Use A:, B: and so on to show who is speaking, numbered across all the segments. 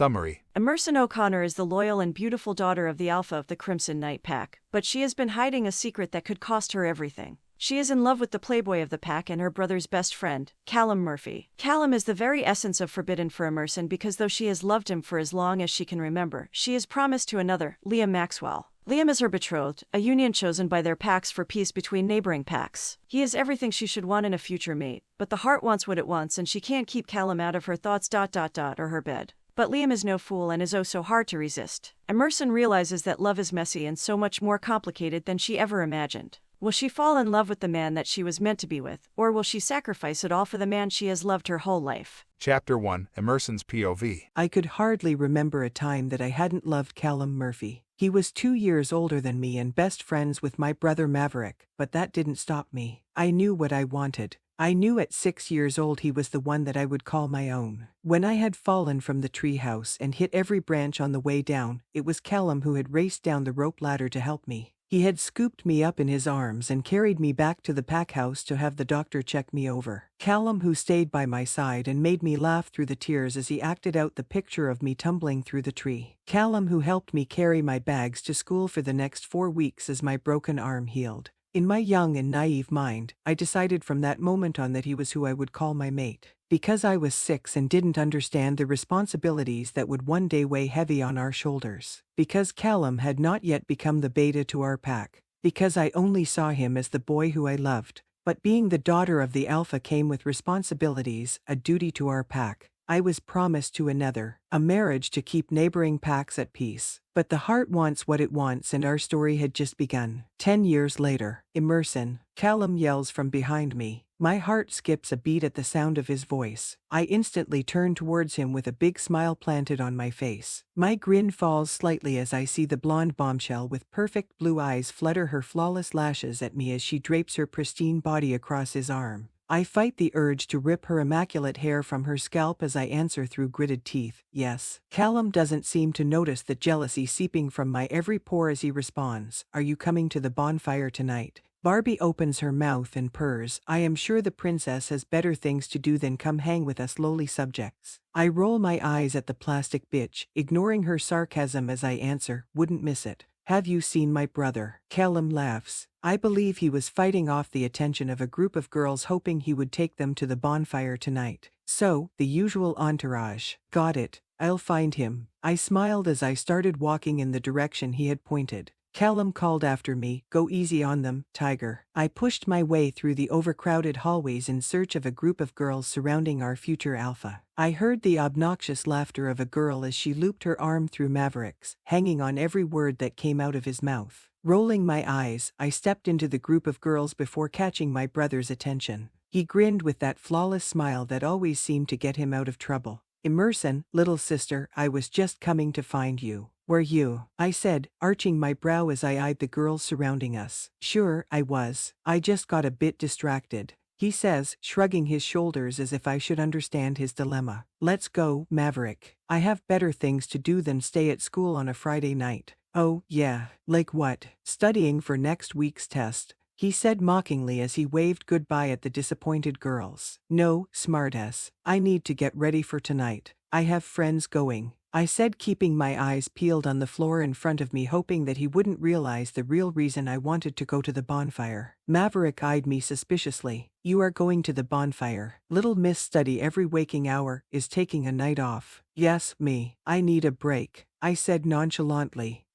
A: Summary.
B: Emerson O'Connor is the loyal and beautiful daughter of the Alpha of the Crimson Knight Pack, but she has been hiding a secret that could cost her everything. She is in love with the playboy of the pack and her brother's best friend, Callum Murphy. Callum is the very essence of forbidden for Emerson because though she has loved him for as long as she can remember, she is promised to another, Liam Maxwell. Liam is her betrothed, a union chosen by their packs for peace between neighboring packs. He is everything she should want in a future mate, but the heart wants what it wants and she can't keep Callum out of her thoughts or her bed. But Liam is no fool and is oh so hard to resist. Emerson realizes that love is messy and so much more complicated than she ever imagined. Will she fall in love with the man that she was meant to be with, or will she sacrifice it all for the man she has loved her whole life?
A: Chapter 1. Emerson's POV.
C: I could hardly remember a time that I hadn't loved Callum Murphy. He was 2 years older than me and best friends with my brother Maverick, but that didn't stop me. I knew what I wanted. I knew at 6 years old he was the one that I would call my own. When I had fallen from the treehouse and hit every branch on the way down, it was Callum who had raced down the rope ladder to help me. He had scooped me up in his arms and carried me back to the pack house to have the doctor check me over. Callum who stayed by my side and made me laugh through the tears as he acted out the picture of me tumbling through the tree. Callum who helped me carry my bags to school for the next 4 weeks as my broken arm healed. In my young and naive mind, I decided from that moment on that he was who I would call my mate. Because I was 6 and didn't understand the responsibilities that would one day weigh heavy on our shoulders. Because Callum had not yet become the beta to our pack. Because I only saw him as the boy who I loved. But being the daughter of the Alpha came with responsibilities, a duty to our pack. I was promised to another, a marriage to keep neighboring packs at peace. But the heart wants what it wants and our story had just begun. 10 years later, Emerson, Callum yells from behind me. My heart skips a beat at the sound of his voice. I instantly turn towards him with a big smile planted on my face. My grin falls slightly as I see the blonde bombshell with perfect blue eyes flutter her flawless lashes at me as she drapes her pristine body across his arm. I fight the urge to rip her immaculate hair from her scalp as I answer through gritted teeth, yes. Callum doesn't seem to notice the jealousy seeping from my every pore as he responds, "Are you coming to the bonfire tonight?" Barbie opens her mouth and purrs, "I am sure the princess has better things to do than come hang with us lowly subjects." I roll my eyes at the plastic bitch, ignoring her sarcasm as I answer, "Wouldn't miss it. Have you seen my brother?" Callum laughs. I believe he was fighting off the attention of a group of girls hoping he would take them to the bonfire tonight. So, the usual entourage. Got it. I'll find him. I smiled as I started walking in the direction he had pointed. Callum called after me, "Go easy on them, Tiger." I pushed my way through the overcrowded hallways in search of a group of girls surrounding our future Alpha. I heard the obnoxious laughter of a girl as she looped her arm through Maverick's, hanging on every word that came out of his mouth. Rolling my eyes, I stepped into the group of girls before catching my brother's attention. He grinned with that flawless smile that always seemed to get him out of trouble. "Emerson, little sister, I was just coming to find you." "Were you?" I said, arching my brow as I eyed the girls surrounding us. "Sure, I was. I just got a bit distracted," he says, shrugging his shoulders as if I should understand his dilemma. "Let's go, Maverick. I have better things to do than stay at school on a Friday night." "Oh, yeah, like what?" "Studying for next week's test," he said mockingly as he waved goodbye at the disappointed girls. "No, smartass. I need to get ready for tonight. I have friends going," I said, keeping my eyes peeled on the floor in front of me, hoping that he wouldn't realize the real reason I wanted to go to the bonfire. Maverick eyed me suspiciously. "You are going to the bonfire? Little Miss Study every waking hour, is taking a night off." "Yes, me. I need a break," I said nonchalantly.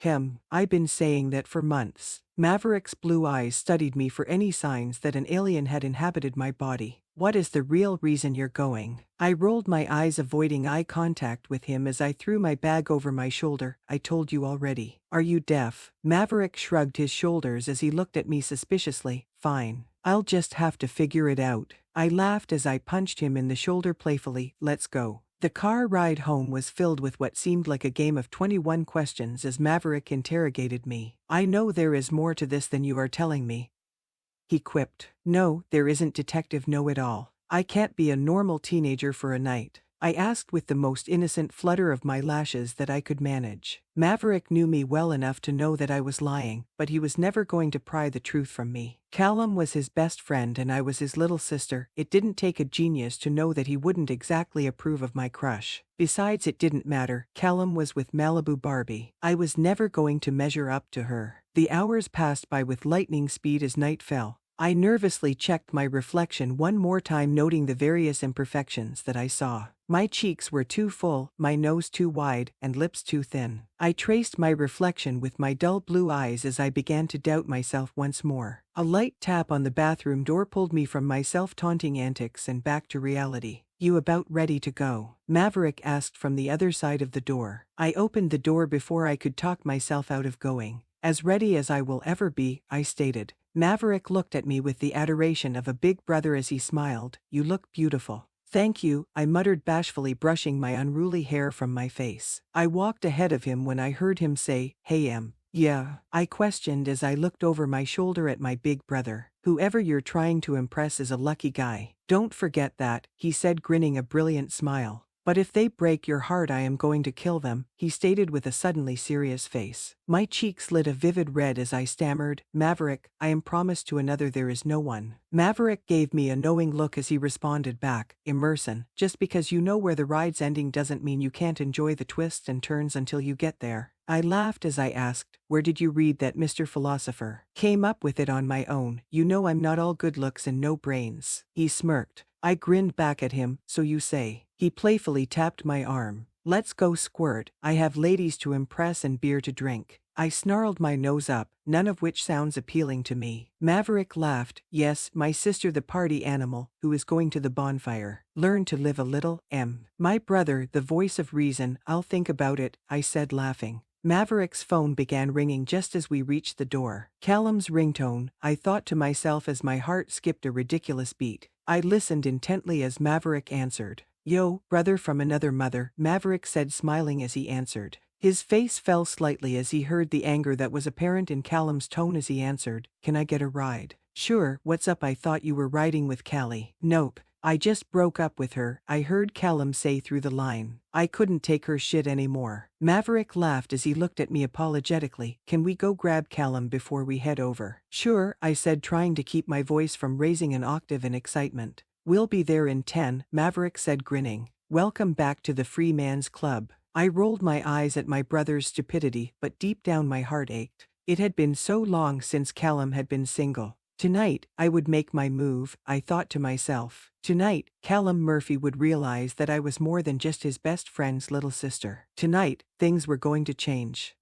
C: I've been saying that for months." Maverick's blue eyes studied me for any signs that an alien had inhabited my body. "What is the real reason you're going?" I rolled my eyes, avoiding eye contact with him as I threw my bag over my shoulder. "I told you already." "Are you deaf?" Maverick shrugged his shoulders as he looked at me suspiciously. "Fine. I'll just have to figure it out." I laughed as I punched him in the shoulder playfully. "Let's go." The car ride home was filled with what seemed like a game of 21 questions as Maverick interrogated me. "I know there is more to this than you are telling me," he quipped. "No, there isn't, Detective Know-It-All. I can't be a normal teenager for a night. I asked with the most innocent flutter of my lashes that I could manage. Maverick knew me well enough to know that I was lying, but he was never going to pry the truth from me. Callum was his best friend and I was his little sister. It didn't take a genius to know that he wouldn't exactly approve of my crush. Besides, it didn't matter. Callum was with Malibu Barbie. I was never going to measure up to her. The hours passed by with lightning speed as night fell. I nervously checked my reflection one more time, noting the various imperfections that I saw. My cheeks were too full, my nose too wide, and lips too thin. I traced my reflection with my dull blue eyes as I began to doubt myself once more. A light tap on the bathroom door pulled me from my self-taunting antics and back to reality. "You about ready to go?" Maverick asked from the other side of the door. I opened the door before I could talk myself out of going. "As ready as I will ever be," I stated. Maverick looked at me with the adoration of a big brother as he smiled. "You look beautiful." "Thank you," I muttered bashfully, brushing my unruly hair from my face. I walked ahead of him when I heard him say, "Hey, yeah?" I questioned as I looked over my shoulder at my big brother. "Whoever you're trying to impress is a lucky guy. Don't forget that," he said, grinning a brilliant smile. "But if they break your heart, I am going to kill them," he stated with a suddenly serious face. My cheeks lit a vivid red as I stammered, "Maverick, I am promised to another, there is no one." Maverick gave me a knowing look as he responded back, "Emerson, just because you know where the ride's ending doesn't mean you can't enjoy the twists and turns until you get there." I laughed as I asked, "Where did you read that, Mr. Philosopher?" "Came up with it on my own. You know I'm not all good looks and no brains." He smirked. I grinned back at him. "So you say." He playfully tapped my arm. "Let's go squirt. I have ladies to impress and beer to drink." I snarled my nose up, none of which sounds appealing to me. Maverick laughed. "Yes, my sister, the party animal, who is going to the bonfire. Learn to live a little, My brother, the voice of reason. "I'll think about it," I said, laughing. Maverick's phone began ringing just as we reached the door. Callum's ringtone, I thought to myself as my heart skipped a ridiculous beat. I listened intently as Maverick answered. "Yo, brother from another mother," Maverick said, smiling as he answered. His face fell slightly as he heard the anger that was apparent in Callum's tone as he answered, "Can I get a ride?" "Sure, what's up? I thought you were riding with Callie." "Nope. I just broke up with her," I heard Callum say through the line. "I couldn't take her shit anymore." Maverick laughed as he looked at me apologetically. "Can we go grab Callum before we head over?" "Sure," I said, trying to keep my voice from raising an octave in excitement. "We'll be there in 10, Maverick said, grinning. "Welcome back to the Free Man's Club." I rolled my eyes at my brother's stupidity, but deep down my heart ached. It had been so long since Callum had been single. Tonight, I would make my move, I thought to myself. Tonight, Callum Murphy would realize that I was more than just his best friend's little sister. Tonight, things were going to change.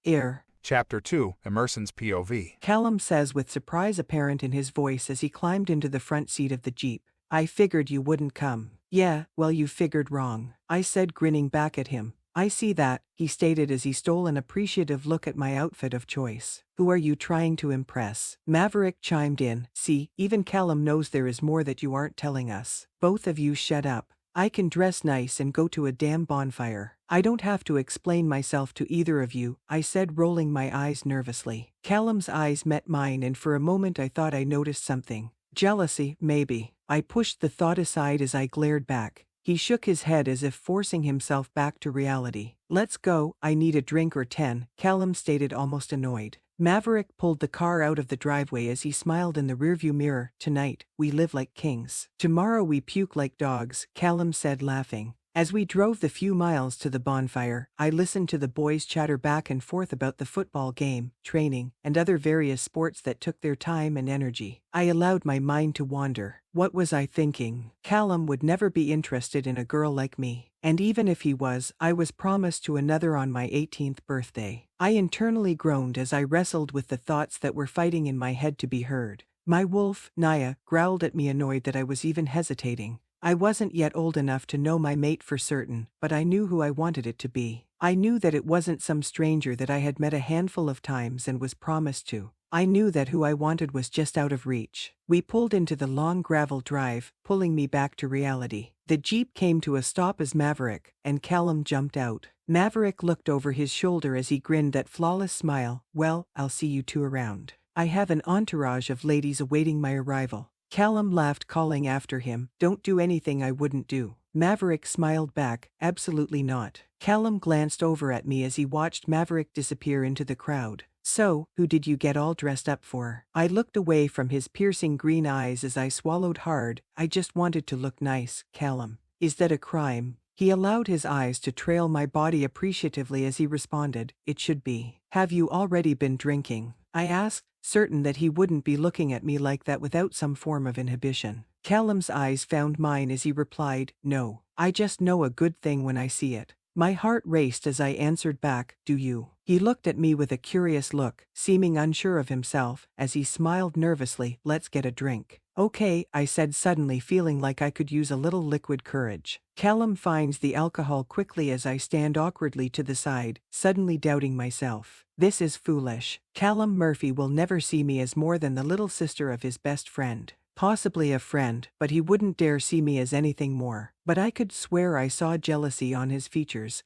A: Chapter 2, Emerson's POV.
C: Callum says with surprise apparent in his voice as he climbed into the front seat of the Jeep. "I figured you wouldn't come." "Yeah, well, you figured wrong," I said, grinning back at him. "I see that," he stated as he stole an appreciative look at my outfit of choice. "Who are you trying to impress?" Maverick chimed in. "See, even Callum knows there is more that you aren't telling us." "Both of you shut up. I can dress nice and go to a damn bonfire. I don't have to explain myself to either of you," I said, rolling my eyes nervously. Callum's eyes met mine and for a moment I thought I noticed something. Jealousy, maybe. I pushed the thought aside as I glared back. He shook his head as if forcing himself back to reality. "Let's go, I need a drink or 10, Callum stated, almost annoyed. Maverick pulled the car out of the driveway as he smiled in the rearview mirror. "Tonight, we live like kings. Tomorrow we puke like dogs," Callum said, laughing. As we drove the few miles to the bonfire, I listened to the boys chatter back and forth about the football game, training, and other various sports that took their time and energy. I allowed my mind to wander. What was I thinking? Callum would never be interested in a girl like me. And even if he was, I was promised to another on my 18th birthday. I internally groaned as I wrestled with the thoughts that were fighting in my head to be heard. My wolf, Naya, growled at me, annoyed that I was even hesitating. I wasn't yet old enough to know my mate for certain, but I knew who I wanted it to be. I knew that it wasn't some stranger that I had met a handful of times and was promised to. I knew that who I wanted was just out of reach. We pulled into the long gravel drive, pulling me back to reality. The Jeep came to a stop as Maverick and Callum jumped out. Maverick looked over his shoulder as he grinned that flawless smile. "Well, I'll see you two around. I have an entourage of ladies awaiting my arrival." Callum laughed, calling after him, "Don't do anything I wouldn't do." Maverick smiled back, absolutely not. Callum glanced over at me as he watched Maverick disappear into the crowd. So, who did you get all dressed up for? I looked away from his piercing green eyes as I swallowed hard. I just wanted to look nice, Callum. Is that a crime? He allowed his eyes to trail my body appreciatively as he responded, it should be. Have you already been drinking? I asked, certain that he wouldn't be looking at me like that without some form of inhibition. Callum's eyes found mine as he replied, no. I just know a good thing when I see it. My heart raced as I answered back, do you? He looked at me with a curious look, seeming unsure of himself, as he smiled nervously, let's get a drink. Okay, I said suddenly, feeling like I could use a little liquid courage. Callum finds the alcohol quickly as I stand awkwardly to the side, suddenly doubting myself. This is foolish. Callum Murphy will never see me as more than the little sister of his best friend. Possibly a friend, but he wouldn't dare see me as anything more. But I could swear I saw jealousy on his features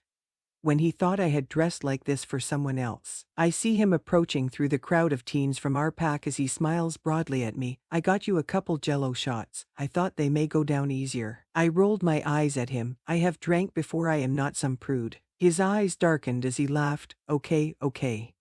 C: when he thought I had dressed like this for someone else. I see him approaching through the crowd of teens from our pack as he smiles broadly at me. I got you a couple Jell-O shots. I thought they may go down easier. I rolled my eyes at him. I have drank before, I am not some prude. His eyes darkened as he laughed. Okay,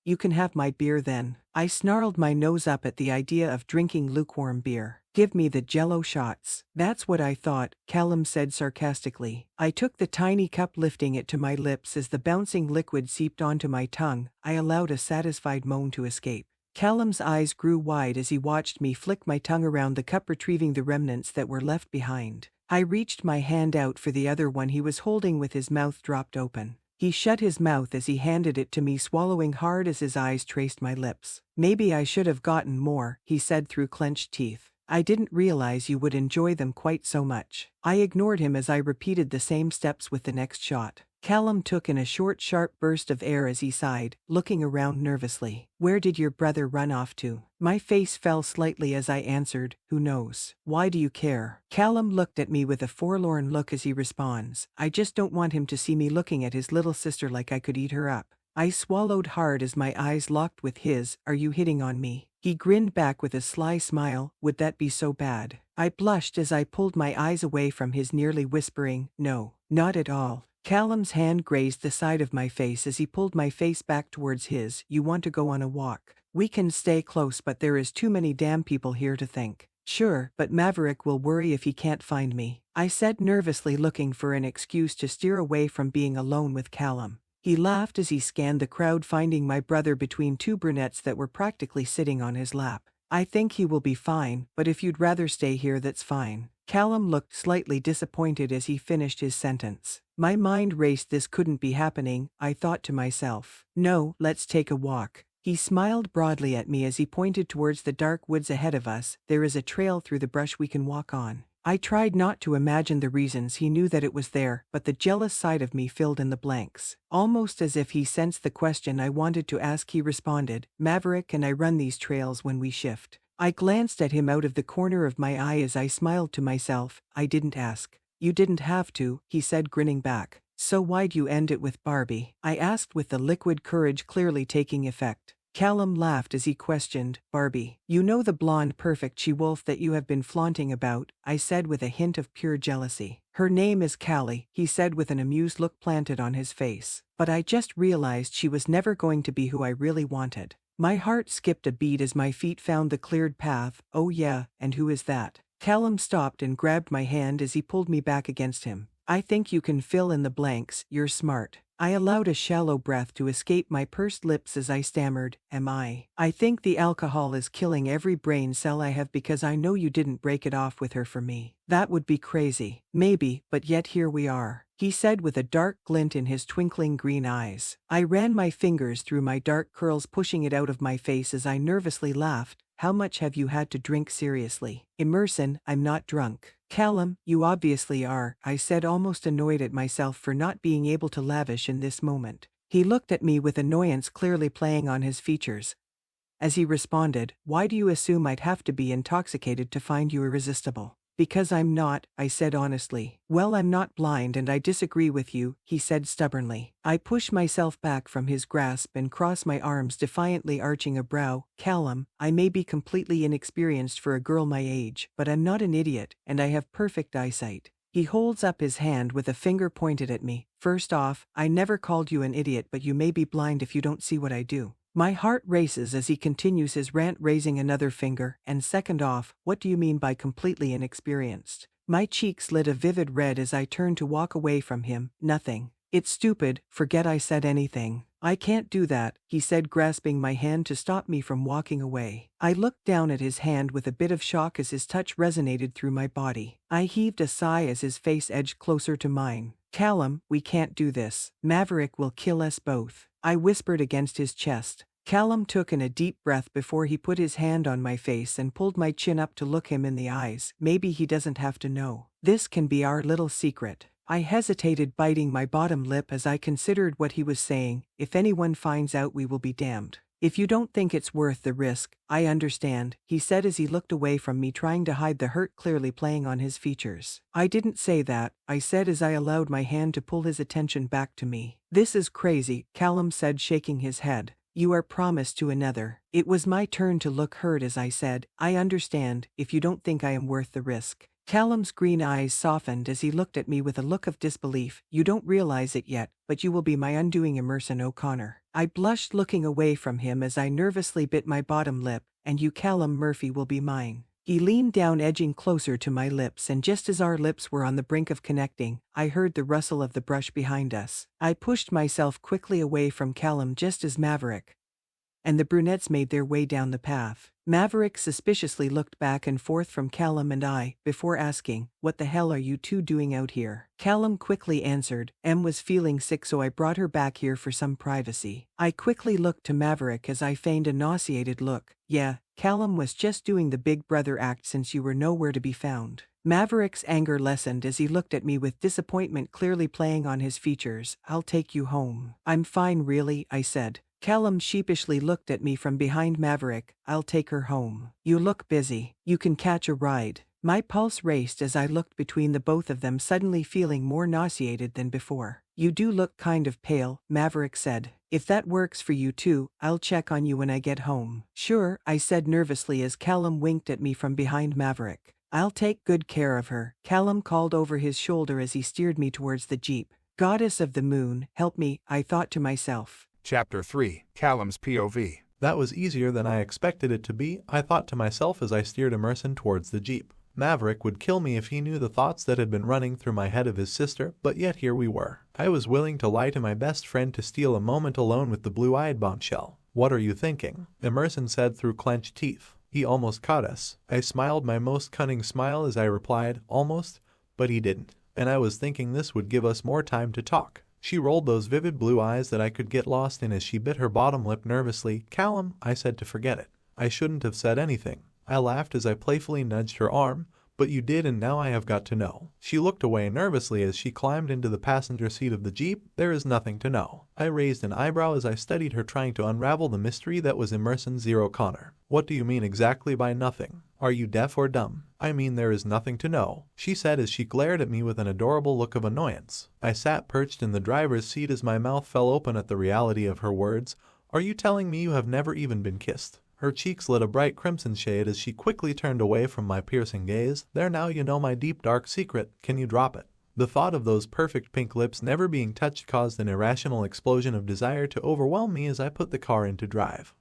C: you can have my beer then. I snarled my nose up at the idea of drinking lukewarm beer. Give me the Jell-O shots. That's what I thought, Callum said sarcastically. I took the tiny cup, lifting it to my lips as the bouncing liquid seeped onto my tongue. I allowed a satisfied moan to escape. Callum's eyes grew wide as he watched me flick my tongue around the cup, retrieving the remnants that were left behind. I reached my hand out for the other one he was holding with his mouth dropped open. He shut his mouth as he handed it to me, swallowing hard as his eyes traced my lips. Maybe I should have gotten more, he said through clenched teeth. I didn't realize you would enjoy them quite so much. I ignored him as I repeated the same steps with the next shot. Callum took in a short, sharp burst of air as he sighed, looking around nervously. Where did your brother run off to? My face fell slightly as I answered, who knows? Why do you care? Callum looked at me with a forlorn look as he responds, I just don't want him to see me looking at his little sister like I could eat her up. I swallowed hard as my eyes locked with his. Are you hitting on me? He grinned back with a sly smile. Would that be so bad? I blushed as I pulled my eyes away from his, nearly whispering, no, not at all. Callum's hand grazed the side of my face as he pulled my face back towards his. You want to go on a walk? We can stay close, but there is too many damn people here to think. Sure, but Maverick will worry if he can't find me, I said nervously, looking for an excuse to steer away from being alone with Callum. He laughed as he scanned the crowd, finding my brother between two brunettes that were practically sitting on his lap. I think he will be fine, but if you'd rather stay here, that's fine. Callum looked slightly disappointed as he finished his sentence. My mind raced. This couldn't be happening, I thought to myself. No, let's take a walk. He smiled broadly at me as he pointed towards the dark woods ahead of us. There is a trail through the brush we can walk on. I tried not to imagine the reasons he knew that it was there, but the jealous side of me filled in the blanks. Almost as if he sensed the question I wanted to ask, he responded, Maverick and I run these trails when we shift. I glanced at him out of the corner of my eye as I smiled to myself. I didn't ask. You didn't have to, he said, grinning back. So why'd you end it with Barbie? I asked, with the liquid courage clearly taking effect. Callum laughed as he questioned, Barbie, you know, the blonde perfect she-wolf that you have been flaunting about, I said with a hint of pure jealousy. Her name is Callie, he said with an amused look planted on his face. But I just realized she was never going to be who I really wanted. My heart skipped a beat as my feet found the cleared path. Oh yeah, and who is that? Callum stopped and grabbed my hand as he pulled me back against him. I think you can fill in the blanks, you're smart. I allowed a shallow breath to escape my pursed lips as I stammered, I think the alcohol is killing every brain cell I have, because I know you didn't break it off with her for me. That would be crazy. Maybe, but yet here we are, he said with a dark glint in his twinkling green eyes. I ran my fingers through my dark curls, pushing it out of my face as I nervously laughed. How much have you had to drink? Seriously? Emerson, I'm not drunk. Callum, you obviously are, I said, almost annoyed at myself for not being able to lavish in this moment. He looked at me with annoyance clearly playing on his features as he responded, why do you assume I'd have to be intoxicated to find you irresistible? Because I'm not, I said honestly. Well, I'm not blind and I disagree with you, he said stubbornly. I pushed myself back from his grasp and crossed my arms, defiantly arching a brow. Callum, I may be completely inexperienced for a girl my age, but I'm not an idiot, and I have perfect eyesight. He holds up his hand with a finger pointed at me. First off, I never called you an idiot, but you may be blind if you don't see what I do. My heart races as he continues his rant, raising another finger. And second off, what do you mean by completely inexperienced? My cheeks lit a vivid red as I turned to walk away from him. Nothing. It's stupid, forget I said anything. I can't do that, he said, grasping my hand to stop me from walking away. I looked down at his hand with a bit of shock as his touch resonated through my body. I heaved a sigh as his face edged closer to mine. Callum, we can't do this. Maverick will kill us both. I whispered against his chest. Callum took in a deep breath before he put his hand on my face and pulled my chin up to look him in the eyes. Maybe he doesn't have to know. This can be our little secret. I hesitated, biting my bottom lip as I considered what he was saying. If anyone finds out, we will be damned. If you don't think it's worth the risk, I understand, he said as he looked away from me, trying to hide the hurt clearly playing on his features. I didn't say that, I said as I allowed my hand to pull his attention back to me. This is crazy, Callum said, shaking his head. You are promised to another. It was my turn to look hurt as I said, I understand, if you don't think I am worth the risk. Callum's green eyes softened as he looked at me with a look of disbelief. You don't realize it yet, but you will be my undoing, Emerson O'Connor. I blushed, looking away from him as I nervously bit my bottom lip. And you, Callum Murphy, will be mine. He leaned down, edging closer to my lips, and just as our lips were on the brink of connecting, I heard the rustle of the brush behind us. I pushed myself quickly away from Callum just as Maverick and the brunettes made their way down the path. Maverick suspiciously looked back and forth from Callum and I, before asking, "What the hell are you two doing out here?" Callum quickly answered, "Em was feeling sick, so I brought her back here for some privacy." I quickly looked to Maverick as I feigned a nauseated look. "Yeah, Callum was just doing the big brother act since you were nowhere to be found." Maverick's anger lessened as he looked at me with disappointment clearly playing on his features. "I'll take you home." "I'm fine, really," I said. Callum sheepishly looked at me from behind Maverick. "I'll take her home. You look busy. You can catch a ride." My pulse raced as I looked between the both of them, suddenly feeling more nauseated than before. "You do look kind of pale," Maverick said. "If that works for you too, I'll check on you when I get home." "Sure," I said nervously as Callum winked at me from behind Maverick. "I'll take good care of her," Callum called over his shoulder as he steered me towards the jeep. "Goddess of the moon, help me," I thought to myself.
A: Chapter 3, Callum's POV.
D: That was easier than I expected it to be, I thought to myself as I steered Emerson towards the jeep. Maverick would kill me if he knew the thoughts that had been running through my head of his sister, but yet here we were. I was willing to lie to my best friend to steal a moment alone with the blue-eyed bombshell. "What are you thinking?" Emerson said through clenched teeth. "He almost caught us." I smiled my most cunning smile as I replied, "Almost," but he didn't. And I was thinking this would give us more time to talk. She rolled those vivid blue eyes that I could get lost in as she bit her bottom lip nervously. "Callum," I said to forget it. I shouldn't have said anything. I laughed as I playfully nudged her arm. "But you did, and now I have got to know." She looked away nervously as she climbed into the passenger seat of the jeep. "There is nothing to know." I raised an eyebrow as I studied her, trying to unravel the mystery that was Emerson O'Connor. "What do you mean exactly by nothing? Are you deaf or dumb?" "I mean there is nothing to know," she said as she glared at me with an adorable look of annoyance. I sat perched in the driver's seat as my mouth fell open at the reality of her words. "Are you telling me you have never even been kissed?" Her cheeks lit a bright crimson shade as she quickly turned away from my piercing gaze. "There, now you know my deep dark secret. Can you drop it?" The thought of those perfect pink lips never being touched caused an irrational explosion of desire to overwhelm me as I put the car into drive.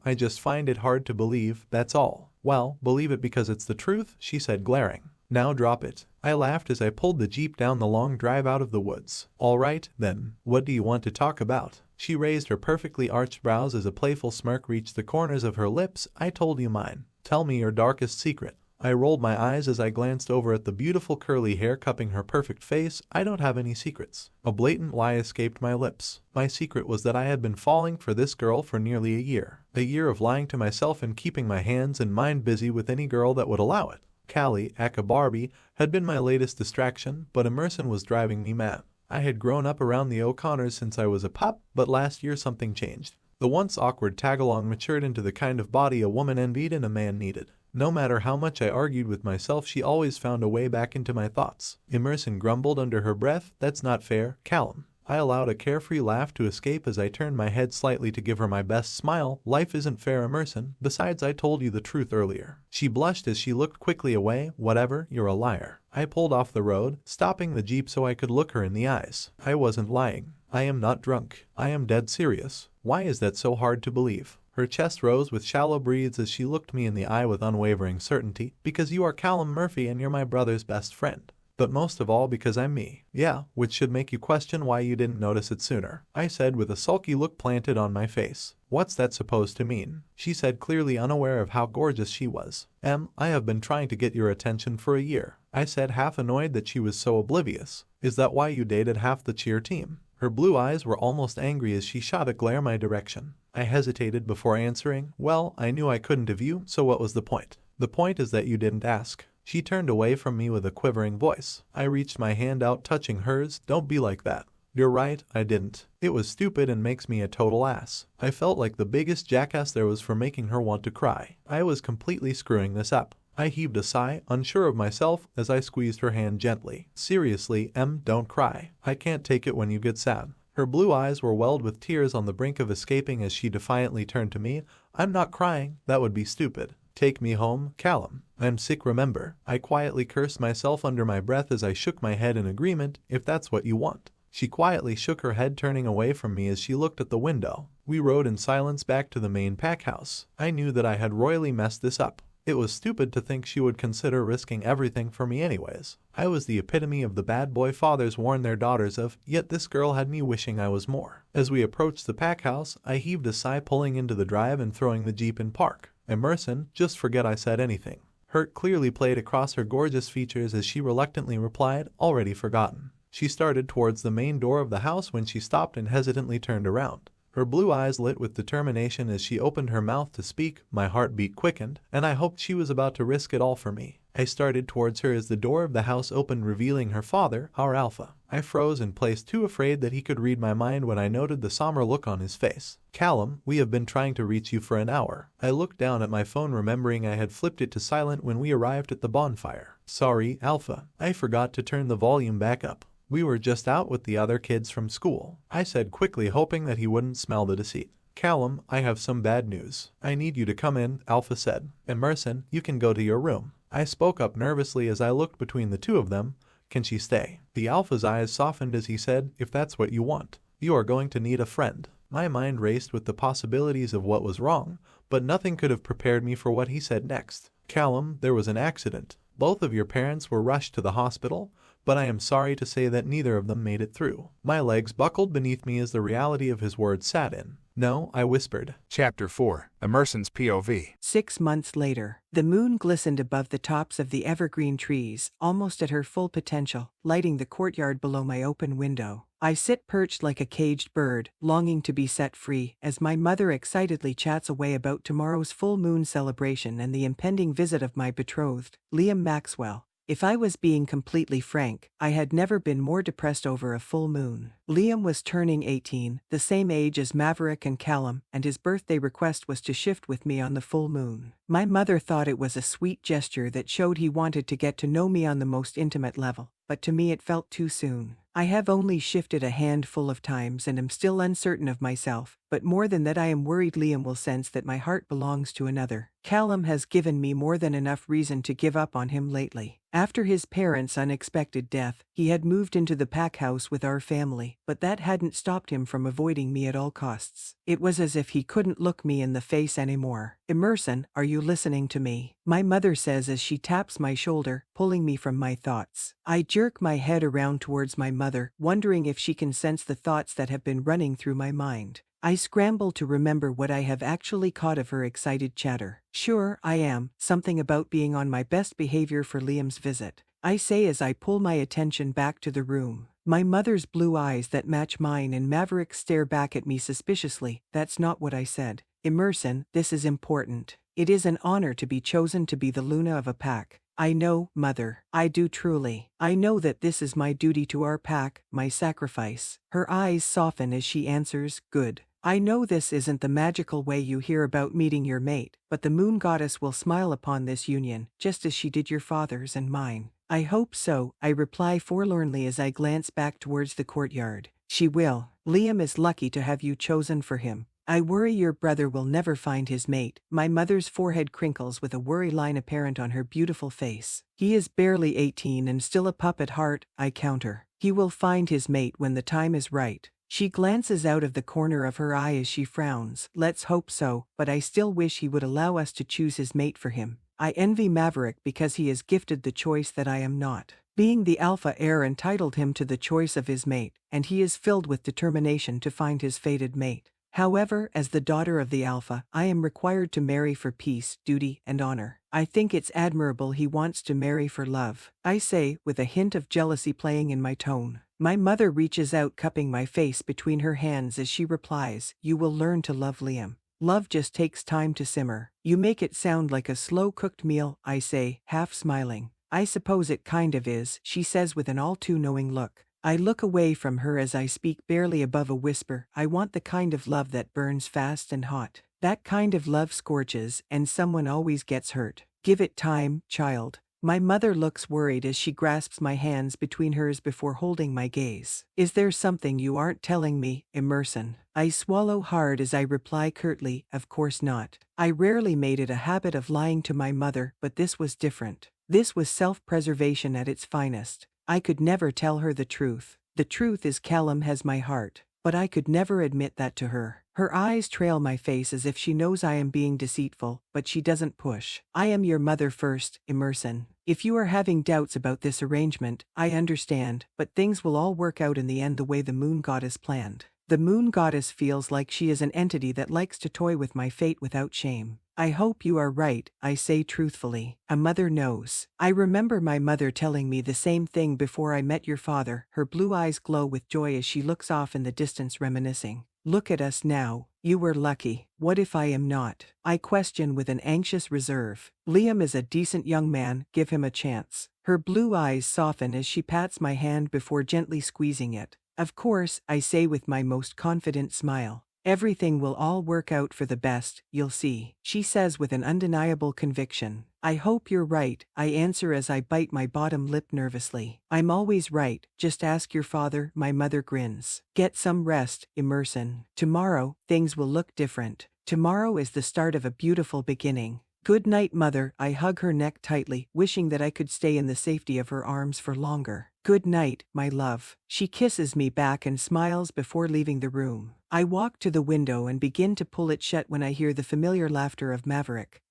D: "I just find it hard to believe, that's all." "Well, believe it because it's the truth," she said, glaring. "Now drop it." I laughed as I pulled the jeep down the long drive out of the woods. "All right, then, what do you want to talk about?" She raised her perfectly arched brows as a playful smirk reached the corners of her lips. "I told you mine. Tell me your darkest secret." I rolled my eyes as I glanced over at the beautiful curly hair cupping her perfect face. "I don't have any secrets." A blatant lie escaped my lips. My secret was that I had been falling for this girl for nearly a year. A year of lying to myself and keeping my hands and mind busy with any girl that would allow it. Callie, aka Barbie, had been my latest distraction, but Emerson was driving me mad. I had grown up around the O'Connors since I was a pup, but last year something changed. The once awkward tagalong matured into the kind of body a woman envied and a man needed. No matter how much I argued with myself, she always found a way back into my thoughts. Emerson grumbled under her breath, "That's not fair, Callum." I allowed a carefree laugh to escape as I turned my head slightly to give her my best smile. Life isn't fair, Emerson. Besides, I told you the truth earlier. She blushed as she looked quickly away. Whatever, you're a liar. I pulled off the road, stopping the Jeep so I could look her in the eyes. I wasn't lying. I am not drunk. I am dead serious. Why is that so hard to believe? Her chest rose with shallow breaths as she looked me in the eye with unwavering certainty. Because you are Callum Murphy and you're my brother's best friend. But most of all because I'm me. Yeah, which should make you question why you didn't notice it sooner, I said with a sulky look planted on my face. What's that supposed to mean? She said, clearly unaware of how gorgeous she was. I have been trying to get your attention for a year, I said, half annoyed that she was so oblivious. Is that why you dated half the cheer team? Her blue eyes were almost angry as she shot a glare my direction. I hesitated before answering. Well, I knew I couldn't have you, so what was the point? The point is that you didn't ask. She turned away from me with a quivering voice. I reached my hand out, touching hers. Don't be like that. You're right, I didn't. It was stupid and makes me a total ass. I felt like the biggest jackass there was for making her want to cry. I was completely screwing this up. I heaved a sigh, unsure of myself, as I squeezed her hand gently. Seriously, don't cry. I can't take it when you get sad. Her blue eyes were welled with tears on the brink of escaping as she defiantly turned to me. I'm not crying. That would be stupid. Take me home, Callum. I'm sick, remember. I quietly cursed myself under my breath as I shook my head in agreement. If that's what you want. She quietly shook her head, turning away from me as she looked at the window. We rode in silence back to the main pack house. I knew that I had royally messed this up. It was stupid to think she would consider risking everything for me anyways. I was the epitome of the bad boy fathers warn their daughters of, yet this girl had me wishing I was more. As we approached the pack house, I heaved a sigh, pulling into the drive and throwing the Jeep in park. Emerson, just forget I said anything. Hurt clearly played across her gorgeous features as she reluctantly replied, already forgotten. She started towards the main door of the house when she stopped and hesitantly turned around. Her blue eyes lit with determination as she opened her mouth to speak. My heartbeat quickened, and I hoped she was about to risk it all for me. I started towards her as the door of the house opened, revealing her father, our alpha. I froze in place, too afraid that he could read my mind when I noted the somber look on his face. Callum, we have been trying to reach you for an hour. I looked down at my phone, remembering I had flipped it to silent when we arrived at the bonfire. Sorry, Alpha. I forgot to turn the volume back up. We were just out with the other kids from school, I said quickly, hoping that he wouldn't smell the deceit. Callum, I have some bad news. I need you to come in, Alpha said. Emerson, you can go to your room. I spoke up nervously as I looked between the two of them. Can she stay? The Alpha's eyes softened as he said, if that's what you want. You are going to need a friend. My mind raced with the possibilities of what was wrong, but nothing could have prepared me for what he said next. Callum, there was an accident. Both of your parents were rushed to the hospital, but I am sorry to say that neither of them made it through. My legs buckled beneath me as the reality of his words sat in. No, I whispered.
A: Chapter 4. Emerson's POV.
C: 6 months later, the moon glistened above the tops of the evergreen trees, almost at her full potential, lighting the courtyard below my open window. I sit perched like a caged bird, longing to be set free, as my mother excitedly chats away about tomorrow's full moon celebration and the impending visit of my betrothed, Liam Maxwell. If I was being completely frank, I had never been more depressed over a full moon. Liam was turning 18, the same age as Maverick and Callum, and his birthday request was to shift with me on the full moon. My mother thought it was a sweet gesture that showed he wanted to get to know me on the most intimate level, but to me it felt too soon. I have only shifted a handful of times and am still uncertain of myself, but more than that I am worried Liam will sense that my heart belongs to another. Callum has given me more than enough reason to give up on him lately. After his parents' unexpected death, he had moved into the pack house with our family, but that hadn't stopped him from avoiding me at all costs. It was as if he couldn't look me in the face anymore. Emerson, are you listening to me? My mother says as she taps my shoulder, pulling me from my thoughts. I jerk my head around towards my mother, wondering if she can sense the thoughts that have been running through my mind. I scramble to remember what I have actually caught of her excited chatter. Sure, I am. Something about being on my best behavior for Liam's visit, I say as I pull my attention back to the room. My mother's blue eyes that match mine and Maverick stare back at me suspiciously. That's not what I said. Emerson, this is important. It is an honor to be chosen to be the Luna of a pack. I know, Mother. I do truly. I know that this is my duty to our pack, my sacrifice. Her eyes soften as she answers, good. I know this isn't the magical way you hear about meeting your mate, but the moon goddess will smile upon this union, just as she did your father's and mine. I hope so, I reply forlornly as I glance back towards the courtyard. She will. Liam is lucky to have you chosen for him. I worry your brother will never find his mate. My mother's forehead crinkles with a worry line apparent on her beautiful face. He is barely 18 and still a pup at heart, I counter. He will find his mate when the time is right. She glances out of the corner of her eye as she frowns. Let's hope so, but I still wish he would allow us to choose his mate for him. I envy Maverick because he is gifted the choice that I am not. Being the alpha heir entitled him to the choice of his mate, and he is filled with determination to find his fated mate. However, as the daughter of the alpha, I am required to marry for peace, duty, and honor. I think it's admirable he wants to marry for love, I say, with a hint of jealousy playing in my tone. My mother reaches out, cupping my face between her hands as she replies, "You will learn to love Liam. Love just takes time to simmer." "You make it sound like a slow-cooked meal," I say, half smiling. "I suppose it kind of is," she says with an all-too-knowing look. I look away from her as I speak barely above a whisper. I want the kind of love that burns fast and hot. That kind of love scorches, and someone always gets hurt. Give it time, child. My mother looks worried as she grasps my hands between hers before holding my gaze. "Is there something you aren't telling me, Emerson?" I swallow hard as I reply curtly, "Of course not." I rarely made it a habit of lying to my mother, but this was different. This was self-preservation at its finest. I could never tell her the truth. The truth is Callum has my heart, but I could never admit that to her. Her eyes trail my face as if she knows I am being deceitful, but she doesn't push. "I am your mother first, Emerson. If you are having doubts about this arrangement, I understand, but things will all work out in the end the way the moon goddess planned." The moon goddess feels like she is an entity that likes to toy with my fate without shame. "I hope you are right," I say truthfully. "A mother knows." I remember my mother telling me the same thing before I met your father. Her blue eyes glow with joy as she looks off in the distance, reminiscing. "Look at us now. You were lucky. What if I am not?" I question with an anxious reserve. "Liam is a decent young man, give him a chance." Her blue eyes soften as she pats my hand before gently squeezing it. "Of course," I say with my most confident smile. "Everything will all work out for the best, you'll see," she says with an undeniable conviction. "I hope you're right," I answer as I bite my bottom lip nervously. "I'm always right, just ask your father," my mother grins. "Get some rest, Emerson. Tomorrow, things will look different. Tomorrow is the start of a beautiful beginning." "Good night, mother." I hug her neck tightly, wishing that I could stay in the safety of her arms for longer. "Good night, my love." She kisses me back and smiles before leaving the room. I walk to the window and begin to pull it shut when I hear the familiar laughter of Maverick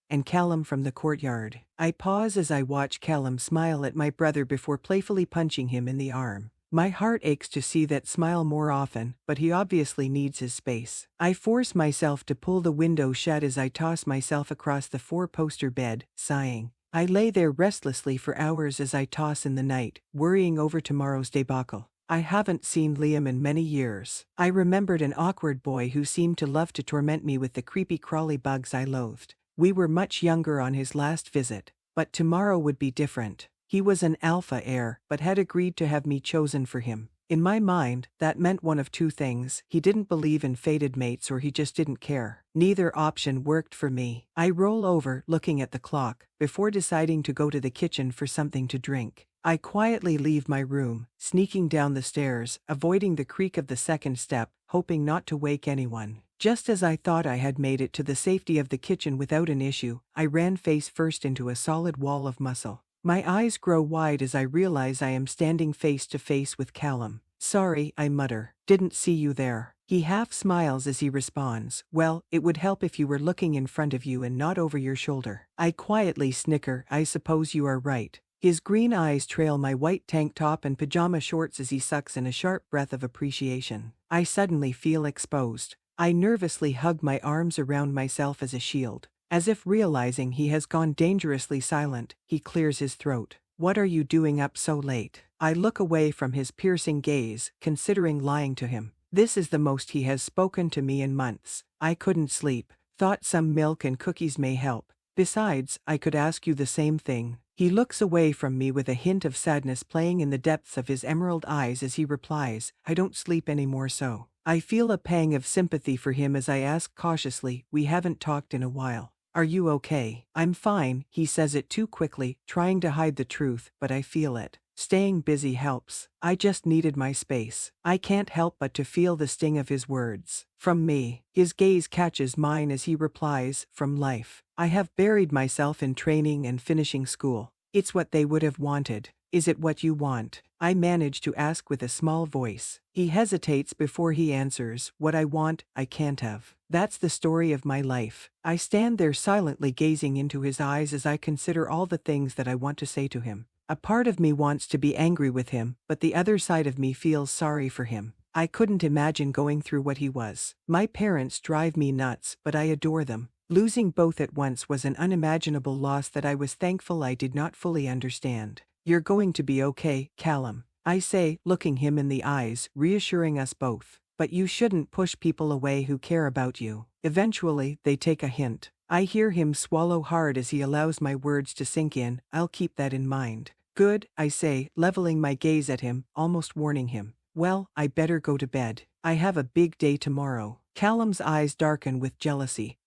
C: and Callum from the courtyard. I pause as I watch Callum smile at my brother before playfully punching him in the arm. My heart aches to see that smile more often, but he obviously needs his space. I force myself to pull the window shut as I toss myself across the four-poster bed, sighing. I lay there restlessly for hours as I toss in the night, worrying over tomorrow's debacle. I haven't seen Liam in many years. I remembered an awkward boy who seemed to love to torment me with the creepy crawly bugs I loathed. We were much younger on his last visit, but tomorrow would be different. He was an alpha heir, but had agreed to have me chosen for him. In my mind, that meant one of two things: he didn't believe in fated mates or he just didn't care. Neither option worked for me. I roll over, looking at the clock, before deciding to go to the kitchen for something to drink. I quietly leave my room, sneaking down the stairs, avoiding the creak of the second step, hoping not to wake anyone. Just as I thought I had made it to the safety of the kitchen without an issue, I ran face first into a solid wall of muscle. My eyes grow wide as I realize I am standing face to face with Callum. "Sorry," I mutter. "Didn't see you there." He half smiles as he responds, "Well, it would help if you were looking in front of you and not over your shoulder." I quietly snicker. "I suppose you are right." His green eyes trail my white tank top and pajama shorts as he sucks in a sharp breath of appreciation. I suddenly feel exposed. I nervously hug my arms around myself as a shield. As if realizing he has gone dangerously silent, he clears his throat. "What are you doing up so late?" I look away from his piercing gaze, considering lying to him. This is the most he has spoken to me in months. "I couldn't sleep. Thought some milk and cookies may help. Besides, I could ask you the same thing." He looks away from me with a hint of sadness playing in the depths of his emerald eyes as he replies, "I don't sleep anymore so." I feel a pang of sympathy for him as I ask cautiously, "We haven't talked in a while. Are you okay?" "I'm fine." He says it too quickly, trying to hide the truth, but I feel it. Staying busy helps. I just needed my space. I can't help but to feel the sting of his words. From me. His gaze catches mine as he replies, from life. I have buried myself in training and finishing school. It's what they would have wanted. Is it what you want? I manage to ask with a small voice. He hesitates before he answers, what I want, I can't have. That's the story of my life. I stand there silently gazing into his eyes as I consider all the things that I want to say to him. A part of me wants to be angry with him, but the other side of me feels sorry for him. I couldn't imagine going through what he was. My parents drive me nuts, but I adore them. Losing both at once was an unimaginable loss that I was thankful I did not fully understand. You're going to be okay, Callum, I say, looking him in the eyes, reassuring us both. But you shouldn't push people away who care about you. Eventually, they take a hint. I hear him swallow hard as he allows my words to sink in. I'll keep that in mind. Good, I say, leveling my gaze at him, almost warning him. Well, I better go to bed. I have a big day tomorrow. Callum's eyes darken with jealousy.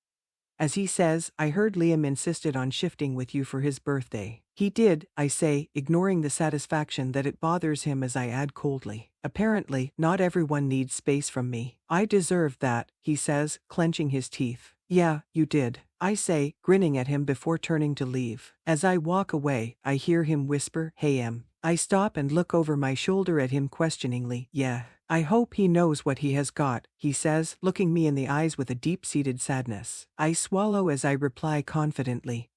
C: As he says, I heard Liam insisted on shifting with you for his birthday. He did, I say, ignoring the satisfaction that it bothers him as I add coldly. Apparently, not everyone needs space from me. I deserve that, he says, clenching his teeth. Yeah, you did, I say, grinning at him before turning to leave. As I walk away, I hear him whisper, hey Em. I stop and look over my shoulder at him questioningly. Yeah. I hope he knows what he has got, he says, looking me in the eyes with a deep-seated sadness. I swallow as I reply confidently.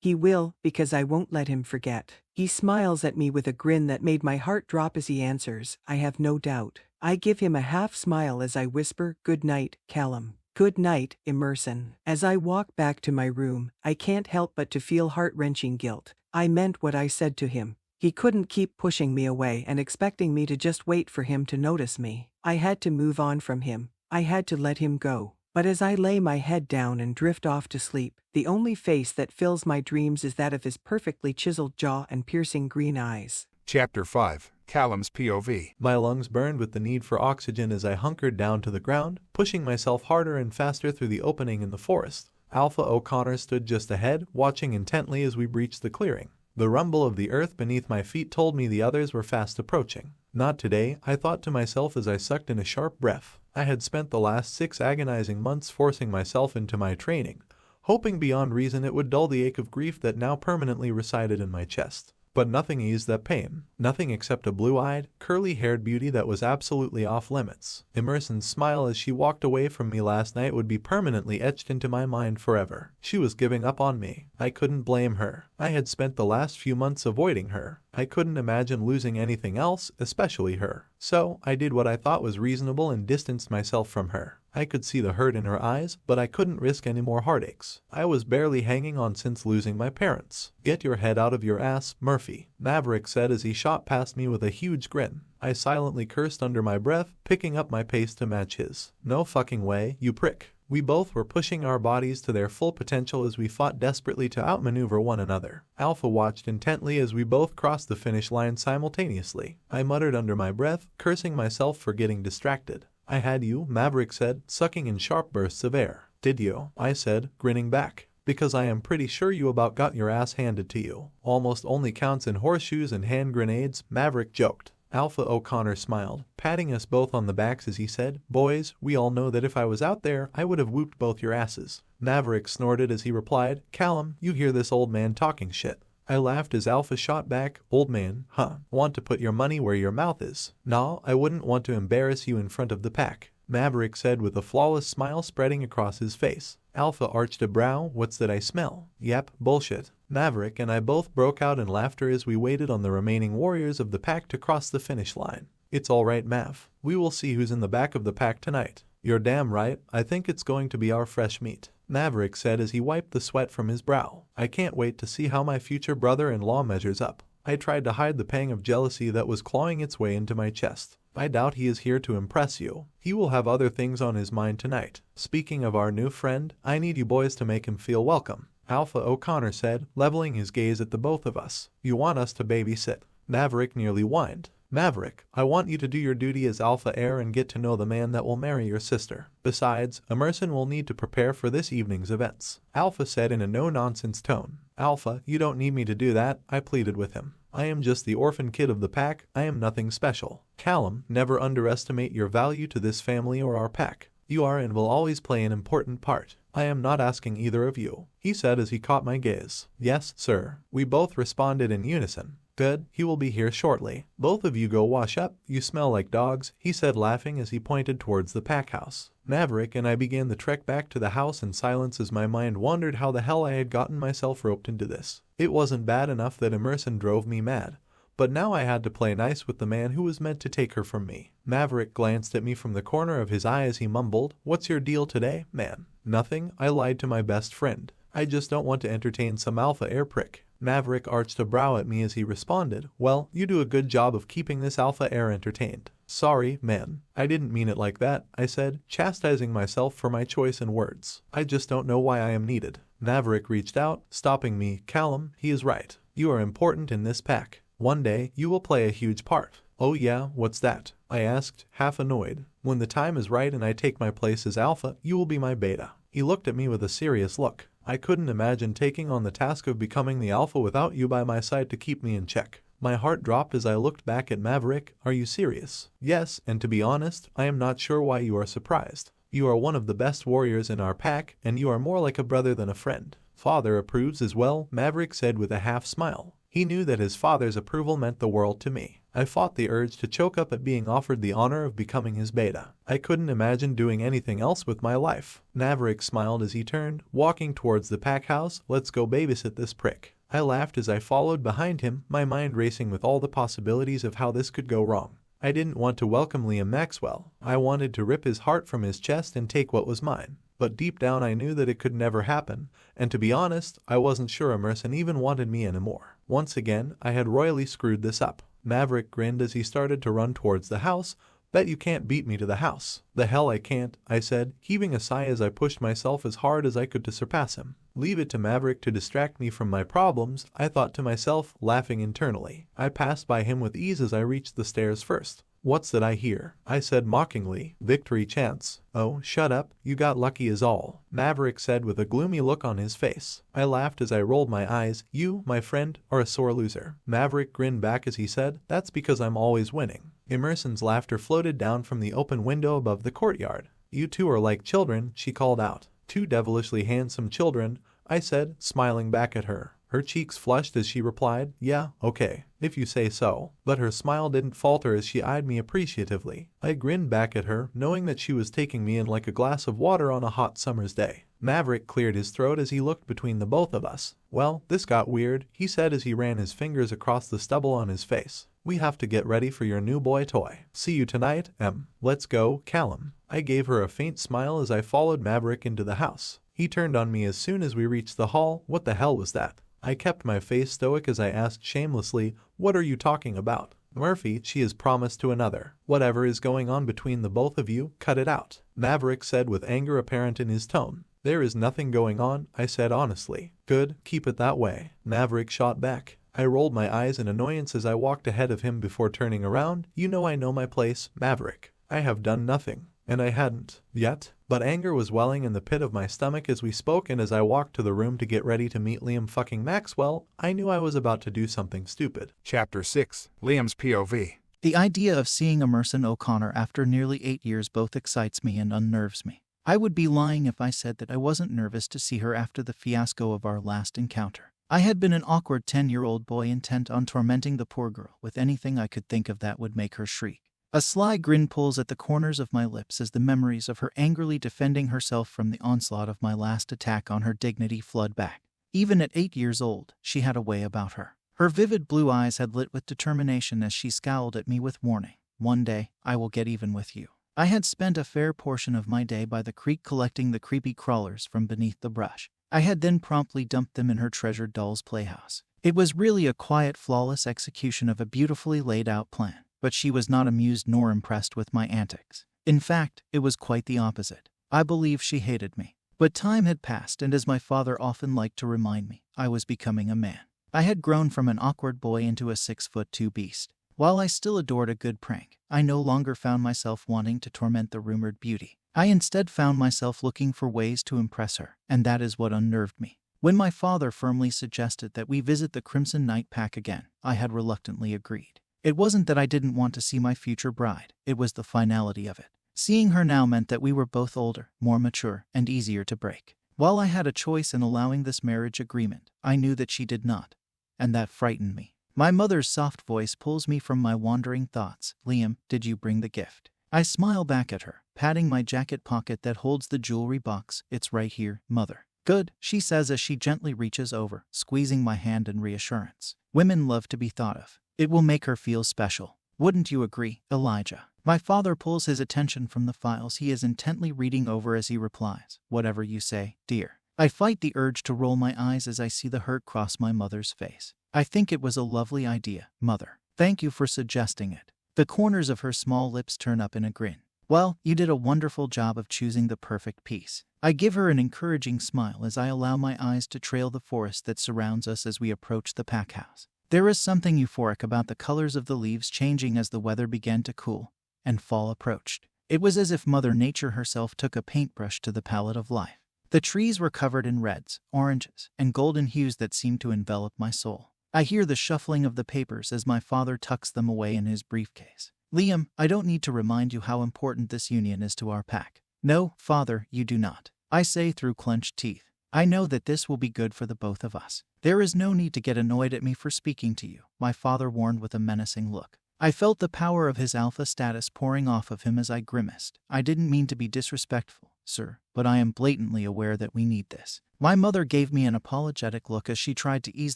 C: He will, because I won't let him forget. He smiles at me with a grin that made my heart drop as he answers, I have no doubt. I give him a half smile as I whisper, good night, Callum. Good night, Emerson. As I walk back to my room, I can't help but to feel heart-wrenching guilt. I meant what I said to him. He couldn't keep pushing me away and expecting me to just wait for him to notice me. I had to move on from him. I had to let him go. But as I lay my head down and drift off to sleep, the only face that fills my dreams is that of his perfectly chiseled jaw and piercing green eyes.
A: Chapter 5. Callum's POV.
D: My lungs burned with the need for oxygen as I hunkered down to the ground, pushing myself harder and faster through the opening in the forest. Alpha O'Connor stood just ahead, watching intently as we breached the clearing. The rumble of the earth beneath my feet told me the others were fast approaching. Not today, I thought to myself as I sucked in a sharp breath. I had spent the last 6 agonizing months forcing myself into my training, hoping beyond reason it would dull the ache of grief that now permanently resided in my chest. But nothing eased that pain. Nothing except a blue-eyed, curly-haired beauty that was absolutely off-limits. Emerson's smile as she walked away from me last night would be permanently etched into my mind forever. She was giving up on me. I couldn't blame her. I had spent the last few months avoiding her. I couldn't imagine losing anything else, especially her. So, I did what I thought was reasonable and distanced myself from her. I could see the hurt in her eyes, but I couldn't risk any more heartaches. I was barely hanging on since losing my parents. Get your head out of your ass, Murphy, Maverick said as he shot past me with a huge grin. I silently cursed under my breath, picking up my pace to match his. No fucking way, you prick. We both were pushing our bodies to their full potential as we fought desperately to outmaneuver one another. Alpha watched intently as we both crossed the finish line simultaneously. I muttered under my breath, cursing myself for getting distracted. I had you, Maverick said, sucking in sharp bursts of air. Did you? I said, grinning back. Because I am pretty sure you about got your ass handed to you. Almost only counts in horseshoes and hand grenades, Maverick joked. Alpha O'Connor smiled, patting us both on the backs as he said, boys, we all know that if I was out there, I would have whooped both your asses. Maverick snorted as he replied, Callum, you hear this old man talking shit. I laughed as Alpha shot back, old man, huh, want to put your money where your mouth is. Nah, I wouldn't want to embarrass you in front of the pack, Maverick said with a flawless smile spreading across his face. Alpha arched a brow, what's that I smell? Yep, bullshit. Maverick and I both broke out in laughter as we waited on the remaining warriors of the pack to cross the finish line. It's alright, Mav. We will see who's in the back of the pack tonight. You're damn right, I think it's going to be our fresh meat, Maverick said as he wiped the sweat from his brow. I can't wait to see how my future brother-in-law measures up. I tried to hide the pang of jealousy that was clawing its way into my chest. I doubt he is here to impress you. He will have other things on his mind tonight. Speaking of our new friend, I need you boys to make him feel welcome, Alpha O'Connor said, leveling his gaze at the both of us. You want us to babysit? Maverick nearly whined. Maverick, I want you to do your duty as Alpha heir and get to know the man that will marry your sister. Besides, Emerson will need to prepare for this evening's events, Alpha said in a no-nonsense tone. Alpha, you don't need me to do that, I pleaded with him. I am just the orphan kid of the pack. I am nothing special. Callum, never underestimate your value to this family or our pack. You are and will always play an important part. I am not asking either of you," he said as he caught my gaze. "Yes, sir," we both responded in unison. "Good, he will be here shortly. Both of you go wash up, you smell like dogs," he said laughing as he pointed towards the pack house. Maverick and I began the trek back to the house in silence as my mind wondered how the hell I had gotten myself roped into this. It wasn't bad enough that Emerson drove me mad, but now I had to play nice with the man who was meant to take her from me. Maverick glanced at me from the corner of his eye as he mumbled, "What's your deal today, man?" "Nothing," I lied to my best friend. "I just don't want to entertain some alpha air prick." Maverick arched a brow at me as he responded, "Well, you do a good job of keeping this alpha air entertained." "Sorry, man. I didn't mean it like that," I said, chastising myself for my choice in words. "I just don't know why I am needed." Maverick reached out, stopping me. "Callum, he is right. You are important in this pack. One day, you will play a huge part." "Oh yeah, what's that?" I asked, half annoyed. "When the time is right and I take my place as alpha, you will be my beta." He looked at me with a serious look. "I couldn't imagine taking on the task of becoming the alpha without you by my side to keep me in check." My heart dropped as I looked back at Maverick. "Are you serious?" "Yes, and to be honest, I am not sure why you are surprised. You are one of the best warriors in our pack, and you are more like a brother than a friend." "Father approves as well," Maverick said with a half smile. He knew that his father's approval meant the world to me. I fought the urge to choke up at being offered the honor of becoming his beta. I couldn't imagine doing anything else with my life. Maverick smiled as he turned, walking towards the pack house. "Let's go babysit this prick." I laughed as I followed behind him, my mind racing with all the possibilities of how this could go wrong. I didn't want to welcome Liam Maxwell. I wanted to rip his heart from his chest and take what was mine. But deep down I knew that it could never happen, and to be honest, I wasn't sure Emerson even wanted me anymore. Once again, I had royally screwed this up. Maverick grinned as he started to run towards the house. "Bet you can't beat me to the house." "The hell I can't," I said, heaving a sigh as I pushed myself as hard as I could to surpass him. "Leave it to Maverick to distract me from my problems," I thought to myself, laughing internally. I passed by him with ease as I reached the stairs first. "What's that I hear?" I said mockingly. "Victory chants." "Oh, shut up, you got lucky is all," Maverick said with a gloomy look on his face. I laughed as I rolled my eyes. "You, my friend, are a sore loser." Maverick grinned back as he said, "That's because I'm always winning." Emerson's laughter floated down from the open window above the courtyard. "You two are like children," she called out. "Two devilishly handsome children," I said, smiling back at her. Her cheeks flushed as she replied, "Yeah, okay, if you say so." But her smile didn't falter as she eyed me appreciatively. I grinned back at her, knowing that she was taking me in like a glass of water on a hot summer's day. Maverick cleared his throat as he looked between the both of us. "Well, this got weird," he said as he ran his fingers across the stubble on his face. "We have to get ready for your new boy toy. See you tonight, Em. Let's go, Callum." I gave her a faint smile as I followed Maverick into the house. He turned on me as soon as we reached the hall. "What the hell was that?" I kept my face stoic as I asked shamelessly, "What are you talking about?" "Murphy, she is promised to another. Whatever is going on between the both of you, cut it out," Maverick said with anger apparent in his tone. "There is nothing going on," I said honestly. "Good, keep it that way," Maverick shot back. I rolled my eyes in annoyance as I walked ahead of him before turning around. "You know I know my place, Maverick. I have done nothing." And I hadn't, yet. But anger was welling in the pit of my stomach as we spoke, and as I walked to the room to get ready to meet Liam fucking Maxwell, I knew I was about to do something stupid.
A: Chapter 6. Liam's POV.
E: The idea of seeing Emerson O'Connor after nearly 8 years both excites me and unnerves me. I would be lying if I said that I wasn't nervous to see her after the fiasco of our last encounter. I had been an awkward 10-year-old boy intent on tormenting the poor girl with anything I could think of that would make her shriek. A sly grin pulls at the corners of my lips as the memories of her angrily defending herself from the onslaught of my last attack on her dignity flood back. Even at 8 years old, she had a way about her. Her vivid blue eyes had lit with determination as she scowled at me with warning. "One day, I will get even with you." I had spent a fair portion of my day by the creek collecting the creepy crawlers from beneath the brush. I had then promptly dumped them in her treasured doll's playhouse. It was really a quiet, flawless execution of a beautifully laid-out plan. But she was not amused nor impressed with my antics. In fact, it was quite the opposite. I believe she hated me. But time had passed, and as my father often liked to remind me, I was becoming a man. I had grown from an awkward boy into a 6'2" beast. While I still adored a good prank, I no longer found myself wanting to torment the rumored beauty. I instead found myself looking for ways to impress her, and that is what unnerved me. When my father firmly suggested that we visit the Crimson Night Pack again, I had reluctantly agreed. It wasn't that I didn't want to see my future bride, it was the finality of it. Seeing her now meant that we were both older, more mature, and easier to break. While I had a choice in allowing this marriage agreement, I knew that she did not, and that frightened me. My mother's soft voice pulls me from my wandering thoughts. Liam, did you bring the gift? I smile back at her, patting my jacket pocket that holds the jewelry box. It's right here, Mother. Good, she says as she gently reaches over, squeezing my hand in reassurance. Women love to be thought of. It will make her feel special. Wouldn't you agree, Elijah? My father pulls his attention from the files he is intently reading over as he replies. Whatever you say, dear. I fight the urge to roll my eyes as I see the hurt cross my mother's face. I think it was a lovely idea, Mother. Thank you for suggesting it. The corners of her small lips turn up in a grin. Well, you did a wonderful job of choosing the perfect piece. I give her an encouraging smile as I allow my eyes to trail the forest that surrounds us as we approach the pack house. There is something euphoric about the colors of the leaves changing as the weather began to cool and fall approached. It was as if Mother Nature herself took a paintbrush to the palette of life. The trees were covered in reds, oranges, and golden hues that seemed to envelop my soul. I hear the shuffling of the papers as my father tucks them away in his briefcase. Liam, I don't need to remind you how important this union is to our pack. No, Father, you do not. I say through clenched teeth. I know that this will be good for the both of us. There is no need to get annoyed at me for speaking to you, my father warned with a menacing look. I felt the power of his alpha status pouring off of him as I grimaced. I didn't mean to be disrespectful, sir, but I am blatantly aware that we need this. My mother gave me an apologetic look as she tried to ease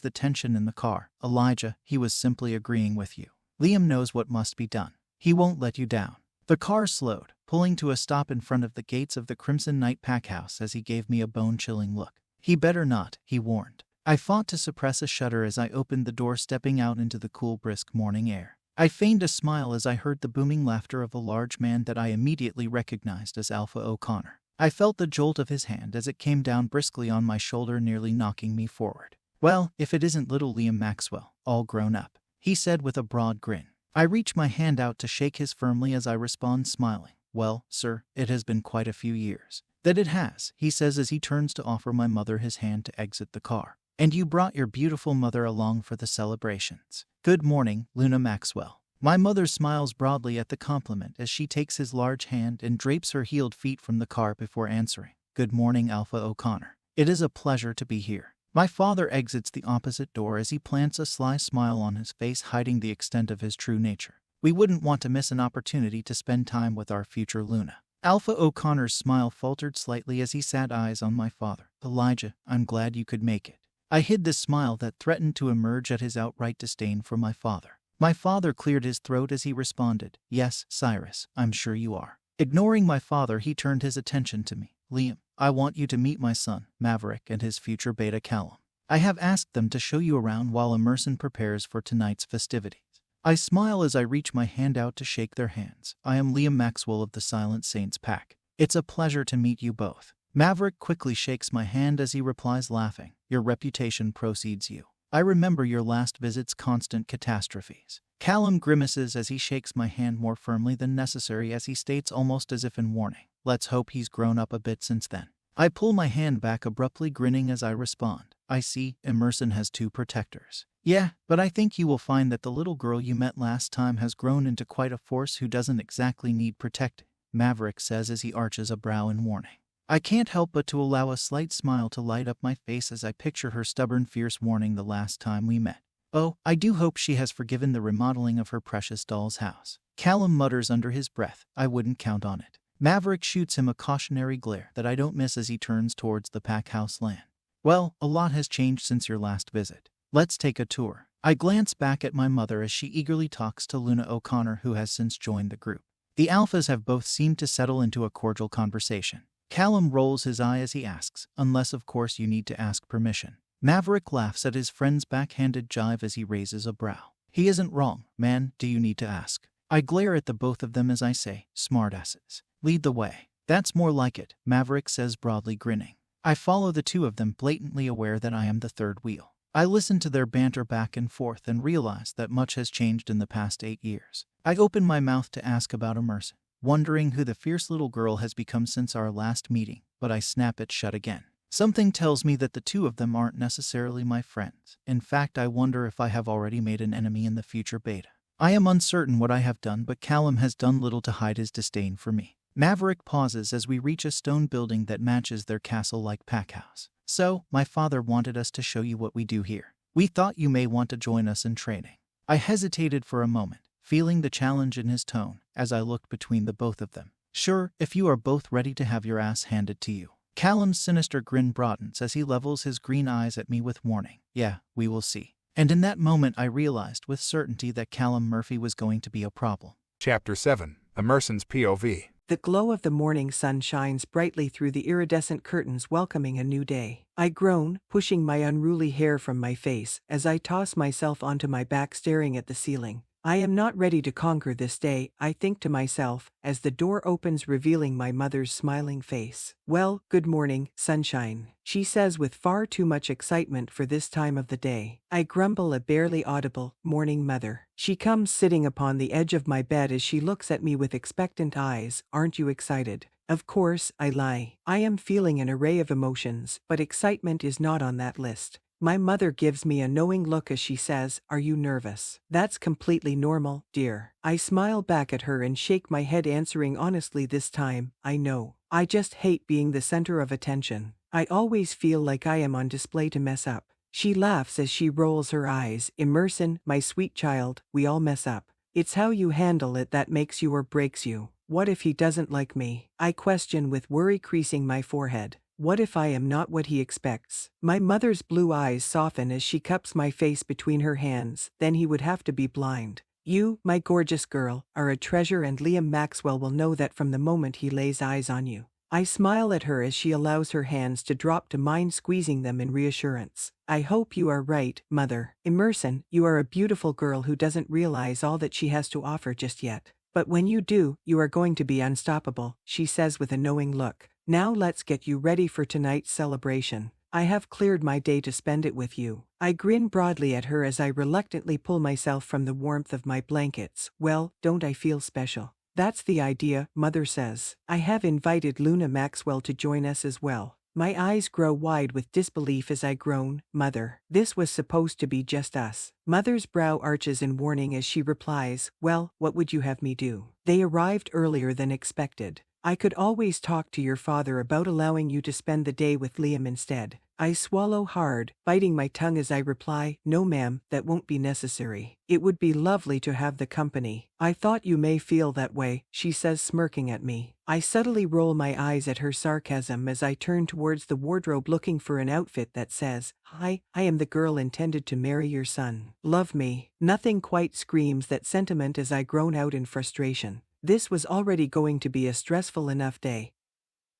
E: the tension in the car. Elijah, he was simply agreeing with you. Liam knows what must be done. He won't let you down. The car slowed, pulling to a stop in front of the gates of the Crimson Night Pack house as he gave me a bone-chilling look. He better not, he warned. I fought to suppress a shudder as I opened the door, stepping out into the cool, brisk morning air. I feigned a smile as I heard the booming laughter of a large man that I immediately recognized as Alpha O'Connor. I felt the jolt of his hand as it came down briskly on my shoulder, nearly knocking me forward. Well, if it isn't little Liam Maxwell, all grown up, he said with a broad grin. I reach my hand out to shake his firmly as I respond, smiling. Well, sir, it has been quite a few years. That it has, he says as he turns to offer my mother his hand to exit the car. And you brought your beautiful mother along for the celebrations. Good morning, Luna Maxwell. My mother smiles broadly at the compliment as she takes his large hand and drapes her heeled feet from the car before answering. Good morning, Alpha O'Connor. It is a pleasure to be here. My father exits the opposite door as he plants a sly smile on his face, hiding the extent of his true nature. We wouldn't want to miss an opportunity to spend time with our future Luna. Alpha O'Connor's smile faltered slightly as he sat eyes on my father. Elijah, I'm glad you could make it. I hid the smile that threatened to emerge at his outright disdain for my father. My father cleared his throat as he responded, Yes, Cyrus, I'm sure you are. Ignoring my father, he turned his attention to me. Liam, I want you to meet my son, Maverick, and his future beta Callum. I have asked them to show you around while Emerson prepares for tonight's festivities. I smile as I reach my hand out to shake their hands. I am Liam Maxwell of the Silent Saints Pack. It's a pleasure to meet you both. Maverick quickly shakes my hand as he replies, laughing. Your reputation precedes you. I remember your last visit's constant catastrophes. Callum grimaces as he shakes my hand more firmly than necessary as he states, almost as if in warning. Let's hope he's grown up a bit since then. I pull my hand back abruptly, grinning as I respond. I see, Emerson has 2 protectors. Yeah, but I think you will find that the little girl you met last time has grown into quite a force who doesn't exactly need protecting, Maverick says as he arches a brow in warning. I can't help but to allow a slight smile to light up my face as I picture her stubborn, fierce warning the last time we met. Oh, I do hope she has forgiven the remodeling of her precious doll's house. Callum mutters under his breath. I wouldn't count on it. Maverick shoots him a cautionary glare that I don't miss as he turns towards the pack house land. Well, a lot has changed since your last visit. Let's take a tour. I glance back at my mother as she eagerly talks to Luna O'Connor, who has since joined the group. The alphas have both seemed to settle into a cordial conversation. Callum rolls his eye as he asks, unless of course you need to ask permission. Maverick laughs at his friend's backhanded jive as he raises a brow. He isn't wrong, man, do you need to ask? I glare at the both of them as I say, smartasses. Lead the way. That's more like it, Maverick says broadly, grinning. I follow the two of them, blatantly aware that I am the third wheel. I listen to their banter back and forth and realize that much has changed in the past 8 years. I open my mouth to ask about Emerson, wondering who the fierce little girl has become since our last meeting, but I snap it shut again. Something tells me that the two of them aren't necessarily my friends. In fact, I wonder if I have already made an enemy in the future beta. I am uncertain what I have done, but Callum has done little to hide his disdain for me. Maverick pauses as we reach a stone building that matches their castle-like packhouse. So, my father wanted us to show you what we do here. We thought you may want to join us in training. I hesitated for a moment, feeling the challenge in his tone, as I looked between the both of them. Sure, if you are both ready to have your ass handed to you. Callum's sinister grin broadens as he levels his green eyes at me with warning. Yeah, we will see. And in that moment I realized with certainty that Callum Murphy was going to be a problem.
A: Chapter 7. Emerson's POV.
C: The glow of the morning sun shines brightly through the iridescent curtains, welcoming a new day. I groan, pushing my unruly hair from my face as I toss myself onto my back, staring at the ceiling. I am not ready to conquer this day, I think to myself, as the door opens, revealing my mother's smiling face. Well, good morning, sunshine, she says with far too much excitement for this time of the day. I grumble a barely audible, morning, mother. She comes sitting upon the edge of my bed as she looks at me with expectant eyes. Aren't you excited? Of course, I lie. I am feeling an array of emotions, but excitement is not on that list. My mother gives me a knowing look as she says, "Are you nervous?" "That's completely normal, dear." I smile back at her and shake my head, answering honestly this time, "I know. I just hate being the center of attention. I always feel like I am on display to mess up." She laughs as she rolls her eyes. "Emerson, my sweet child, we all mess up. It's how you handle it that makes you or breaks you." What if he doesn't like me? I question with worry creasing my forehead. What if I am not what he expects? My mother's blue eyes soften as she cups my face between her hands. Then he would have to be blind. You, my gorgeous girl, are a treasure, and Liam Maxwell will know that from the moment he lays eyes on you. I smile at her as she allows her hands to drop to mine, squeezing them in reassurance. I hope you are right, mother. Emerson, you are a beautiful girl who doesn't realize all that she has to offer just yet. But when you do, you are going to be unstoppable, she says with a knowing look. Now let's get you ready for tonight's celebration. I have cleared my day to spend it with you. I grin broadly at her as I reluctantly pull myself from the warmth of my blankets. Well, don't I feel special? That's the idea, mother says. I have invited Luna Maxwell to join us as well. My eyes grow wide with disbelief as I groan, "Mother, this was supposed to be just us." Mother's brow arches in warning as she replies, "Well, what would you have me do? They arrived earlier than expected. I could always talk to your father about allowing you to spend the day with Liam instead." I swallow hard, biting my tongue as I reply, "No ma'am, that won't be necessary. It would be lovely to have the company." "I thought you may feel that way," she says, smirking at me. I subtly roll my eyes at her sarcasm as I turn towards the wardrobe, looking for an outfit that says, "Hi, I am the girl intended to marry your son. Love me." Nothing quite screams that sentiment as I groan out in frustration. This was already going to be a stressful enough day.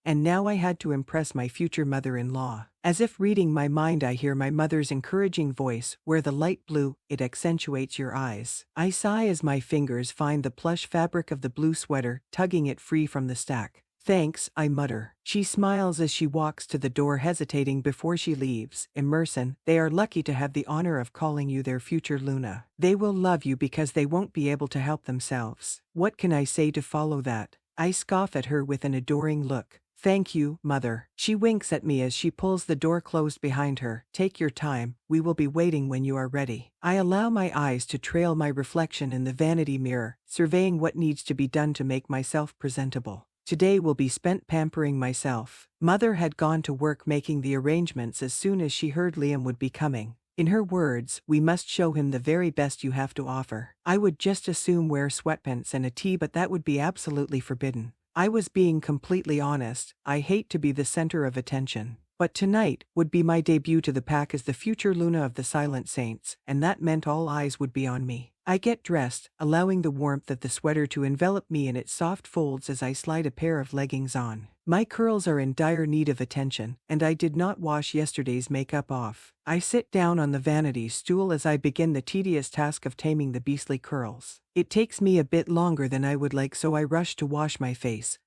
C: And now I had to impress my future mother-in-law. As if reading my mind, I hear my mother's encouraging voice, "Wear the light blue, it accentuates your eyes." I sigh as my fingers find the plush fabric of the blue sweater, tugging it free from the stack. "Thanks," I mutter. She smiles as she walks to the door, hesitating before she leaves. "Emerson, they are lucky to have the honor of calling you their future Luna. They will love you because they won't be able to help themselves." What can I say to follow that? I scoff at her with an adoring look. "Thank you, mother." She winks at me as she pulls the door closed behind her. "Take your time, we will be waiting when you are ready." I allow my eyes to trail my reflection in the vanity mirror, surveying what needs to be done to make myself presentable. Today will be spent pampering myself. Mother had gone to work making the arrangements as soon as she heard Liam would be coming. In her words, "We must show him the very best you have to offer." I would just assume wear sweatpants and a tee, but that would be absolutely forbidden. I was being completely honest. I hate to be the center of attention. But tonight would be my debut to the pack as the future Luna of the Silent Saints, and that meant all eyes would be on me. I get dressed, allowing the warmth of the sweater to envelop me in its soft folds as I slide a pair of leggings on. My curls are in dire need of attention, and I did not wash yesterday's makeup off. I sit down on the vanity stool as I begin the tedious task of taming the beastly curls. It takes me a bit longer than I would like, so I rush to wash my face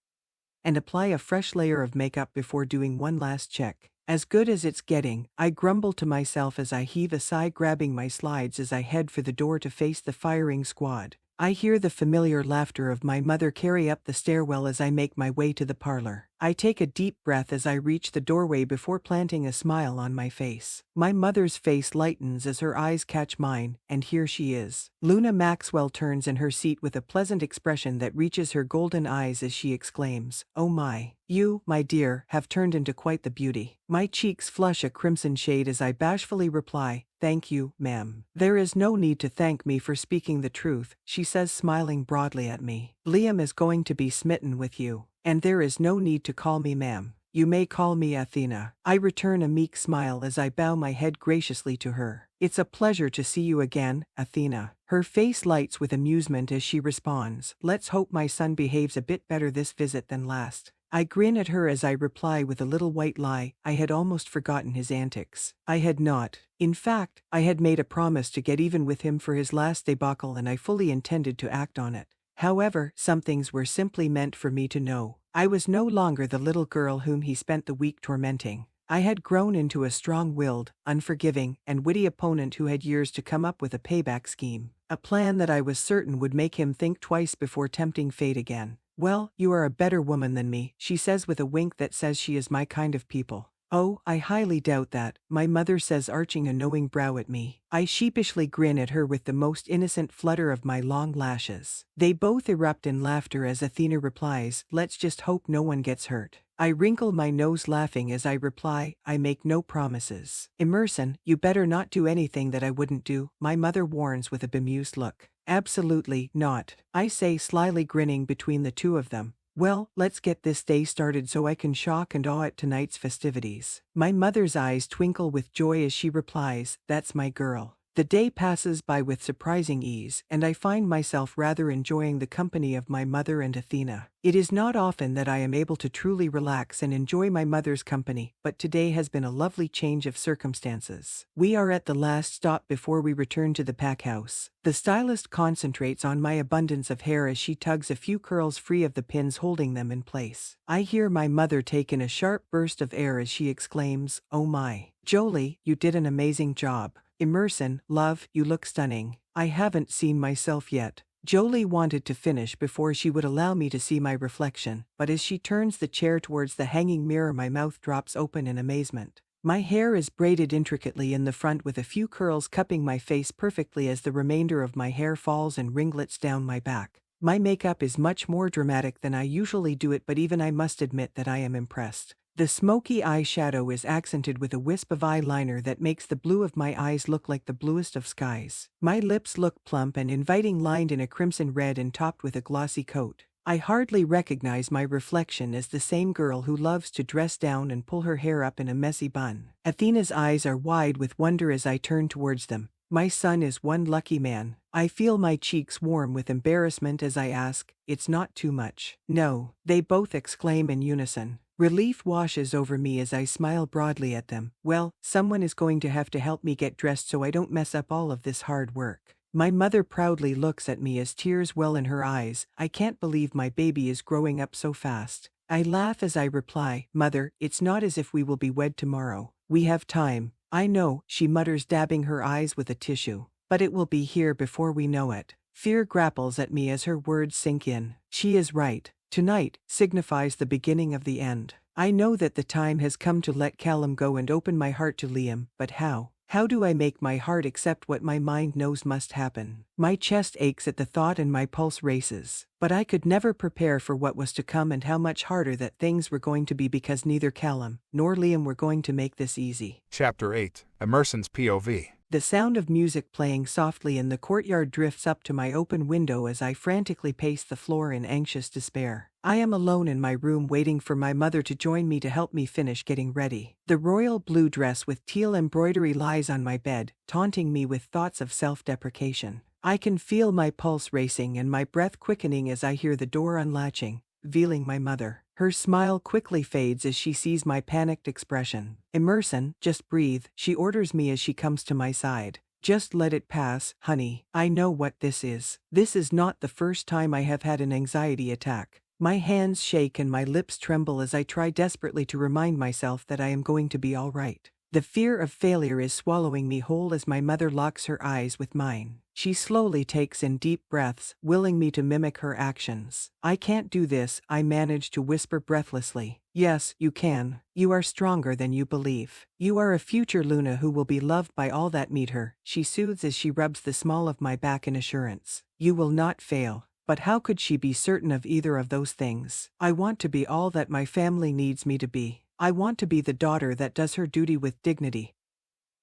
C: and apply a fresh layer of makeup before doing one last check. As good as it's getting, I grumble to myself as I heave a sigh, grabbing my slides as I head for the door to face the firing squad. I hear the familiar laughter of my mother carry up the stairwell as I make my way to the parlor. I take a deep breath as I reach the doorway before planting a smile on my face. My mother's face lightens as her eyes catch mine, and here she is. Luna Maxwell turns in her seat with a pleasant expression that reaches her golden eyes as she exclaims, "Oh my. You, my dear, have turned into quite the beauty." My cheeks flush a crimson shade as I bashfully reply, "Thank you, ma'am." "There is no need to thank me for speaking the truth," she says, smiling broadly at me. "Liam is going to be smitten with you. And there is no need to call me ma'am. You may call me Athena." I return a meek smile as I bow my head graciously to her. "It's a pleasure to see you again, Athena." Her face lights with amusement as she responds, "Let's hope my son behaves a bit better this visit than last." I grin at her as I reply with a little white lie, I had almost forgotten his antics. I had not. In fact, I had made a promise to get even with him for his last debacle, and I fully intended to act on it. However, some things were simply meant for me to know. I was no longer the little girl whom he spent the week tormenting. I had grown into a strong-willed, unforgiving, and witty opponent who had years to come up with a payback scheme. A plan that I was certain would make him think twice before tempting fate again. "Well, you are a better woman than me," she says with a wink that says she is my kind of people. "Oh, I highly doubt that," my mother says, arching a knowing brow at me. I sheepishly grin at her with the most innocent flutter of my long lashes. They both erupt in laughter as Athena replies, "Let's just hope no one gets hurt." I wrinkle my nose laughing as I reply, "I make no promises." "Emerson, you better not do anything that I wouldn't do," my mother warns with a bemused look. "Absolutely not," I say, slyly grinning between the two of them. "Well, let's get this day started so I can shock and awe at tonight's festivities." My mother's eyes twinkle with joy as she replies, "That's my girl." The day passes by with surprising ease, and I find myself rather enjoying the company of my mother and Athena. It is not often that I am able to truly relax and enjoy my mother's company, but today has been a lovely change of circumstances. We are at the last stop before we return to the pack house. The stylist concentrates on my abundance of hair as she tugs a few curls free of the pins holding them in place. I hear my mother take in a sharp burst of air as she exclaims, "Oh my. Jolie, you did an amazing job." "Emerson, love, you look stunning." "I haven't seen myself yet." Jolie wanted to finish before she would allow me to see my reflection, but as she turns the chair towards the hanging mirror, my mouth drops open in amazement. My hair is braided intricately in the front with a few curls cupping my face perfectly as the remainder of my hair falls in ringlets down my back. My makeup is much more dramatic than I usually do it, but even I must admit that I am impressed. The smoky eyeshadow is accented with a wisp of eyeliner that makes the blue of my eyes look like the bluest of skies. My lips look plump and inviting, lined in a crimson red and topped with a glossy coat. I hardly recognize my reflection as the same girl who loves to dress down and pull her hair up in a messy bun. Athena's eyes are wide with wonder as I turn towards them. My son is one lucky man. I feel my cheeks warm with embarrassment as I ask, "It's not too much?" "No," they both exclaim in unison. Relief washes over me as I smile broadly at them. "Well, someone is going to have to help me get dressed so I don't mess up all of this hard work." My mother proudly looks at me as tears well in her eyes. I can't believe my baby is growing up so fast. I laugh as I reply, "Mother, it's not as if we will be wed tomorrow. We have time." "I know," she mutters, dabbing her eyes with a tissue. "But it will be here before we know it." Fear grapples at me as her words sink in. She is right. Tonight signifies the beginning of the end. I know that the time has come to let Callum go and open my heart to Liam, but how? How do I make my heart accept what my mind knows must happen? My chest aches at the thought and my pulse races. But I could never prepare for what was to come and how much harder that things were going to be, because neither Callum nor Liam were going to make this easy.
A: Chapter 8, Emerson's POV.
C: The sound of music playing softly in the courtyard drifts up to my open window as I frantically pace the floor in anxious despair. I am alone in my room waiting for my mother to join me to help me finish getting ready. The royal blue dress with teal embroidery lies on my bed, taunting me with thoughts of self-deprecation. I can feel my pulse racing and my breath quickening as I hear the door unlatching, revealing my mother. Her smile quickly fades as she sees my panicked expression. "Emerson, just breathe," she orders me as she comes to my side. "Just let it pass, honey. I know what this is." This is not the first time I have had an anxiety attack. My hands shake and my lips tremble as I try desperately to remind myself that I am going to be all right. The fear of failure is swallowing me whole as my mother locks her eyes with mine. She slowly takes in deep breaths, willing me to mimic her actions. I can't do this, I manage to whisper breathlessly. Yes, you can. You are stronger than you believe. You are a future Luna who will be loved by all that meet her, she soothes as she rubs the small of my back in assurance. You will not fail. But how could she be certain of either of those things? I want to be all that my family needs me to be. I want to be the daughter that does her duty with dignity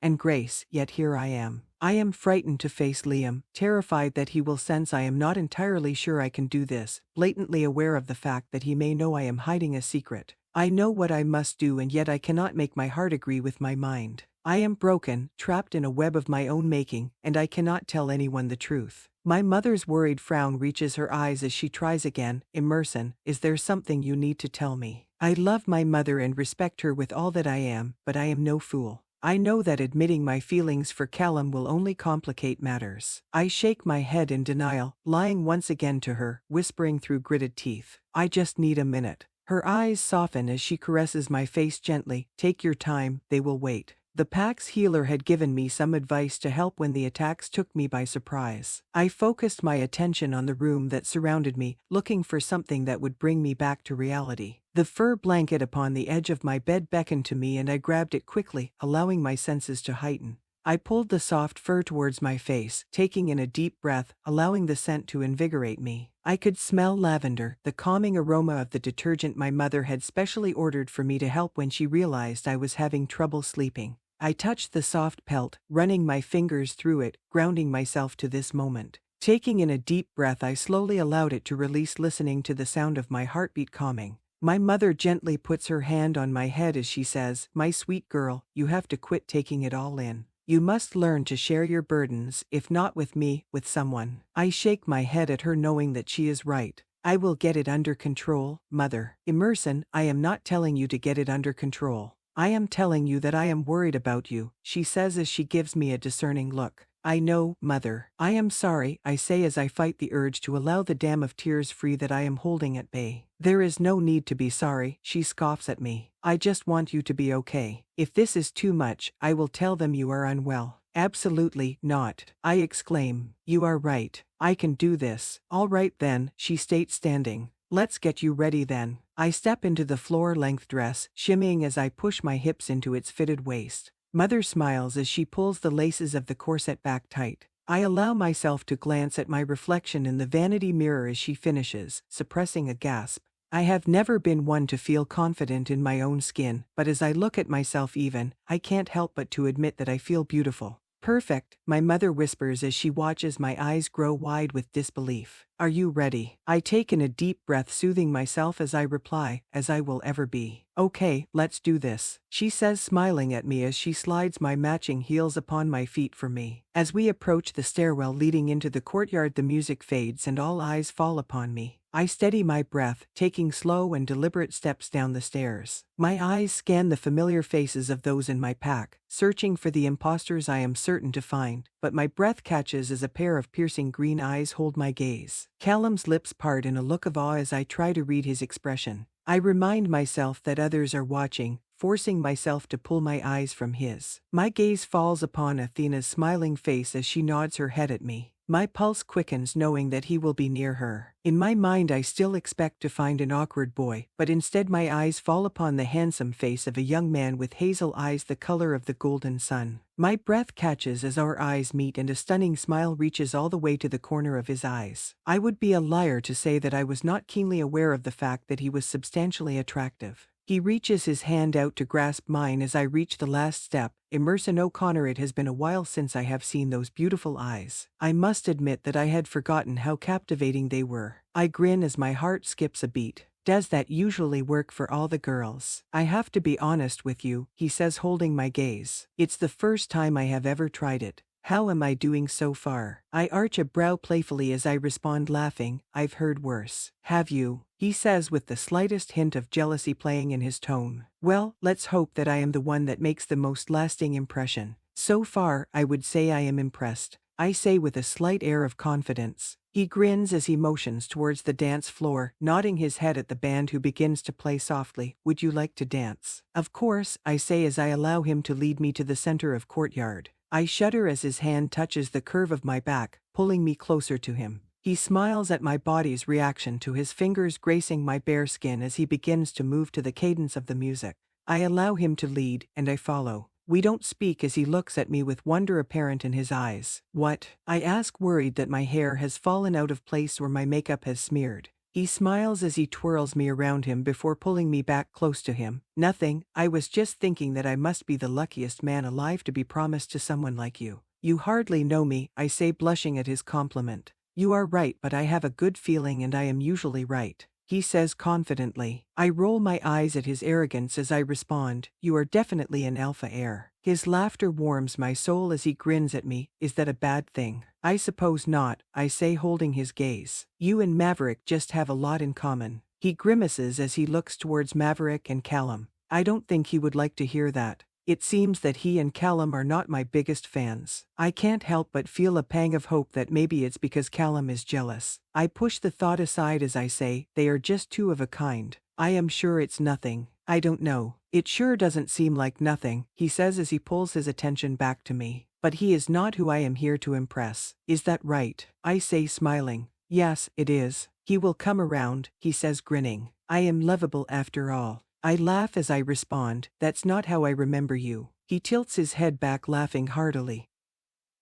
C: and grace, yet here I am. I am frightened to face Liam, terrified that he will sense I am not entirely sure I can do this, blatantly aware of the fact that he may know I am hiding a secret. I know what I must do, and yet I cannot make my heart agree with my mind. I am broken, trapped in a web of my own making, and I cannot tell anyone the truth. My mother's worried frown reaches her eyes as she tries again. Emerson, is there something you need to tell me? I love my mother and respect her with all that I am, but I am no fool. I know that admitting my feelings for Callum will only complicate matters. I shake my head in denial, lying once again to her, whispering through gritted teeth. I just need a minute. Her eyes soften as she caresses my face gently. Take your time, they will wait. The pack's healer had given me some advice to help when the attacks took me by surprise. I focused my attention on the room that surrounded me, looking for something that would bring me back to reality. The fur blanket upon the edge of my bed beckoned to me and I grabbed it quickly, allowing my senses to heighten. I pulled the soft fur towards my face, taking in a deep breath, allowing the scent to invigorate me. I could smell lavender, the calming aroma of the detergent my mother had specially ordered for me to help when she realized I was having trouble sleeping. I touched the soft pelt, running my fingers through it, grounding myself to this moment. Taking in a deep breath, I slowly allowed it to release, listening to the sound of my heartbeat calming. My mother gently puts her hand on my head as she says, "My sweet girl, you have to quit taking it all in. You must learn to share your burdens, if not with me, with someone." I shake my head at her, knowing that she is right. I will get it under control, Mother. Emerson, I am not telling you to get it under control. I am telling you that I am worried about you, she says as she gives me a discerning look. I know, Mother. I am sorry, I say as I fight the urge to allow the dam of tears free that I am holding at bay. There is no need to be sorry, she scoffs at me. I just want you to be okay. If this is too much, I will tell them you are unwell. Absolutely not, I exclaim. You are right. I can do this. All right then, she states, standing. Let's get you ready then. I step into the floor-length dress, shimmying as I push my hips into its fitted waist. Mother smiles as she pulls the laces of the corset back tight. I allow myself to glance at my reflection in the vanity mirror as she finishes, suppressing a gasp. I have never been one to feel confident in my own skin, but as I look at myself I can't help but to admit that I feel beautiful. Perfect, my mother whispers as she watches my eyes grow wide with disbelief. Are you ready? I take in a deep breath, soothing myself as I reply, as I will ever be. Okay, let's do this, she says, smiling at me as she slides my matching heels upon my feet for me. As we approach the stairwell leading into the courtyard, the music fades and all eyes fall upon me. I steady my breath, taking slow and deliberate steps down the stairs. My eyes scan the familiar faces of those in my pack, searching for the imposters I am certain to find, but my breath catches as a pair of piercing green eyes hold my gaze. Callum's lips part in a look of awe as I try to read his expression. I remind myself that others are watching, forcing myself to pull my eyes from his. My gaze falls upon Athena's smiling face as she nods her head at me. My pulse quickens, knowing that he will be near her. In my mind I still expect to find an awkward boy, but instead my eyes fall upon the handsome face of a young man with hazel eyes the color of the golden sun. My breath catches as our eyes meet and a stunning smile reaches all the way to the corner of his eyes. I would be a liar to say that I was not keenly aware of the fact that he was substantially attractive. He reaches his hand out to grasp mine as I reach the last step. Emerson O'Connor, it has been a while since I have seen those beautiful eyes. I must admit that I had forgotten how captivating they were. I grin as my heart skips a beat. Does that usually work for all the girls? I have to be honest with you, he says, holding my gaze. It's the first time I have ever tried it. How am I doing so far? I arch a brow playfully as I respond, laughing. I've heard worse. Have you? He says with the slightest hint of jealousy playing in his tone. Well, let's hope that I am the one that makes the most lasting impression. So far, I would say I am impressed, I say with a slight air of confidence. He grins as he motions towards the dance floor, nodding his head at the band who begins to play softly. Would you like to dance? Of course, I say as I allow him to lead me to the center of courtyard. I shudder as his hand touches the curve of my back, pulling me closer to him. He smiles at my body's reaction to his fingers gracing my bare skin as he begins to move to the cadence of the music. I allow him to lead, and I follow. We don't speak as he looks at me with wonder apparent in his eyes. What? I ask, worried that my hair has fallen out of place or my makeup has smeared. He smiles as he twirls me around him before pulling me back close to him. Nothing, I was just thinking that I must be the luckiest man alive to be promised to someone like you. You hardly know me, I say, blushing at his compliment. You are right, but I have a good feeling and I am usually right, he says confidently. I roll my eyes at his arrogance as I respond, you are definitely an alpha heir. His laughter warms my soul as he grins at me. Is that a bad thing? I suppose not, I say, holding his gaze. You and Maverick just have a lot in common. He grimaces as he looks towards Maverick and Callum. I don't think he would like to hear that. It seems that he and Callum are not my biggest fans. I can't help but feel a pang of hope that maybe it's because Callum is jealous. I push the thought aside as I say, they are just two of a kind. I am sure it's nothing. I don't know. It sure doesn't seem like nothing, he says as he pulls his attention back to me. But he is not who I am here to impress. Is that right? I say, smiling. Yes, it is. He will come around, he says, grinning. I am lovable after all. I laugh as I respond, that's not how I remember you. He tilts his head back, laughing heartily.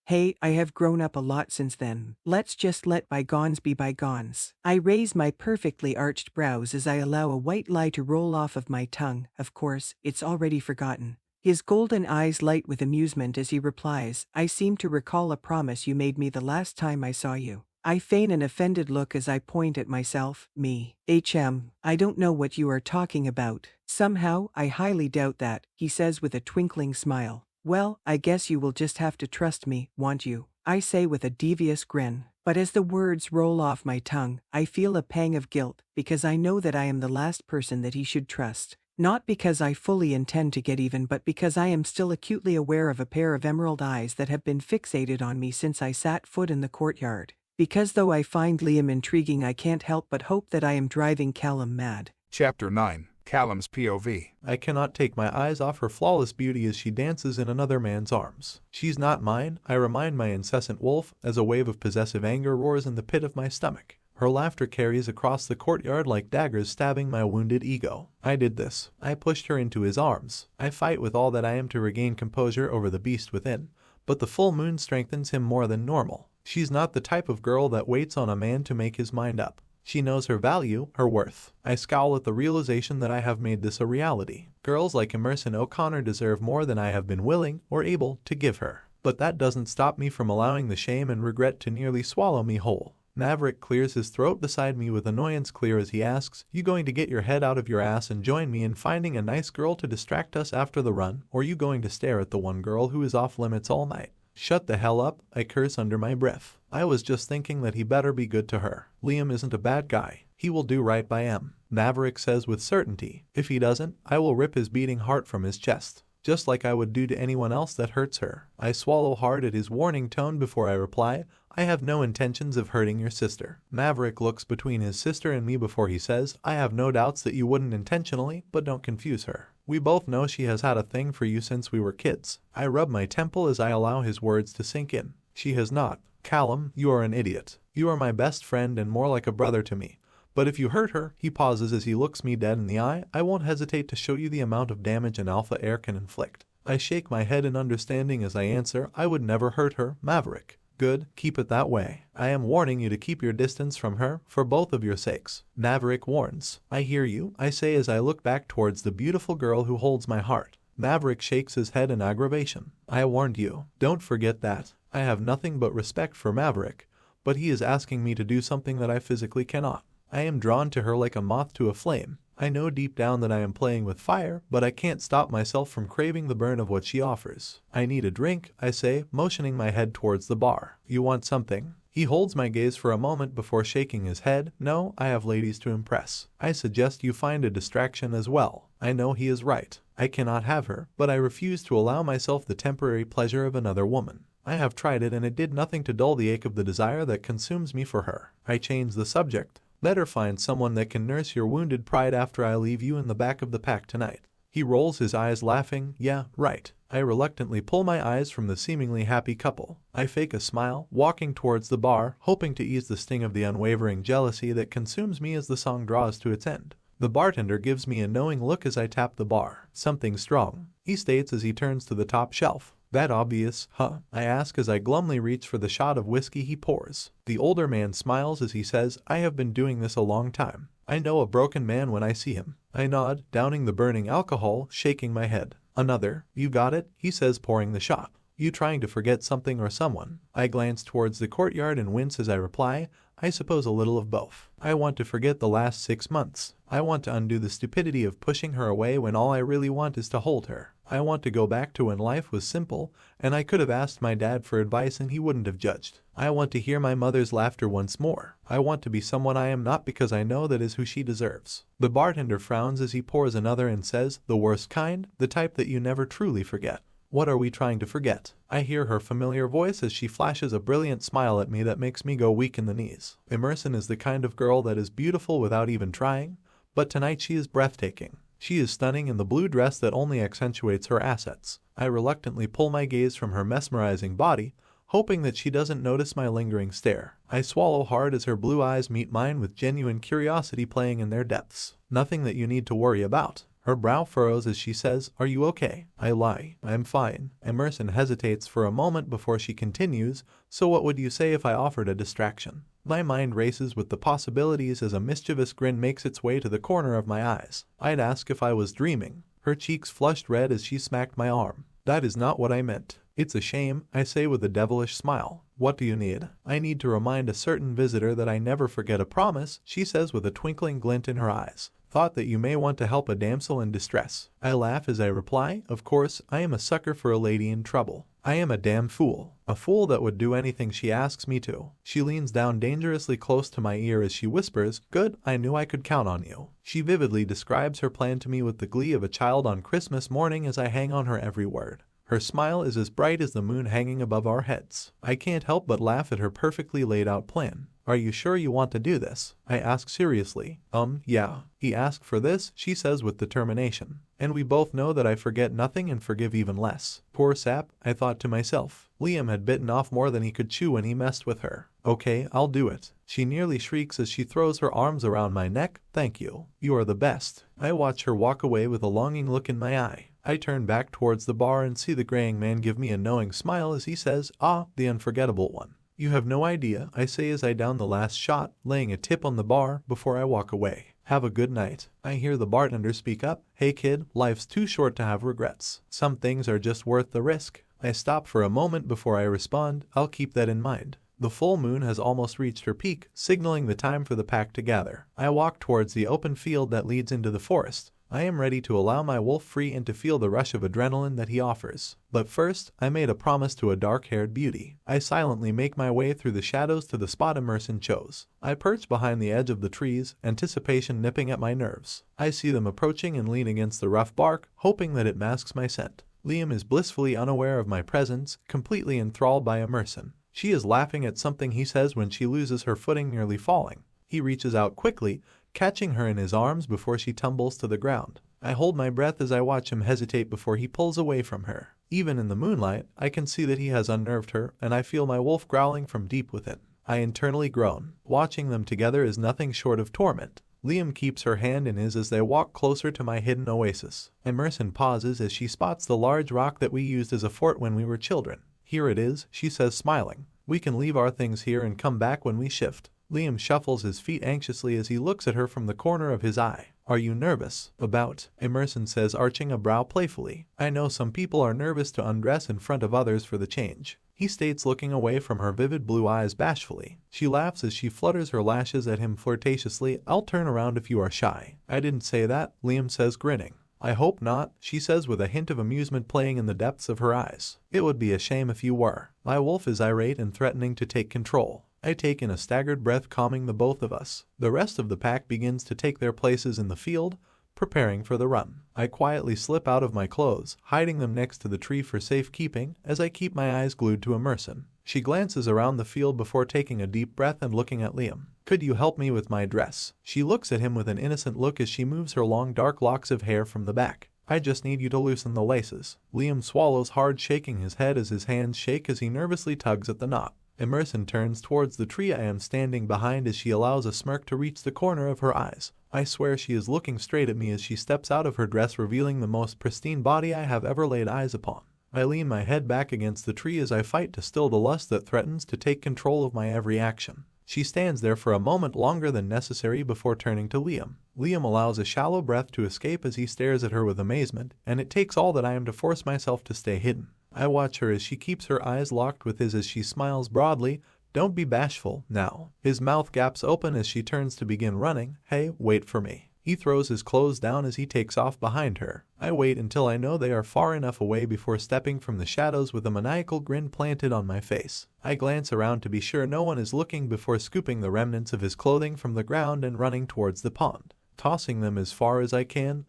C: Hey, I have grown up a lot since then. Let's just let bygones be bygones. I raise my perfectly arched brows as I allow a white lie to roll off of my tongue. Of course, it's already forgotten. His golden eyes light with amusement as he replies, I seem to recall a promise you made me the last time I saw you. I feign an offended look as I point at myself, me. I don't know what you are talking about. Somehow, I highly doubt that, he says with a twinkling smile. Well, I guess you will just have to trust me, won't you? I say with a devious grin. But as the words roll off my tongue, I feel a pang of guilt, because I know that I am the last person that he should trust. Not because I fully intend to get even, but because I am still acutely aware of a pair of emerald eyes that have been fixated on me since I sat foot in the courtyard. Because though I find Liam intriguing, I can't help but hope that I am driving Callum mad.
A: Chapter 9. Callum's POV.
D: I cannot take my eyes off her flawless beauty as she dances in another man's arms. She's not mine, I remind my incessant wolf, as a wave of possessive anger roars in the pit of my stomach. Her laughter carries across the courtyard like daggers stabbing my wounded ego. I did this. I pushed her into his arms. I fight with all that I am to regain composure over the beast within, but the full moon strengthens him more than normal. She's not the type of girl that waits on a man to make his mind up. She knows her value, her worth. I scowl at the realization that I have made this a reality. Girls like Emerson O'Connor deserve more than I have been willing or able to give her. But that doesn't stop me from allowing the shame and regret to nearly swallow me whole. Maverick clears his throat beside me with annoyance clear as he asks, you going to get your head out of your ass and join me in finding a nice girl to distract us after the run, or you going to stare at the one girl who is off limits all night? Shut the hell up, I curse under my breath. I was just thinking that he better be good to her. Liam isn't a bad guy. He will do right by Em. Maverick says with certainty. If he doesn't, I will rip his beating heart from his chest, just like I would do to anyone else that hurts her. I swallow hard at his warning tone before I reply, I have no intentions of hurting your sister. Maverick looks between his sister and me before he says, I have no doubts that you wouldn't intentionally, but don't confuse her. We both know she has had a thing for you since we were kids. I rub my temple as I allow his words to sink in. She has not. Callum, you are an idiot. You are my best friend and more like a brother to me. But if you hurt her, he pauses as he looks me dead in the eye, I won't hesitate to show you the amount of damage an alpha heir can inflict. I shake my head in understanding as I answer, I would never hurt her, Maverick. Good, keep it that way. I am warning you to keep your distance from her, for both of your sakes. Maverick warns. I hear you, I say as I look back towards the beautiful girl who holds my heart. Maverick shakes his head in aggravation. I warned you. Don't forget that. I have nothing but respect for Maverick, but he is asking me to do something that I physically cannot. I am drawn to her like a moth to a flame. I know deep down that I am playing with fire, but I can't stop myself from craving the burn of what she offers. I need a drink, I say, motioning my head towards the bar. You want something? He holds my gaze for a moment before shaking his head. No, I have ladies to impress. I suggest you find a distraction as well. I know he is right. I cannot have her, but I refuse to allow myself the temporary pleasure of another woman. I have tried it and it did nothing to dull the ache of the desire that consumes me for her. I change the subject. Better find someone that can nurse your wounded pride after I leave you in the back of the pack tonight. He rolls his eyes laughing. Yeah, right. I reluctantly pull my eyes from the seemingly happy couple. I fake a smile, walking towards the bar, hoping to ease the sting of the unwavering jealousy that consumes me as the song draws to its end. The bartender gives me a knowing look as I tap the bar. Something strong, he states as he turns to the top shelf. That obvious, huh? I ask as I glumly reach for the shot of whiskey he pours. The older man smiles as he says, I have been doing this a long time. I know a broken man when I see him. I nod, downing the burning alcohol, shaking my head. Another, you got it, he says, pouring the shot. You trying to forget something or someone? I glance towards the courtyard and wince as I reply, I suppose a little of both. I want to forget the last 6 months. I want to undo the stupidity of pushing her away when all I really want is to hold her. I want to go back to when life was simple, and I could have asked my dad for advice and he wouldn't have judged. I want to hear my mother's laughter once more. I want to be someone I am not because I know that is who she deserves. The bartender frowns as he pours another and says, the worst kind, the type that you never truly forget. What are we trying to forget? I hear her familiar voice as she flashes a brilliant smile at me that makes me go weak in the knees. Emerson is the kind of girl that is beautiful without even trying, but tonight she is breathtaking. She is stunning in the blue dress that only accentuates her assets. I reluctantly pull my gaze from her mesmerizing body, hoping that she doesn't notice my lingering stare. I swallow hard as her blue eyes meet mine with genuine curiosity playing in their depths. Nothing that you need to worry about. Her brow furrows as she says, are you okay? I lie. I'm fine. Emerson hesitates for a moment before she continues, so what would you say if I offered a distraction? My mind races with the possibilities as a mischievous grin makes its way to the corner of my eyes. I'd ask if I was dreaming. Her cheeks flushed red as she smacked my arm. That is not what I meant. It's a shame, I say with a devilish smile. What do you need? I need to remind a certain visitor that I never forget a promise, she says with a twinkling glint in her eyes. Thought that you may want to help a damsel in distress. I laugh as I reply, of course, I am a sucker for a lady in trouble. I am a damn fool. A fool that would do anything she asks me to. She leans down dangerously close to my ear as she whispers, good, I knew I could count on you. She vividly describes her plan to me with the glee of a child on Christmas morning as I hang on her every word. Her smile is as bright as the moon hanging above our heads. I can't help but laugh at her perfectly laid out plan. Are you sure you want to do this? I ask seriously. Yeah. He asked for this, she says with determination. And we both know that I forget nothing and forgive even less. Poor sap, I thought to myself. Liam had bitten off more than he could chew when he messed with her. Okay, I'll do it. She nearly shrieks as she throws her arms around my neck. Thank you. You are the best. I watch her walk away with a longing look in my eye. I turn back towards the bar and see the graying man give me a knowing smile as he says, ah, the unforgettable one. You have no idea, I say as I down the last shot, laying a tip on the bar before I walk away. Have a good night. I hear the bartender speak up. Hey kid, life's too short to have regrets. Some things are just worth the risk. I stop for a moment before I respond. I'll keep that in mind. The full moon has almost reached her peak, signaling the time for the pack to gather. I walk towards the open field that leads into the forest. I am ready to allow my wolf free and to feel the rush of adrenaline that he offers. But first, I made a promise to a dark-haired beauty. I silently make my way through the shadows to the spot Emerson chose. I perch behind the edge of the trees, anticipation nipping at my nerves. I see them approaching and lean against the rough bark, hoping that it masks my scent. Liam is blissfully unaware of my presence, completely enthralled by Emerson. She is laughing at something he says when she loses her footing, nearly falling. He reaches out quickly, catching her in his arms before she tumbles to the ground. I hold my breath as I watch him hesitate before he pulls away from her. Even in the moonlight, I can see that he has unnerved her, and I feel my wolf growling from deep within. I internally groan. Watching them together is nothing short of torment. Liam keeps her hand in his as they walk closer to my hidden oasis. Emerson pauses as she spots the large rock that we used as a fort when we were children. Here it is, she says, smiling. We can leave our things here and come back when we shift. Liam shuffles his feet anxiously as he looks at her from the corner of his eye. Are you nervous? About? Emerson says, arching a brow playfully. I know some people are nervous to undress in front of others for the change. He states, looking away from her vivid blue eyes bashfully. She laughs as she flutters her lashes at him flirtatiously. I'll turn around if you are shy. I didn't say that, Liam says, grinning. I hope not, she says with a hint of amusement playing in the depths of her eyes. It would be a shame if you were. My wolf is irate and threatening to take control. I take in a staggered breath, calming the both of us. The rest of the pack begins to take their places in the field, preparing for the run. I quietly slip out of my clothes, hiding them next to the tree for safekeeping, as I keep my eyes glued to Emerson. She glances around the field before taking a deep breath and looking at Liam. Could you help me with my dress? She looks at him with an innocent look as she moves her long dark locks of hair from the back. I just need you to loosen the laces. Liam swallows hard, shaking his head as his hands shake as he nervously tugs at the knot. Emerson turns towards the tree I am standing behind as she allows a smirk to reach the corner of her eyes. I swear she is looking straight at me as she steps out of her dress, revealing the most pristine body I have ever laid eyes upon. I lean my head back against the tree as I fight to still the lust that threatens to take control of my every action. She stands there for a moment longer than necessary before turning to Liam. Liam allows a shallow breath to escape as he stares at her with amazement, and it takes all that I am to force myself to stay hidden. I watch her as she keeps her eyes locked with his as she smiles broadly. Don't be bashful, now. His mouth gaps open as she turns to begin running. Hey, wait for me. He throws his clothes down as he takes off behind her. I wait until I know they are far enough away before stepping from the shadows with a maniacal grin planted on my face. I glance around to be sure no one is looking before scooping the remnants of his clothing from the ground and running towards the pond. Tossing them as far as I can't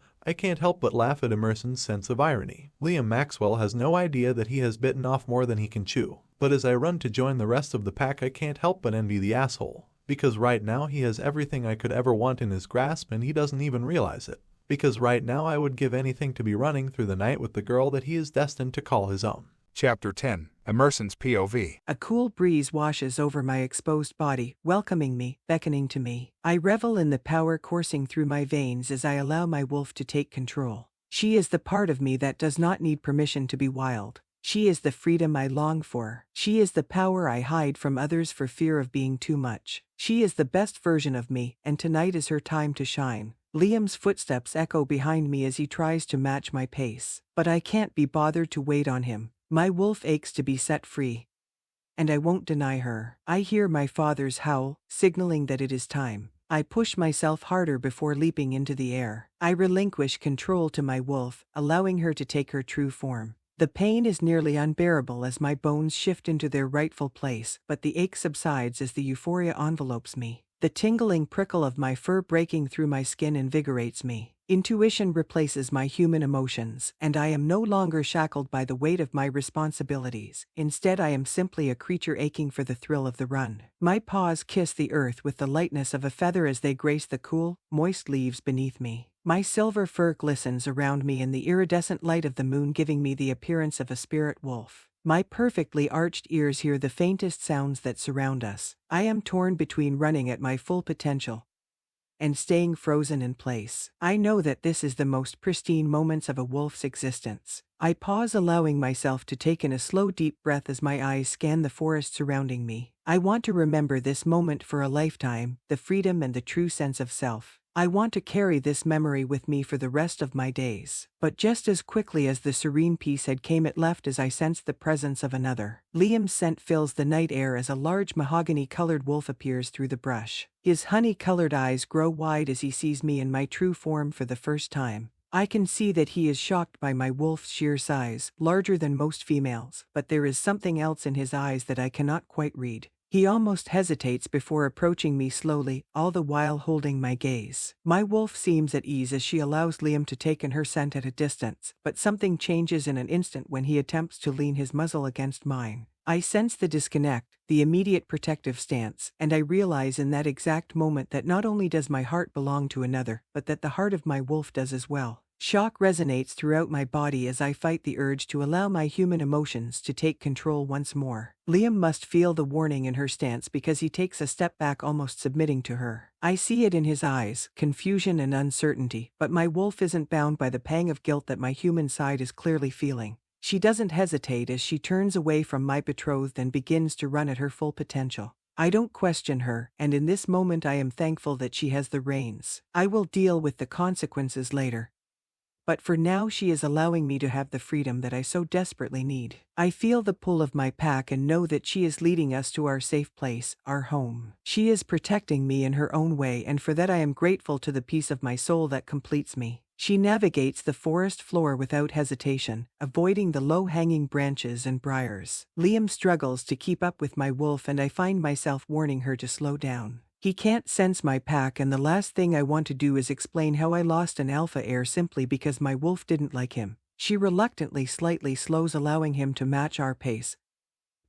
D: help but laugh at Emerson's sense of irony. Liam Maxwell has no idea that he has bitten off more than he can chew. But as I run to join the rest of the pack, I can't help but envy the asshole. Because right now he has everything I could ever want in his grasp and he doesn't even realize it. Because right now I would give anything to be running through the night with the girl that he is destined to call his own.
A: Chapter 10. Emerson's POV.
C: A cool breeze washes over my exposed body, welcoming me, beckoning to me. I revel in the power coursing through my veins as I allow my wolf to take control. She is the part of me that does not need permission to be wild. She is the freedom I long for. She is the power I hide from others for fear of being too much. She is the best version of me, and tonight is her time to shine. Liam's footsteps echo behind me as he tries to match my pace. But I can't be bothered to wait on him. My wolf aches to be set free. And I won't deny her. I hear my father's howl, signaling that it is time. I push myself harder before leaping into the air. I relinquish control to my wolf, allowing her to take her true form. The pain is nearly unbearable as my bones shift into their rightful place, but the ache subsides as the euphoria envelopes me. The tingling prickle of my fur breaking through my skin invigorates me. Intuition replaces my human emotions, and I am no longer shackled by the weight of my responsibilities. Instead, I am simply a creature aching for the thrill of the run. My paws kiss the earth with the lightness of a feather as they grace the cool, moist leaves beneath me. My silver fur glistens around me in the iridescent light of the moon, giving me the appearance of a spirit wolf. My perfectly arched ears hear the faintest sounds that surround us. I am torn between running at my full potential and staying frozen in place. I know that this is the most pristine moments of a wolf's existence. I pause, allowing myself to take in a slow, deep breath as my eyes scan the forest surrounding me. I want to remember this moment for a lifetime, the freedom and the true sense of self. I want to carry this memory with me for the rest of my days. But just as quickly as the serene peace had came, it left as I sensed the presence of another. Liam's scent fills the night air as a large mahogany-colored wolf appears through the brush. His honey-colored eyes grow wide as he sees me in my true form for the first time. I can see that he is shocked by my wolf's sheer size, larger than most females, but there is something else in his eyes that I cannot quite read. He almost hesitates before approaching me slowly, all the while holding my gaze. My wolf seems at ease as she allows Liam to take in her scent at a distance, but something changes in an instant when he attempts to lean his muzzle against mine. I sense the disconnect, the immediate protective stance, and I realize in that exact moment that not only does my heart belong to another, but that the heart of my wolf does as well. Shock resonates throughout my body as I fight the urge to allow my human emotions to take control once more. Liam must feel the warning in her stance because he takes a step back, almost submitting to her. I see it in his eyes, confusion and uncertainty, but my wolf isn't bound by the pang of guilt that my human side is clearly feeling. She doesn't hesitate as she turns away from my betrothed and begins to run at her full potential. I don't question her, and in this moment I am thankful that she has the reins. I will deal with the consequences later. But for now she is allowing me to have the freedom that I so desperately need. I feel the pull of my pack and know that she is leading us to our safe place, our home. She is protecting me in her own way, and for that I am grateful to the piece of my soul that completes me. She navigates the forest floor without hesitation, avoiding the low-hanging branches and briars. Liam struggles to keep up with my wolf, and I find myself warning her to slow down. He can't sense my pack, and the last thing I want to do is explain how I lost an alpha heir simply because my wolf didn't like him. She reluctantly slightly slows, allowing him to match our pace.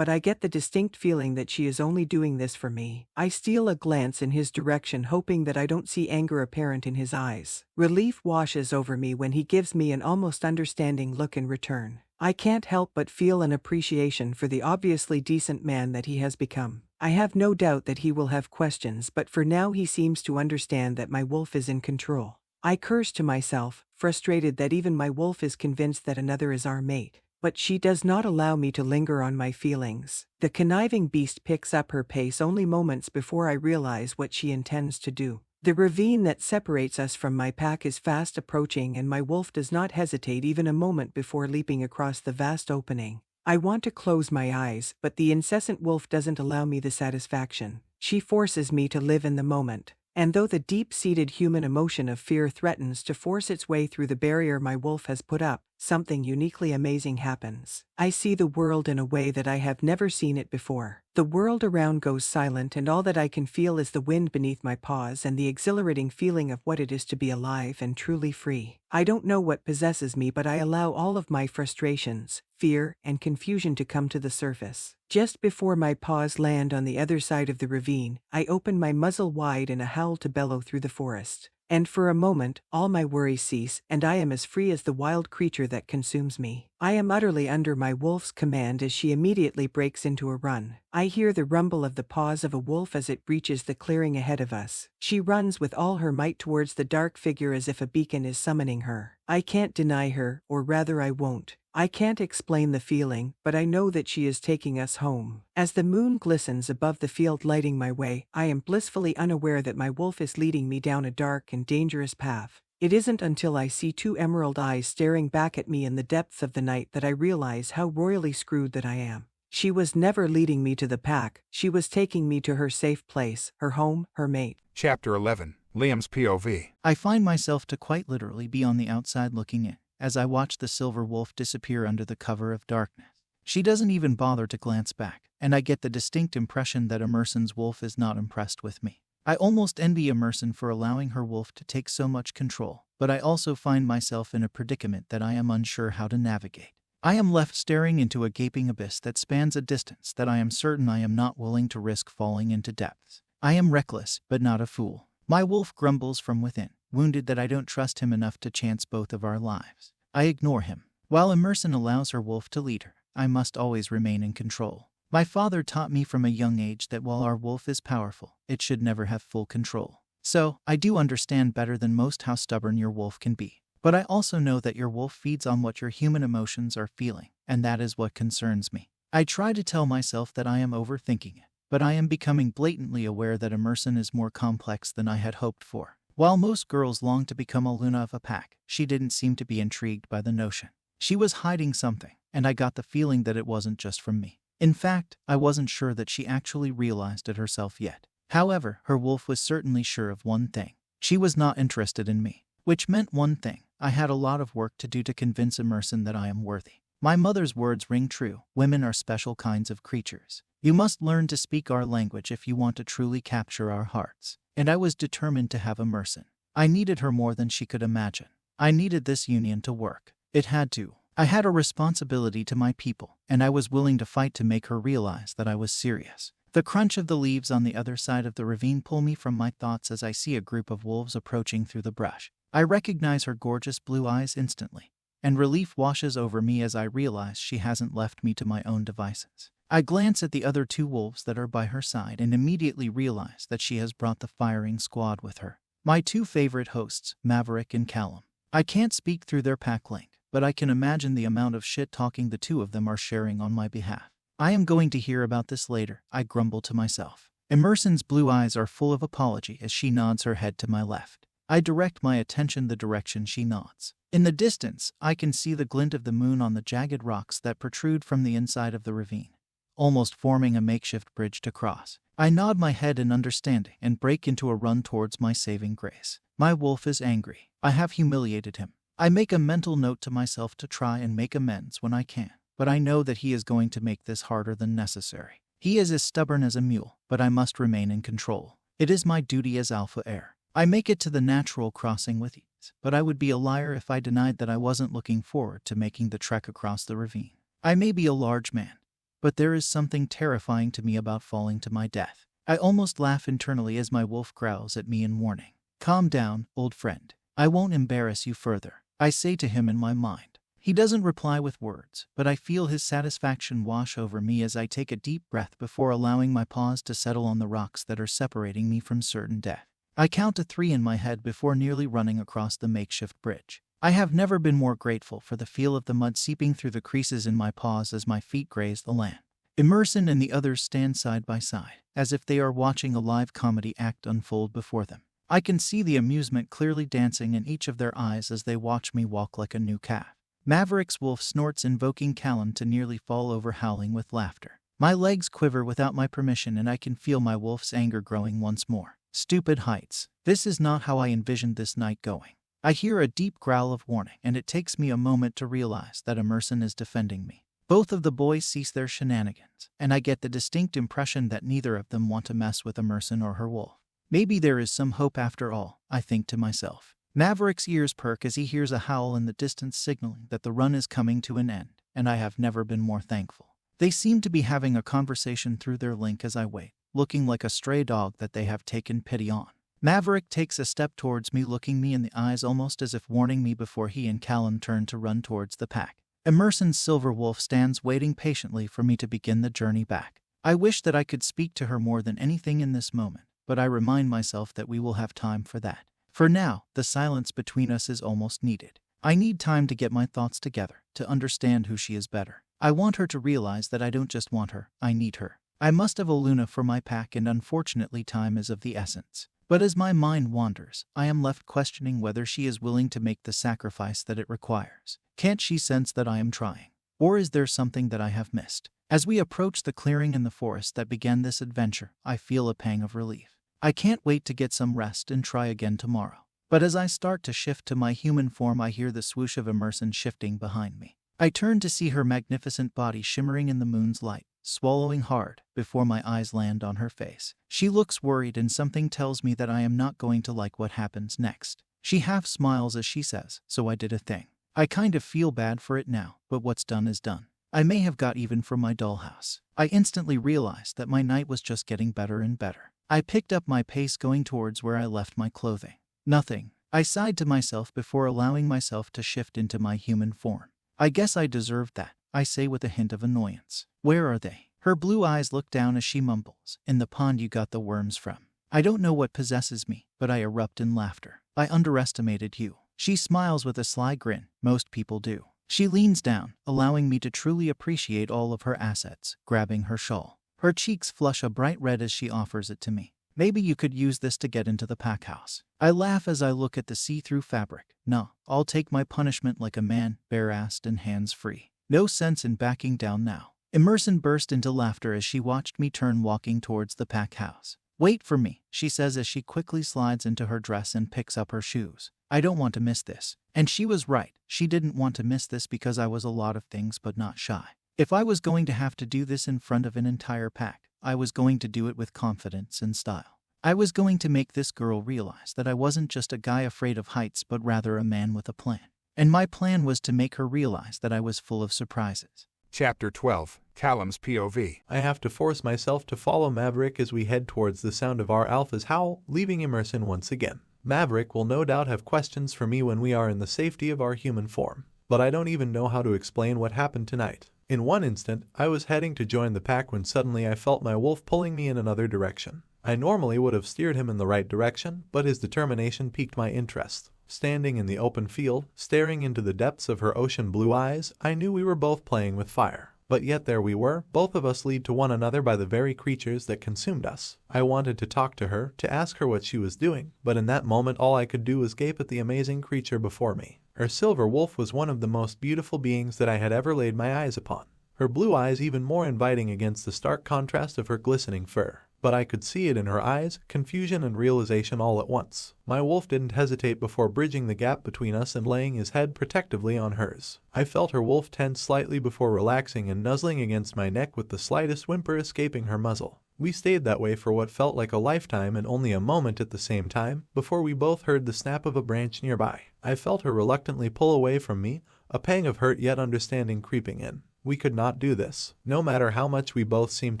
C: but I get the distinct feeling that she is only doing this for me. I steal a glance in his direction, hoping that I don't see anger apparent in his eyes. Relief washes over me when he gives me an almost understanding look in return. I can't help but feel an appreciation for the obviously decent man that he has become. I have no doubt that he will have questions, but for now he seems to understand that my wolf is in control. I curse to myself, frustrated that even my wolf is convinced that another is our mate. But she does not allow me to linger on my feelings. The conniving beast picks up her pace only moments before I realize what she intends to do. The ravine that separates us from my pack is fast approaching, and my wolf does not hesitate even a moment before leaping across the vast opening. I want to close my eyes, but the incessant wolf doesn't allow me the satisfaction. She forces me to live in the moment. And though the deep-seated human emotion of fear threatens to force its way through the barrier my wolf has put up, something uniquely amazing happens. I see the world in a way that I have never seen it before. The world around goes silent, and all that I can feel is the wind beneath my paws and the exhilarating feeling of what it is to be alive and truly free. I don't know what possesses me, but I allow all of my frustrations, fear, and confusion to come to the surface. Just before my paws land on the other side of the ravine, I open my muzzle wide in a howl to bellow through the forest. And for a moment, all my worries cease, and I am as free as the wild creature that consumes me. I am utterly under my wolf's command as she immediately breaks into a run. I hear the rumble of the paws of a wolf as it reaches the clearing ahead of us. She runs with all her might towards the dark figure as if a beacon is summoning her. I can't deny her, or rather I won't. I can't explain the feeling, but I know that she is taking us home. As the moon glistens above the field lighting my way, I am blissfully unaware that my wolf is leading me down a dark and dangerous path. It isn't until I see two emerald eyes staring back at me in the depths of the night that I realize how royally screwed that I am. She was never leading me to the pack, she was taking me to her safe place, her home, her mate.
A: Chapter 11. Liam's POV.
E: I find myself to quite literally be on the outside looking in, as I watch the silver wolf disappear under the cover of darkness. She doesn't even bother to glance back, and I get the distinct impression that Emerson's wolf is not impressed with me. I almost envy Emerson for allowing her wolf to take so much control, but I also find myself in a predicament that I am unsure how to navigate. I am left staring into a gaping abyss that spans a distance that I am certain I am not willing to risk falling into depths. I am reckless, but not a fool. My wolf grumbles from within, wounded that I don't trust him enough to chance both of our lives. I ignore him. While Emerson allows her wolf to lead her, I must always remain in control. My father taught me from a young age that while our wolf is powerful, it should never have full control. So, I do understand better than most how stubborn your wolf can be. But I also know that your wolf feeds on what your human emotions are feeling, and that is what concerns me. I try to tell myself that I am overthinking it, but I am becoming blatantly aware that Emerson is more complex than I had hoped for. While most girls long to become a Luna of a pack, she didn't seem to be intrigued by the notion. She was hiding something, and I got the feeling that it wasn't just from me. In fact, I wasn't sure that she actually realized it herself yet. However, her wolf was certainly sure of one thing. She was not interested in me. Which meant one thing. I had a lot of work to do to convince Emerson that I am worthy. My mother's words ring true. Women are special kinds of creatures. You must learn to speak our language if you want to truly capture our hearts. And I was determined to have Emerson. I needed her more than she could imagine. I needed this union to work. It had to. I had a responsibility to my people, and I was willing to fight to make her realize that I was serious. The crunch of the leaves on the other side of the ravine pull me from my thoughts as I see a group of wolves approaching through the brush. I recognize her gorgeous blue eyes instantly, and relief washes over me as I realize she hasn't left me to my own devices. I glance at the other two wolves that are by her side and immediately realize that she has brought the firing squad with her. My two favorite hosts, Maverick and Callum. I can't speak through their pack link, but I can imagine the amount of shit-talking the two of them are sharing on my behalf. I am going to hear about this later, I grumble to myself. Emerson's blue eyes are full of apology as she nods her head to my left. I direct my attention the direction she nods. In the distance, I can see the glint of the moon on the jagged rocks that protrude from the inside of the ravine, almost forming a makeshift bridge to cross. I nod my head in understanding and break into a run towards my saving grace. My wolf is angry. I have humiliated him. I make a mental note to myself to try and make amends when I can, but I know that he is going to make this harder than necessary. He is as stubborn as a mule, but I must remain in control. It is my duty as alpha heir. I make it to the natural crossing with ease, but I would be a liar if I denied that I wasn't looking forward to making the trek across the ravine. I may be a large man, but there is something terrifying to me about falling to my death. I almost laugh internally as my wolf growls at me in warning. Calm down, old friend. I won't embarrass you further, I say to him in my mind. He doesn't reply with words, but I feel his satisfaction wash over me as I take a deep breath before allowing my paws to settle on the rocks that are separating me from certain death. I count to 3 in my head before nearly running across the makeshift bridge. I have never been more grateful for the feel of the mud seeping through the creases in my paws as my feet graze the land. Emerson and the others stand side by side, as if they are watching a live comedy act unfold before them. I can see the amusement clearly dancing in each of their eyes as they watch me walk like a new calf. Maverick's wolf snorts, invoking Callum to nearly fall over, howling with laughter. My legs quiver without my permission, and I can feel my wolf's anger growing once more. Stupid heights. This is not how I envisioned this night going. I hear a deep growl of warning, and it takes me a moment to realize that Emerson is defending me. Both of the boys cease their shenanigans, and I get the distinct impression that neither of them want to mess with Emerson or her wolf. Maybe there is some hope after all, I think to myself. Maverick's ears perk as he hears a howl in the distance, signaling that the run is coming to an end, and I have never been more thankful. They seem to be having a conversation through their link as I wait, looking like a stray dog that they have taken pity on. Maverick takes a step towards me, looking me in the eyes almost as if warning me before he and Callum turn to run towards the pack. Emerson's silver wolf stands waiting patiently for me to begin the journey back. I wish that I could speak to her more than anything in this moment, but I remind myself that we will have time for that. For now, the silence between us is almost needed. I need time to get my thoughts together, to understand who she is better. I want her to realize that I don't just want her, I need her. I must have a Luna for my pack, and unfortunately time is of the essence. But as my mind wanders, I am left questioning whether she is willing to make the sacrifice that it requires. Can't she sense that I am trying? Or is there something that I have missed? As we approach the clearing in the forest that began this adventure, I feel a pang of relief. I can't wait to get some rest and try again tomorrow. But as I start to shift to my human form, I hear the swoosh of Emerson shifting behind me. I turn to see her magnificent body shimmering in the moon's light, swallowing hard before my eyes land on her face. She looks worried, and something tells me that I am not going to like what happens next. She half smiles as she says, "So I did a thing." I kind of feel bad for it now, but what's done is done. I may have got even for my dollhouse. I instantly realized that my night was just getting better and better. I picked up my pace, going towards where I left my clothing. Nothing. I sighed to myself before allowing myself to shift into my human form. I guess I deserved that, I say with a hint of annoyance. Where are they? Her blue eyes look down as she mumbles, "In the pond you got the worms from." I don't know what possesses me, but I erupt in laughter. I underestimated you. She smiles with a sly grin. Most people do. She leans down, allowing me to truly appreciate all of her assets, grabbing her shawl. Her cheeks flush a bright red as she offers it to me. "Maybe you could use this to get into the pack house." I laugh as I look at the see-through fabric. No, I'll take my punishment like a man, bare-assed and hands-free. No sense in backing down now. Emerson burst into laughter as she watched me turn, walking towards the pack house. "Wait for me," she says as she quickly slides into her dress and picks up her shoes. I don't want to miss this. And she was right. She didn't want to miss this because I was a lot of things but not shy. If I was going to have to do this in front of an entire pack, I was going to do it with confidence and style. I was going to make this girl realize that I wasn't just a guy afraid of heights, but rather a man with a plan. And my plan was to make her realize that I was full of surprises.
A: Chapter 12, Callum's POV.
D: I have to force myself to follow Maverick as we head towards the sound of our alpha's howl, leaving Emerson once again. Maverick will no doubt have questions for me when we are in the safety of our human form, but I don't even know how to explain what happened tonight. In one instant, I was heading to join the pack when suddenly I felt my wolf pulling me in another direction. I normally would have steered him in the right direction, but his determination piqued my interest. Standing in the open field, staring into the depths of her ocean blue eyes, I knew we were both playing with fire. But yet there we were, both of us lead to one another by the very creatures that consumed us. I wanted to talk to her, to ask her what she was doing, but in that moment all I could do was gape at the amazing creature before me. Her silver wolf was one of the most beautiful beings that I had ever laid my eyes upon. Her blue eyes even more inviting against the stark contrast of her glistening fur. But I could see it in her eyes, confusion and realization all at once. My wolf didn't hesitate before bridging the gap between us and laying his head protectively on hers. I felt her wolf tense slightly before relaxing and nuzzling against my neck with the slightest whimper escaping her muzzle. We stayed that way for what felt like a lifetime and only a moment at the same time, before we both heard the snap of a branch nearby. I felt her reluctantly pull away from me, a pang of hurt yet understanding creeping in. We could not do this, no matter how much we both seemed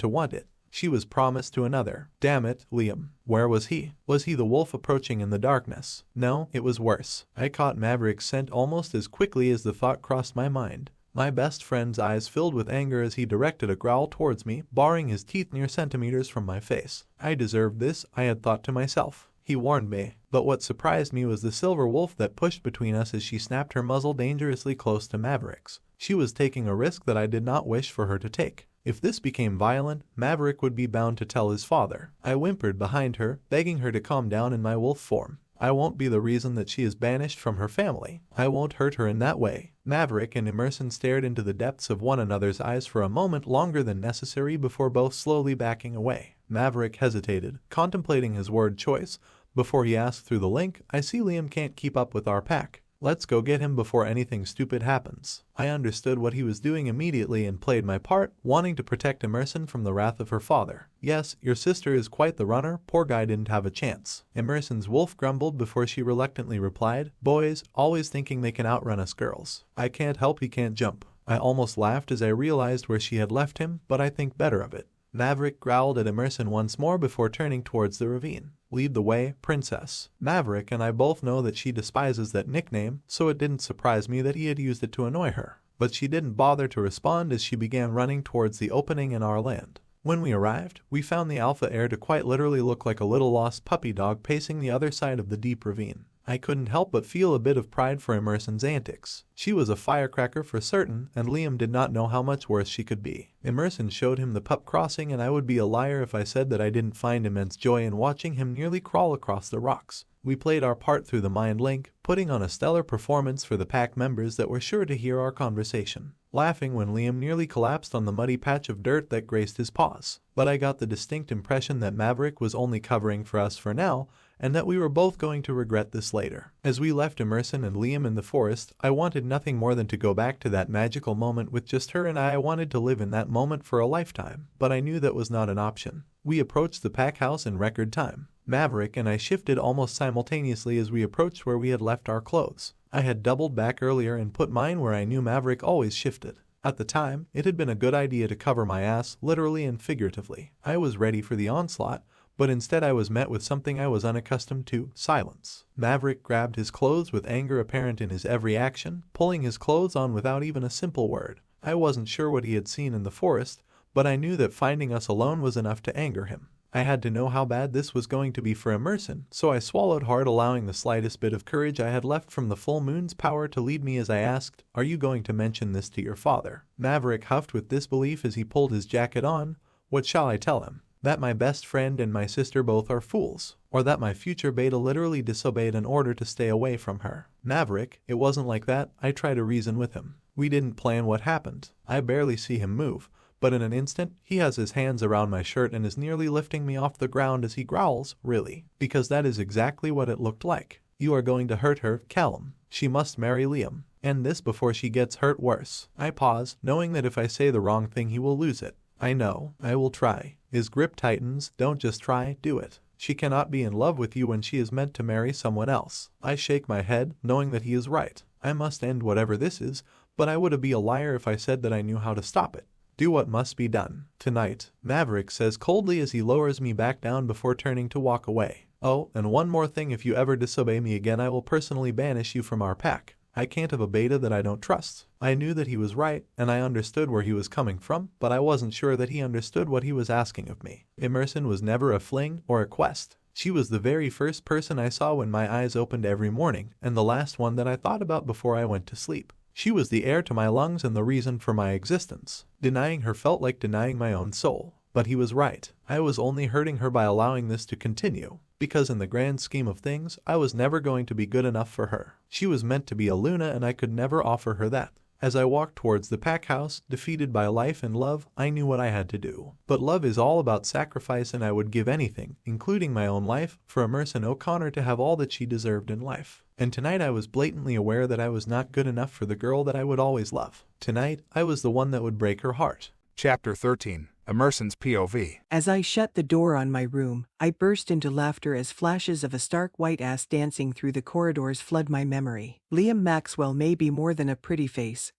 D: to want it. She was promised to another. Damn it, Liam. Where was he? Was he the wolf approaching in the darkness? No, it was worse. I caught Maverick's scent almost as quickly as the thought crossed my mind. My best friend's eyes filled with anger as he directed a growl towards me, baring his teeth near centimeters from my face. I deserved this, I had thought to myself. He warned me, but what surprised me was the silver wolf that pushed between us as she snapped her muzzle dangerously close to Maverick's. She was taking a risk that I did not wish for her to take. If this became violent, Maverick would be bound to tell his father. I whimpered behind her, begging her to calm down in my wolf form. I won't be the reason that she is banished from her family. I won't hurt her in that way. Maverick and Emerson stared into the depths of one another's eyes for a moment longer than necessary before both slowly backing away. Maverick hesitated, contemplating his word choice, before he asked through the link, I see Liam can't keep up with our pack. Let's go get him before anything stupid happens. I understood what he was doing immediately and played my part, wanting to protect Emerson from the wrath of her father. Yes, your sister is quite the runner, poor guy didn't have a chance. Emerson's wolf grumbled before she reluctantly replied, boys, always thinking they can outrun us girls. I can't help he can't jump. I almost laughed as I realized where she had left him, but I think better of it. Maverick growled at Emerson once more before turning towards the ravine. Lead the way, princess. Maverick and I both know that she despises that nickname, so it didn't surprise me that he had used it to annoy her. But she didn't bother to respond as she began running towards the opening in our land. When we arrived, we found the alpha heir to quite literally look like a little lost puppy dog pacing the other side of the deep ravine. I couldn't help but feel a bit of pride for Emerson's antics. She was a firecracker for certain, and Liam did not know how much worse she could be. Emerson showed him the pup crossing, and I would be a liar if I said that I didn't find immense joy in watching him nearly crawl across the rocks. We played our part through the mind link, putting on a stellar performance for the pack members that were sure to hear our conversation, laughing when Liam nearly collapsed on the muddy patch of dirt that graced his paws. But I got the distinct impression that Maverick was only covering for us for now, and that we were both going to regret this later. As we left Emerson and Liam in the forest, I wanted nothing more than to go back to that magical moment with just her and I wanted to live in that moment for a lifetime, but I knew that was not an option. We approached the pack house in record time. Maverick and I shifted almost simultaneously as we approached where we had left our clothes. I had doubled back earlier and put mine where I knew Maverick always shifted. At the time, it had been a good idea to cover my ass, literally and figuratively. I was ready for the onslaught, but instead I was met with something I was unaccustomed to, silence. Maverick grabbed his clothes with anger apparent in his every action, pulling his clothes on without even a simple word. I wasn't sure what he had seen in the forest, but I knew that finding us alone was enough to anger him. I had to know how bad this was going to be for Emerson, so I swallowed hard, allowing the slightest bit of courage I had left from the full moon's power to lead me as I asked, "Are you going to mention this to your father?" Maverick huffed with disbelief as he pulled his jacket on. What shall I tell him? That my best friend and my sister both are fools, or that my future beta literally disobeyed an order to stay away from her. Maverick, it wasn't like that. I try to reason with him. We didn't plan what happened. I barely see him move, but in an instant, he has his hands around my shirt and is nearly lifting me off the ground as he growls, really, because that is exactly what it looked like. You are going to hurt her, Callum. She must marry Liam. And this before she gets hurt worse. I pause, knowing that if I say the wrong thing he will lose it. I know, I will try. His grip tightens. Don't just try, do it. She cannot be in love with you when she is meant to marry someone else. I shake my head, knowing that he is right. I must end whatever this is, but I would be a liar if I said that I knew how to stop it. Do what must be done. Tonight, Maverick says coldly as he lowers me back down before turning to walk away. Oh, and one more thing, if you ever disobey me again I will personally banish you from our pack. I can't have a beta that I don't trust. I knew that he was right, and I understood where he was coming from, but I wasn't sure that he understood what he was asking of me. Emerson was never a fling or a quest. She was the very first person I saw when my eyes opened every morning, and the last one that I thought about before I went to sleep. She was the air to my lungs and the reason for my existence. Denying her felt like denying my own soul. But he was right. I was only hurting her by allowing this to continue. Because in the grand scheme of things, I was never going to be good enough for her. She was meant to be a Luna and I could never offer her that. As I walked towards the pack house, defeated by life and love, I knew what I had to do. But love is all about sacrifice, and I would give anything, including my own life, for Emerson O'Connor to have all that she deserved in life. And tonight I was blatantly aware that I was not good enough for the girl that I would always love. Tonight, I was the one that would break her heart.
A: Chapter 13. Emerson's POV.
C: As I shut the door on my room, I burst into laughter as flashes of a stark white ass dancing through the corridors flood my memory. Liam Maxwell may be more than a pretty face.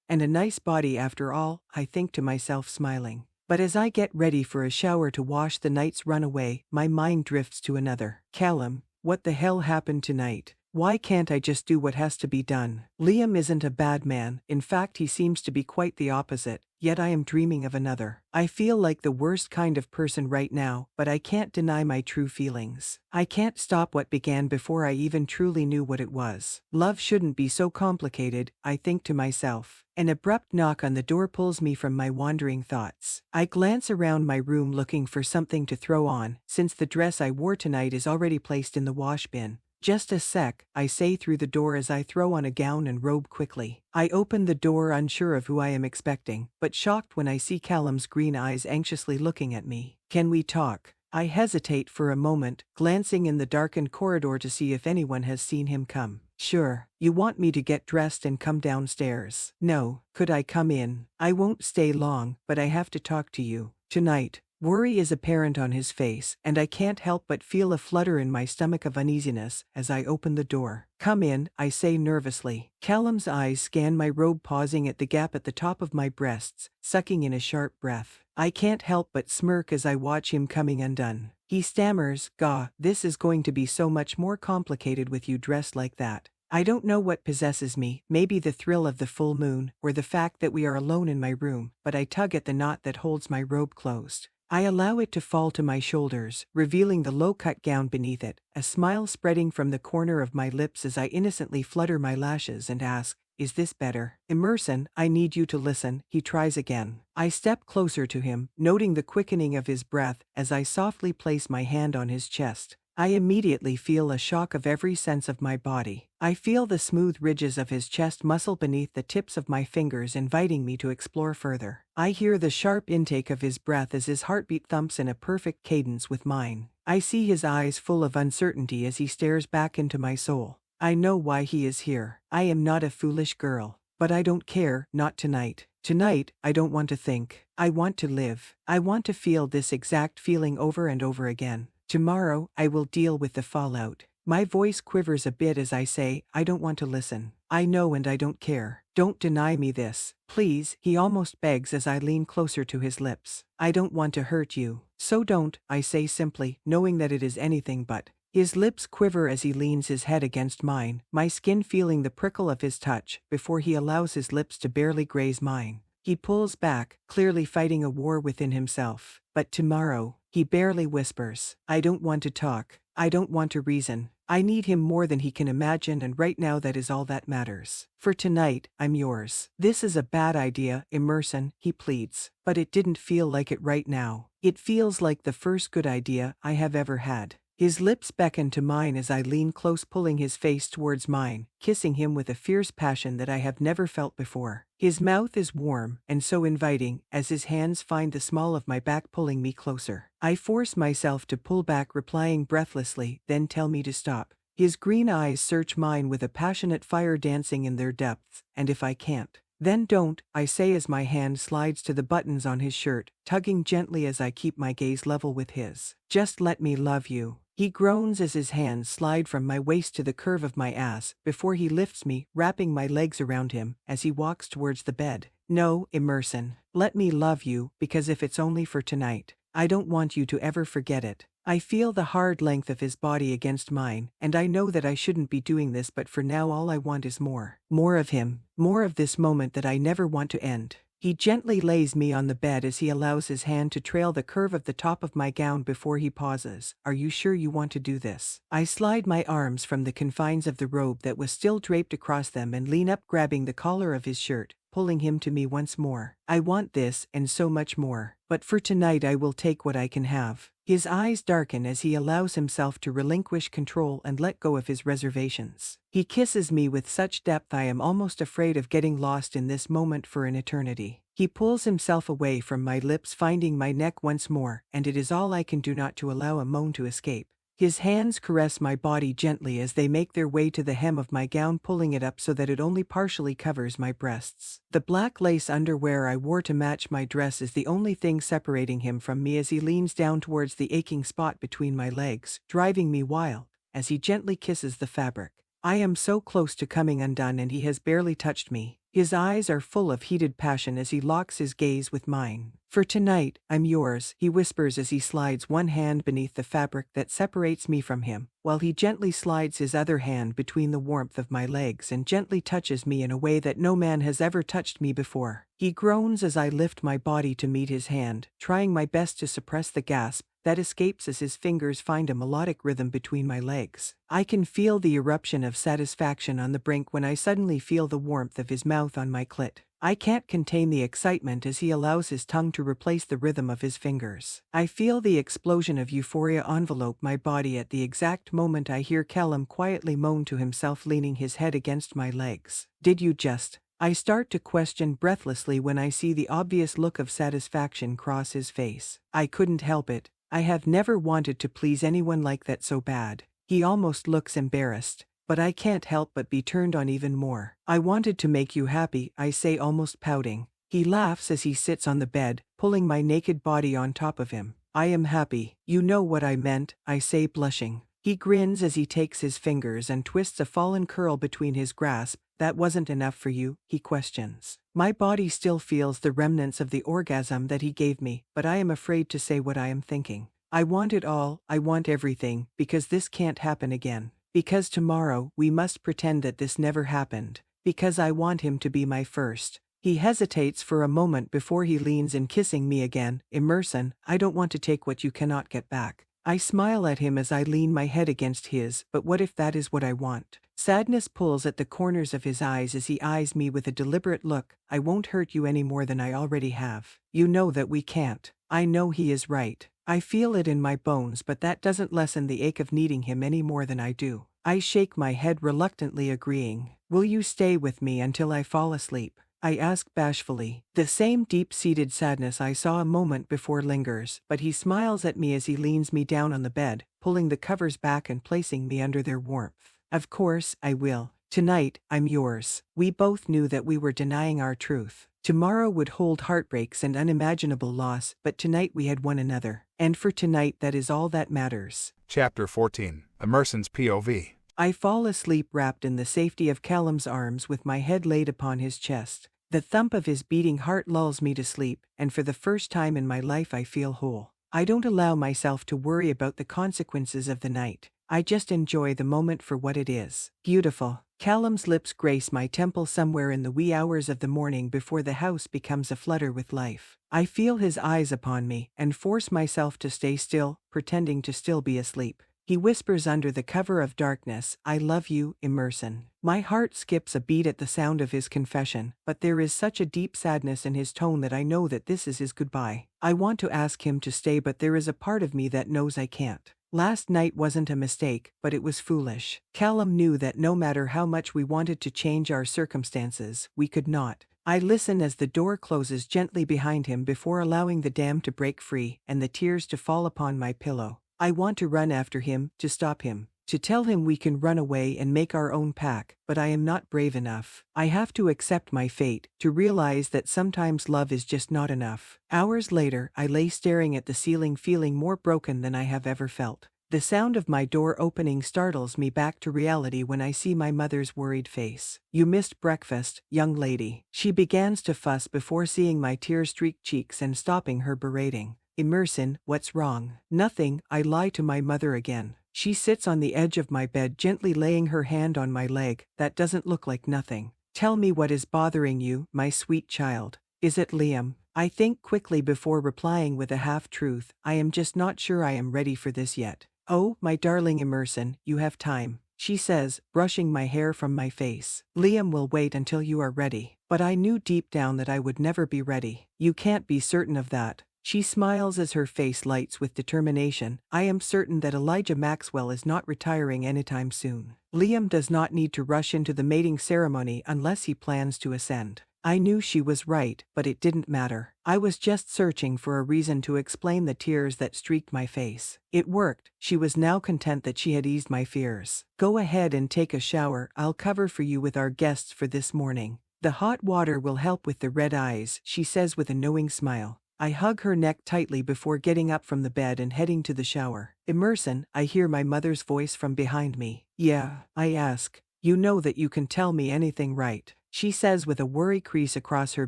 C: And a nice body after all, I think to myself smiling. But as I get ready for a shower to wash the night's run away, my mind drifts to another. Callum, what the hell happened tonight? Why can't I just do what has to be done? Liam isn't a bad man, in fact he seems to be quite the opposite, yet I am dreaming of another. I feel like the worst kind of person right now, but I can't deny my true feelings. I can't stop what began before I even truly knew what it was. Love shouldn't be so complicated, I think to myself. An abrupt knock on the door pulls me from my wandering thoughts. I glance around my room looking for something to throw on, since the dress I wore tonight is already placed in the wash bin. Just a sec, I say through the door as I throw on a gown and robe quickly. I open the door unsure of who I am expecting, but shocked when I see Callum's green eyes anxiously looking at me. Can we talk? I hesitate for a moment, glancing in the darkened corridor to see if anyone has seen him come. Sure, you want me to get dressed and come downstairs. No, could I come in? I won't stay long, but I have to talk to you. Tonight. Worry is apparent on his face, and I can't help but feel a flutter in my stomach of uneasiness as I open the door. Come in, I say nervously. Callum's eyes scan my robe, pausing at the gap at the top of my breasts, sucking in a sharp breath. I can't help but smirk as I watch him coming undone. He stammers, "Gah, this is going to be so much more complicated with you dressed like that." I don't know what possesses me, maybe the thrill of the full moon, or the fact that we are alone in my room, but I tug at the knot that holds my robe closed. I allow it to fall to my shoulders, revealing the low-cut gown beneath it, a smile spreading from the corner of my lips as I innocently flutter my lashes and ask, "Is this better?" "Emerson, I need you to listen," he tries again. I step closer to him, noting the quickening of his breath as I softly place my hand on his chest. I immediately feel a shock of every sense of my body. I feel the smooth ridges of his chest muscle beneath the tips of my fingers, inviting me to explore further. I hear the sharp intake of his breath as his heartbeat thumps in a perfect cadence with mine. I see his eyes full of uncertainty as he stares back into my soul. I know why he is here. I am not a foolish girl. But I don't care, not tonight. Tonight, I don't want to think. I want to live. I want to feel this exact feeling over and over again. Tomorrow, I will deal with the fallout. My voice quivers a bit as I say, I don't want to listen. I know and I don't care. Don't deny me this. Please, he almost begs as I lean closer to his lips. I don't want to hurt you. So don't, I say simply, knowing that it is anything but. His lips quiver as he leans his head against mine, my skin feeling the prickle of his touch, before he allows his lips to barely graze mine. He pulls back, clearly fighting a war within himself. But tomorrow, he barely whispers. I don't want to talk. I don't want to reason. I need him more than he can imagine, and right now that is all that matters. For tonight, I'm yours. This is a bad idea, Emerson, he pleads. But it didn't feel like it right now. It feels like the first good idea I have ever had. His lips beckon to mine as I lean close, pulling his face towards mine, kissing him with a fierce passion that I have never felt before. His mouth is warm and so inviting as his hands find the small of my back, pulling me closer. I force myself to pull back, replying breathlessly, "Then tell me to stop." His green eyes search mine with a passionate fire dancing in their depths, and if I can't, then don't, I say as my hand slides to the buttons on his shirt, tugging gently as I keep my gaze level with his. Just let me love you. He groans as his hands slide from my waist to the curve of my ass, before he lifts me, wrapping my legs around him, as he walks towards the bed. No, Emerson, let me love you, because if it's only for tonight, I don't want you to ever forget it. I feel the hard length of his body against mine, and I know that I shouldn't be doing this, but for now all I want is more. More of him. More of this moment that I never want to end. He gently lays me on the bed as he allows his hand to trail the curve of the top of my gown before he pauses. Are you sure you want to do this? I slide my arms from the confines of the robe that was still draped across them and lean up, grabbing the collar of his shirt, pulling him to me once more. I want this and so much more. But for tonight I will take what I can have. His eyes darken as he allows himself to relinquish control and let go of his reservations. He kisses me with such depth I am almost afraid of getting lost in this moment for an eternity. He pulls himself away from my lips, finding my neck once more, and it is all I can do not to allow a moan to escape. His hands caress my body gently as they make their way to the hem of my gown, pulling it up so that it only partially covers my breasts. The black lace underwear I wore to match my dress is the only thing separating him from me as he leans down towards the aching spot between my legs, driving me wild, as he gently kisses the fabric. I am so close to coming undone and he has barely touched me. His eyes are full of heated passion as he locks his gaze with mine. For tonight, I'm yours, he whispers as he slides one hand beneath the fabric that separates me from him, while he gently slides his other hand between the warmth of my legs and gently touches me in a way that no man has ever touched me before. He groans as I lift my body to meet his hand, trying my best to suppress the gasp that escapes as his fingers find a melodic rhythm between my legs. I can feel the eruption of satisfaction on the brink when I suddenly feel the warmth of his mouth on my clit. I can't contain the excitement as he allows his tongue to replace the rhythm of his fingers. I feel the explosion of euphoria envelope my body at the exact moment I hear Callum quietly moan to himself, leaning his head against my legs. Did you just? I start to question breathlessly when I see the obvious look of satisfaction cross his face. I couldn't help it. I have never wanted to please anyone like that so bad. He almost looks embarrassed, but I can't help but be turned on even more. I wanted to make you happy, I say, almost pouting. He laughs as he sits on the bed, pulling my naked body on top of him. I am happy. You know what I meant, I say, blushing. He grins as he takes his fingers and twists a fallen curl between his grasp. That wasn't enough for you, he questions. My body still feels the remnants of the orgasm that he gave me, but I am afraid to say what I am thinking. I want it all, I want everything, because this can't happen again. Because tomorrow, we must pretend that this never happened. Because I want him to be my first. He hesitates for a moment before he leans in, kissing me again. Emerson, I don't want to take what you cannot get back. I smile at him as I lean my head against his, but what if that is what I want? Sadness pulls at the corners of his eyes as he eyes me with a deliberate look. I won't hurt you any more than I already have. You know that we can't. I know he is right. I feel it in my bones, but that doesn't lessen the ache of needing him any more than I do. I shake my head, reluctantly agreeing. Will you stay with me until I fall asleep? I ask bashfully. The same deep-seated sadness I saw a moment before lingers, but he smiles at me as he leans me down on the bed, pulling the covers back and placing me under their warmth. Of course, I will. Tonight, I'm yours. We both knew that we were denying our truth. Tomorrow would hold heartbreaks and unimaginable loss, but tonight we had one another. And for tonight, that is all that matters.
A: Chapter 14. Emerson's POV.
C: I fall asleep wrapped in the safety of Callum's arms with my head laid upon his chest. The thump of his beating heart lulls me to sleep, and for the first time in my life I feel whole. I don't allow myself to worry about the consequences of the night. I just enjoy the moment for what it is. Beautiful. Callum's lips grace my temple somewhere in the wee hours of the morning before the house becomes aflutter with life. I feel his eyes upon me and force myself to stay still, pretending to still be asleep. He whispers under the cover of darkness, I love you, Emerson. My heart skips a beat at the sound of his confession, but there is such a deep sadness in his tone that I know that this is his goodbye. I want to ask him to stay, but there is a part of me that knows I can't. Last night wasn't a mistake, but it was foolish. Callum knew that no matter how much we wanted to change our circumstances, we could not. I listen as the door closes gently behind him before allowing the dam to break free and the tears to fall upon my pillow. I want to run after him, to stop him, to tell him we can run away and make our own pack, but I am not brave enough. I have to accept my fate, to realize that sometimes love is just not enough. Hours later, I lay staring at the ceiling, feeling more broken than I have ever felt. The sound of my door opening startles me back to reality when I see my mother's worried face. You missed breakfast, young lady. She begins to fuss before seeing my tear-streaked cheeks and stopping her berating. Emerson, what's wrong? Nothing, I lie to my mother again. She sits on the edge of my bed, gently laying her hand on my leg. That doesn't look like nothing. Tell me what is bothering you, my sweet child. Is it Liam? I think quickly before replying with a half-truth. I am just not sure I am ready for this yet. Oh, my darling Emerson, you have time, she says, brushing my hair from my face. Liam will wait until you are ready. But I knew deep down that I would never be ready. You can't be certain of that. She smiles as her face lights with determination. I am certain that Elijah Maxwell is not retiring anytime soon. Liam does not need to rush into the mating ceremony unless he plans to ascend. I knew she was right, but it didn't matter. I was just searching for a reason to explain the tears that streaked my face. It worked. She was now content that she had eased my fears. Go ahead and take a shower. I'll cover for you with our guests for this morning. The hot water will help with the red eyes, she says with a knowing smile. I hug her neck tightly before getting up from the bed and heading to the shower. Emerson, I hear my mother's voice from behind me. Yeah, I ask. You know that you can tell me anything, right? she says with a worry crease across her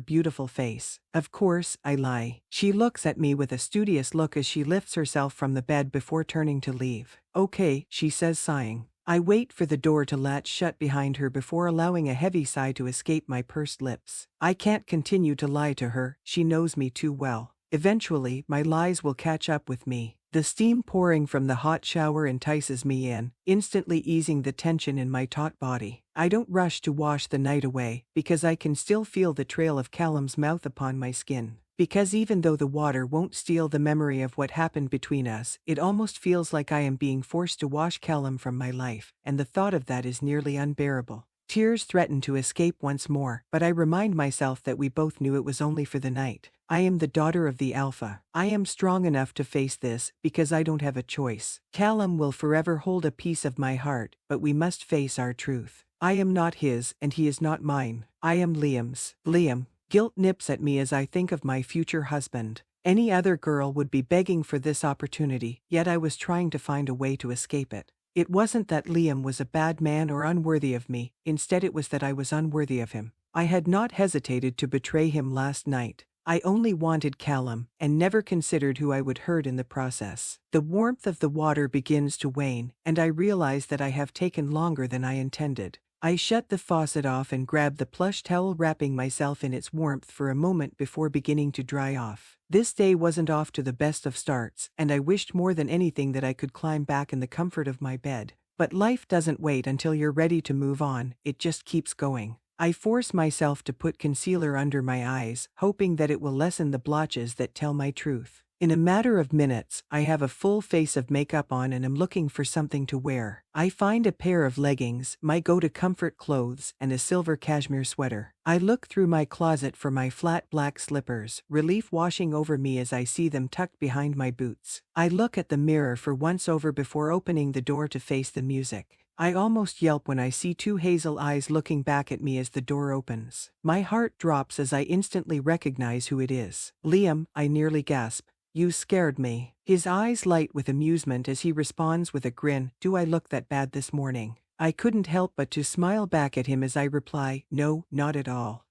C: beautiful face. Of course, I lie. She looks at me with a studious look as she lifts herself from the bed before turning to leave. Okay, she says, sighing. I wait for the door to latch shut behind her before allowing a heavy sigh to escape my pursed lips. I can't continue to lie to her, she knows me too well. Eventually, my lies will catch up with me. The steam pouring from the hot shower entices me in, instantly easing the tension in my taut body. I don't rush to wash the night away, because I can still feel the trail of Callum's mouth upon my skin. Because even though the water won't steal the memory of what happened between us, it almost feels like I am being forced to wash Callum from my life, and the thought of that is nearly unbearable. Tears threaten to escape once more, but I remind myself that we both knew it was only for the night. I am the daughter of the Alpha. I am strong enough to face this, because I don't have a choice. Callum will forever hold a piece of my heart, but we must face our truth. I am not his, and he is not mine. I am Liam's. Liam. Guilt nips at me as I think of my future husband. Any other girl would be begging for this opportunity, yet I was trying to find a way to escape it. It wasn't that Liam was a bad man or unworthy of me, instead it was that I was unworthy of him. I had not hesitated to betray him last night. I only wanted Callum, and never considered who I would hurt in the process. The warmth of the water begins to wane, and I realize that I have taken longer than I intended. I shut the faucet off and grab the plush towel, wrapping myself in its warmth for a moment before beginning to dry off. This day wasn't off to the best of starts, and I wished more than anything that I could climb back in the comfort of my bed. But life doesn't wait until you're ready to move on, it just keeps going. I force myself to put concealer under my eyes, hoping that it will lessen the blotches that tell my truth. In a matter of minutes, I have a full face of makeup on and am looking for something to wear. I find a pair of leggings, my go-to comfort clothes, and a silver cashmere sweater. I look through my closet for my flat black slippers, relief washing over me as I see them tucked behind my boots. I look at the mirror for once over before opening the door to face the music. I almost yelp when I see two hazel eyes looking back at me as the door opens. My heart drops as I instantly recognize who it is. Liam, I nearly gasp. You scared me. His eyes light with amusement as he responds with a grin. Do I look that bad this morning? I couldn't help but to smile back at him as I reply, no, not at all.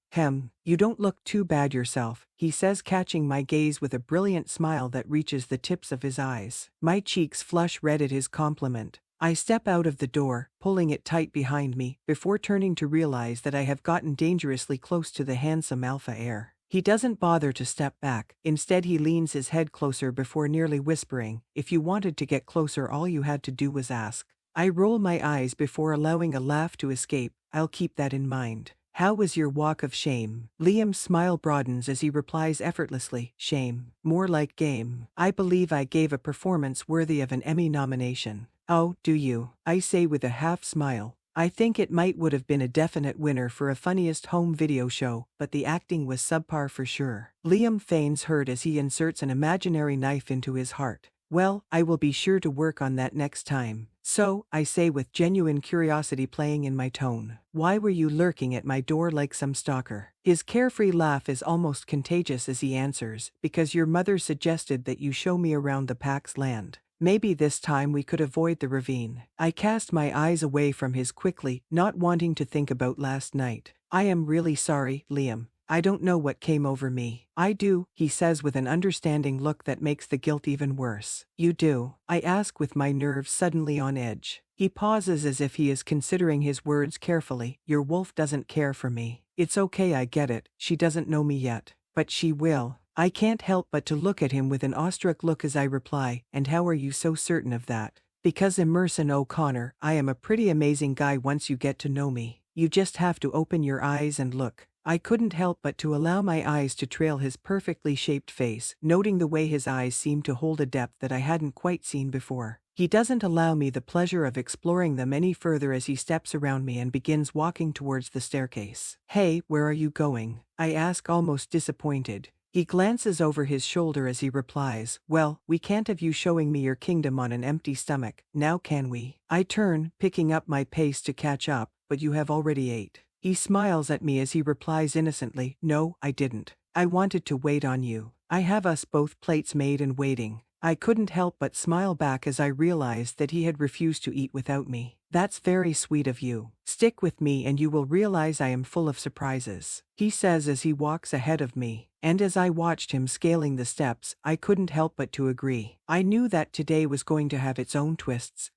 C: You don't look too bad yourself, he says, catching my gaze with a brilliant smile that reaches the tips of his eyes. My cheeks flush red at his compliment. I step out of the door, pulling it tight behind me, before turning to realize that I have gotten dangerously close to the handsome alpha heir. He doesn't bother to step back, instead he leans his head closer before nearly whispering, if you wanted to get closer all you had to do was ask. I roll my eyes before allowing a laugh to escape. I'll keep that in mind. How was your walk of shame? Liam's smile broadens as he replies effortlessly, shame. More like game. I believe I gave a performance worthy of an Emmy nomination. Oh, do you? I say with a half smile. I think it would have been a definite winner for a funniest home video show, but the acting was subpar for sure. Liam feigns hurt as he inserts an imaginary knife into his heart. Well, I will be sure to work on that next time. So, I say with genuine curiosity playing in my tone. Why were you lurking at my door like some stalker? His carefree laugh is almost contagious as he answers, because your mother suggested that you show me around the Pax land. Maybe this time we could avoid the ravine. I cast my eyes away from his quickly, not wanting to think about last night. I am really sorry, Liam. I don't know what came over me. I do, he says with an understanding look that makes the guilt even worse. You do? I ask with my nerves suddenly on edge. He pauses as if he is considering his words carefully. Your wolf doesn't care for me. It's okay, I get it. She doesn't know me yet. But she will. I can't help but to look at him with an awestruck look as I reply, and how are you so certain of that? Because Emerson O'Connor, I am a pretty amazing guy once you get to know me. You just have to open your eyes and look. I couldn't help but to allow my eyes to trail his perfectly shaped face, noting the way his eyes seemed to hold a depth that I hadn't quite seen before. He doesn't allow me the pleasure of exploring them any further as he steps around me and begins walking towards the staircase. Hey, where are you going? I ask, almost disappointed. He glances over his shoulder as he replies, well, we can't have you showing me your kingdom on an empty stomach, now can we? I turn, picking up my pace to catch up, but you have already ate. He smiles at me as he replies innocently, no, I didn't. I wanted to wait on you. I have us both plates made and waiting. I couldn't help but smile back as I realized that he had refused to eat without me. That's very sweet of you. Stick with me and you will realize I am full of surprises, he says as he walks ahead of me. And as I watched him scaling the steps, I couldn't help but to agree. I knew that today was going to have its own twists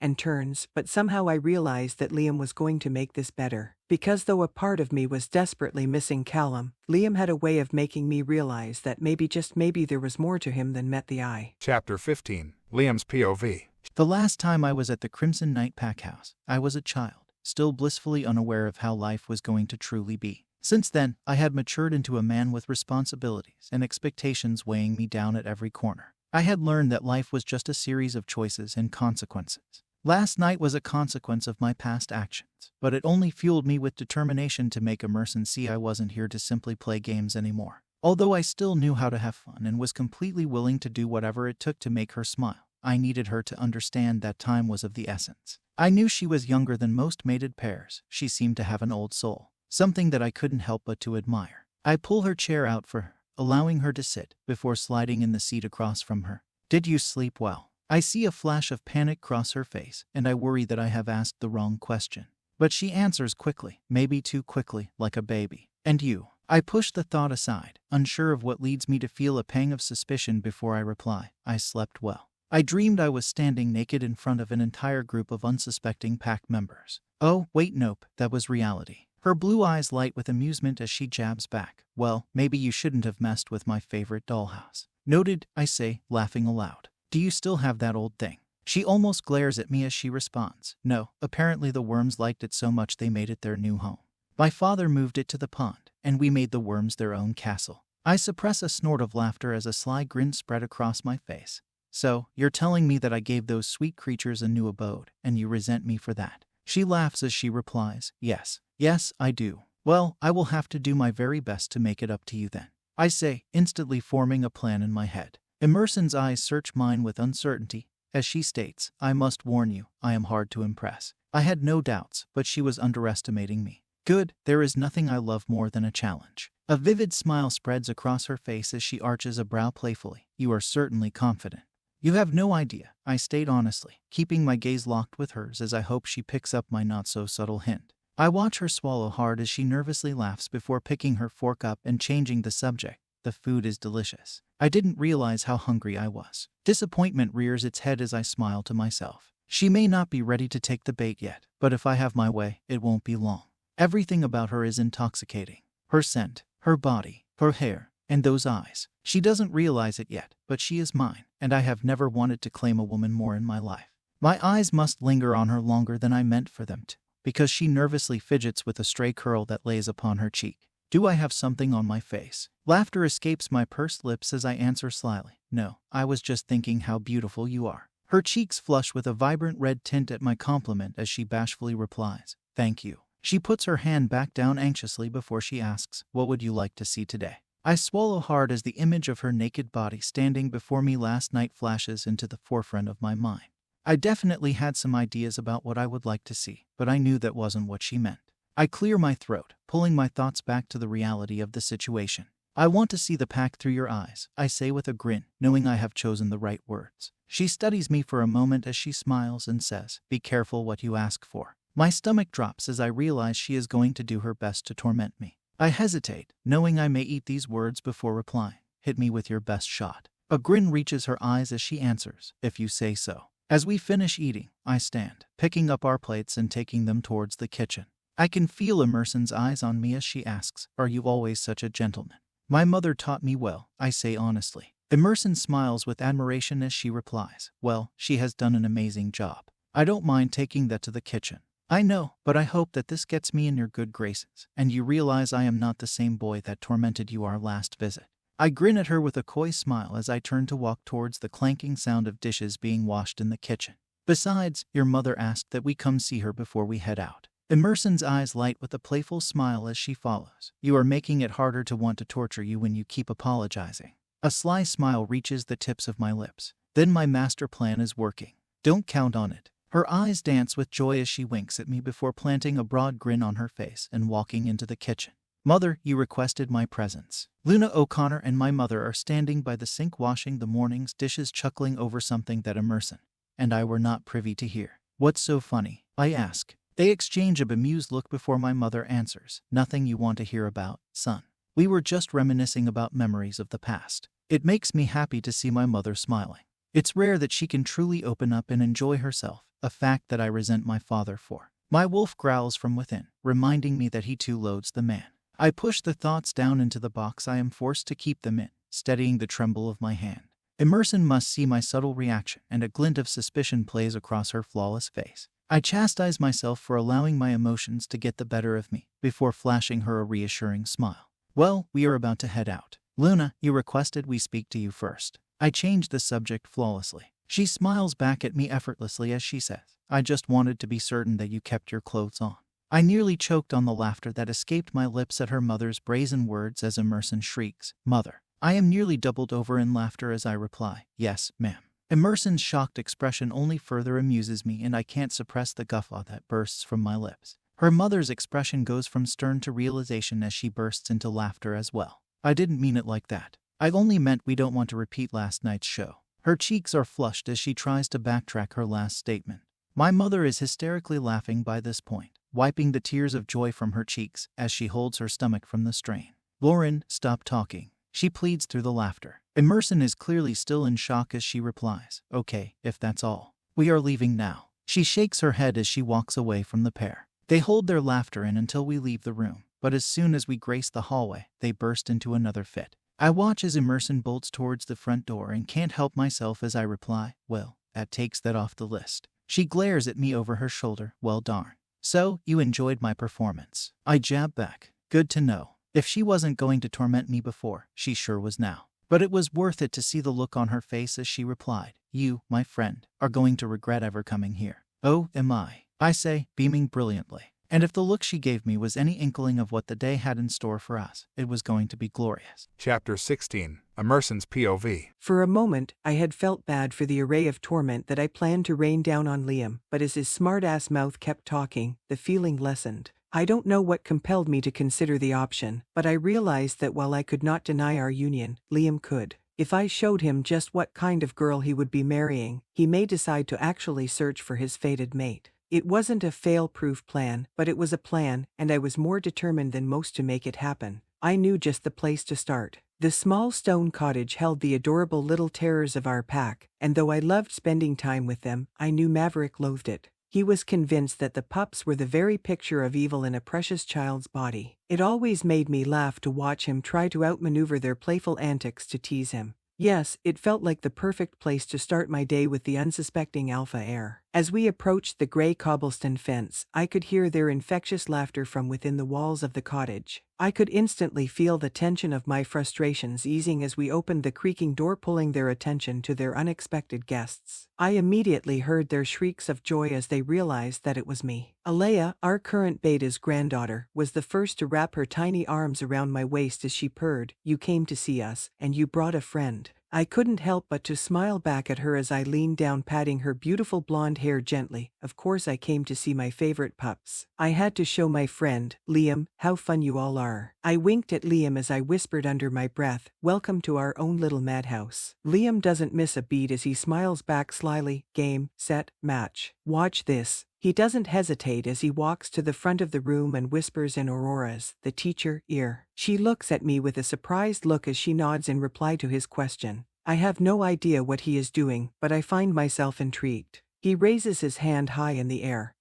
C: and turns, but somehow I realized that Liam was going to make this better. Because though a part of me was desperately missing Callum, Liam had a way of making me realize that maybe, just maybe, there was more to him than met the eye.
A: Chapter 15. Liam's POV.
E: The last time I was at the Crimson Night Pack House, I was a child, still blissfully unaware of how life was going to truly be. Since then, I had matured into a man with responsibilities and expectations weighing me down at every corner. I had learned that life was just a series of choices and consequences. Last night was a consequence of my past actions, but it only fueled me with determination to make Emerson see I wasn't here to simply play games anymore. Although I still knew how to have fun and was completely willing to do whatever it took to make her smile, I needed her to understand that time was of the essence. I knew she was younger than most mated pairs. She seemed to have an old soul, something that I couldn't help but to admire. I pull her chair out for her, allowing her to sit, before sliding in the seat across from her. Did you sleep well? I see a flash of panic cross her face, and I worry that I have asked the wrong question. But she answers quickly, maybe too quickly, like a baby. And you? I push the thought aside, unsure of what leads me to feel a pang of suspicion before I reply. I slept well. I dreamed I was standing naked in front of an entire group of unsuspecting pack members. Oh, wait, nope, that was reality. Her blue eyes light with amusement as she jabs back. Well, maybe you shouldn't have messed with my favorite dollhouse. Noted, I say, laughing aloud. Do you still have that old thing? She almost glares at me as she responds. No, apparently the worms liked it so much they made it their new home. My father moved it to the pond, and we made the worms their own castle. I suppress a snort of laughter as a sly grin spread across my face. So, you're telling me that I gave those sweet creatures a new abode, and you resent me for that? She laughs as she replies, yes. Yes, I do. Well, I will have to do my very best to make it up to you then, I say, instantly forming a plan in my head. Emerson's eyes search mine with uncertainty, as she states, I must warn you, I am hard to impress. I had no doubts, but she was underestimating me. Good, there is nothing I love more than a challenge. A vivid smile spreads across her face as she arches a brow playfully. You are certainly confident. You have no idea, I state honestly, keeping my gaze locked with hers as I hope she picks up my not-so-subtle hint. I watch her swallow hard as she nervously laughs before picking her fork up and changing the subject. The food is delicious. I didn't realize how hungry I was. Disappointment rears its head as I smile to myself. She may not be ready to take the bait yet, but if I have my way, it won't be long. Everything about her is intoxicating. Her scent, her body, her hair, and those eyes. She doesn't realize it yet, but she is mine, and I have never wanted to claim a woman more in my life. My eyes must linger on her longer than I meant for them to, because she nervously fidgets with a stray curl that lays upon her cheek. Do I have something on my face? Laughter escapes my pursed lips as I answer slyly. No, I was just thinking how beautiful you are. Her cheeks flush with a vibrant red tint at my compliment as she bashfully replies, thank you. She puts her hand back down anxiously before she asks, what would you like to see today? I swallow hard as the image of her naked body standing before me last night flashes into the forefront of my mind. I definitely had some ideas about what I would like to see, but I knew that wasn't what she meant. I clear my throat, pulling my thoughts back to the reality of the situation. I want to see the pack through your eyes, I say with a grin, knowing I have chosen the right words. She studies me for a moment as she smiles and says, be careful what you ask for. My stomach drops as I realize she is going to do her best to torment me. I hesitate, knowing I may eat these words before replying. Hit me with your best shot. A grin reaches her eyes as she answers, if you say so. As we finish eating, I stand, picking up our plates and taking them towards the kitchen. I can feel Emerson's eyes on me as she asks, are you always such a gentleman? My mother taught me well, I say honestly. Emerson smiles with admiration as she replies, well, she has done an amazing job. I don't mind taking that to the kitchen. I know, but I hope that this gets me in your good graces, and you realize I am not the same boy that tormented you our last visit. I grin at her with a coy smile as I turn to walk towards the clanking sound of dishes being washed in the kitchen. Besides, your mother asked that we come see her before we head out. Emerson's eyes light with a playful smile as she follows. You are making it harder to want to torture you when you keep apologizing. A sly smile reaches the tips of my lips. Then my master plan is working. Don't count on it. Her eyes dance with joy as she winks at me before planting a broad grin on her face and walking into the kitchen. Mother, you requested my presence. Luna O'Connor and my mother are standing by the sink washing the morning's dishes, chuckling over something that Emerson and I were not privy to hear. What's so funny? I ask. They exchange a bemused look before my mother answers. Nothing you want to hear about, son. We were just reminiscing about memories of the past. It makes me happy to see my mother smiling. It's rare that she can truly open up and enjoy herself, a fact that I resent my father for. My wolf growls from within, reminding me that he too loads the man. I push the thoughts down into the box I am forced to keep them in, steadying the tremble of my hand. Emerson must see my subtle reaction, and a glint of suspicion plays across her flawless face. I chastise myself for allowing my emotions to get the better of me, before flashing her a reassuring smile. Well, we are about to head out. Luna, you requested we speak to you first. I change the subject flawlessly. She smiles back at me effortlessly as she says, I just wanted to be certain that you kept your clothes on. I nearly choked on the laughter that escaped my lips at her mother's brazen words as Emerson shrieks, Mother. I am nearly doubled over in laughter as I reply, Yes, ma'am. Emerson's shocked expression only further amuses me, and I can't suppress the guffaw that bursts from my lips. Her mother's expression goes from stern to realization as she bursts into laughter as well. I didn't mean it like that. I only meant we don't want to repeat last night's show. Her cheeks are flushed as she tries to backtrack her last statement. My mother is hysterically laughing by this point, wiping the tears of joy from her cheeks as she holds her stomach from the strain. Lauren, stop talking. She pleads through the laughter. Emerson is clearly still in shock as she replies, Okay, if that's all. We are leaving now. She shakes her head as she walks away from the pair. They hold their laughter in until we leave the room, but as soon as we grace the hallway, they burst into another fit. I watch as Emerson bolts towards the front door and can't help myself as I reply, Well, that takes that off the list. She glares at me over her shoulder, Well darn. So, you enjoyed my performance. I jab back. Good to know. If she wasn't going to torment me before, she sure was now. But it was worth it to see the look on her face as she replied, You, my friend, are going to regret ever coming here. Oh, am I say, beaming brilliantly. And if the look she gave me was any inkling of what the day had in store for us, it was going to be glorious.
A: Chapter 16. Emerson's POV.
C: For a moment, I had felt bad for the array of torment that I planned to rain down on Liam, but as his smart-ass mouth kept talking, the feeling lessened. I don't know what compelled me to consider the option, but I realized that while I could not deny our union, Liam could. If I showed him just what kind of girl he would be marrying, he may decide to actually search for his fated mate. It wasn't a fail-proof plan, but it was a plan, and I was more determined than most to make it happen. I knew just the place to start. The small stone cottage held the adorable little terrors of our pack, and though I loved spending time with them, I knew Maverick loathed it. He was convinced that the pups were the very picture of evil in a precious child's body. It always made me laugh to watch him try to outmaneuver their playful antics to tease him. Yes, it felt like the perfect place to start my day with the unsuspecting alpha heir. As we approached the gray cobblestone fence, I could hear their infectious laughter from within the walls of the cottage. I could instantly feel the tension of my frustrations easing as we opened the creaking door, pulling their attention to their unexpected guests. I immediately heard their shrieks of joy as they realized that it was me. Alea, our current beta's granddaughter, was the first to wrap her tiny arms around my waist as she purred, You came to see us, and you brought a friend. I couldn't help but to smile back at her as I leaned down, patting her beautiful blonde hair gently. Of course I came to see my favorite pups. I had to show my friend, Liam, how fun you all are. I winked at Liam as I whispered under my breath, Welcome to our own little madhouse. Liam doesn't miss a beat as he smiles back slyly, Game, set, match. Watch this. He doesn't hesitate as he walks to the front of the room and whispers in Aurora's, the teacher, ear. She looks at me with a surprised look as she nods in reply to his question. I have no idea what he is doing, but I find myself intrigued. He raises his hand high in the air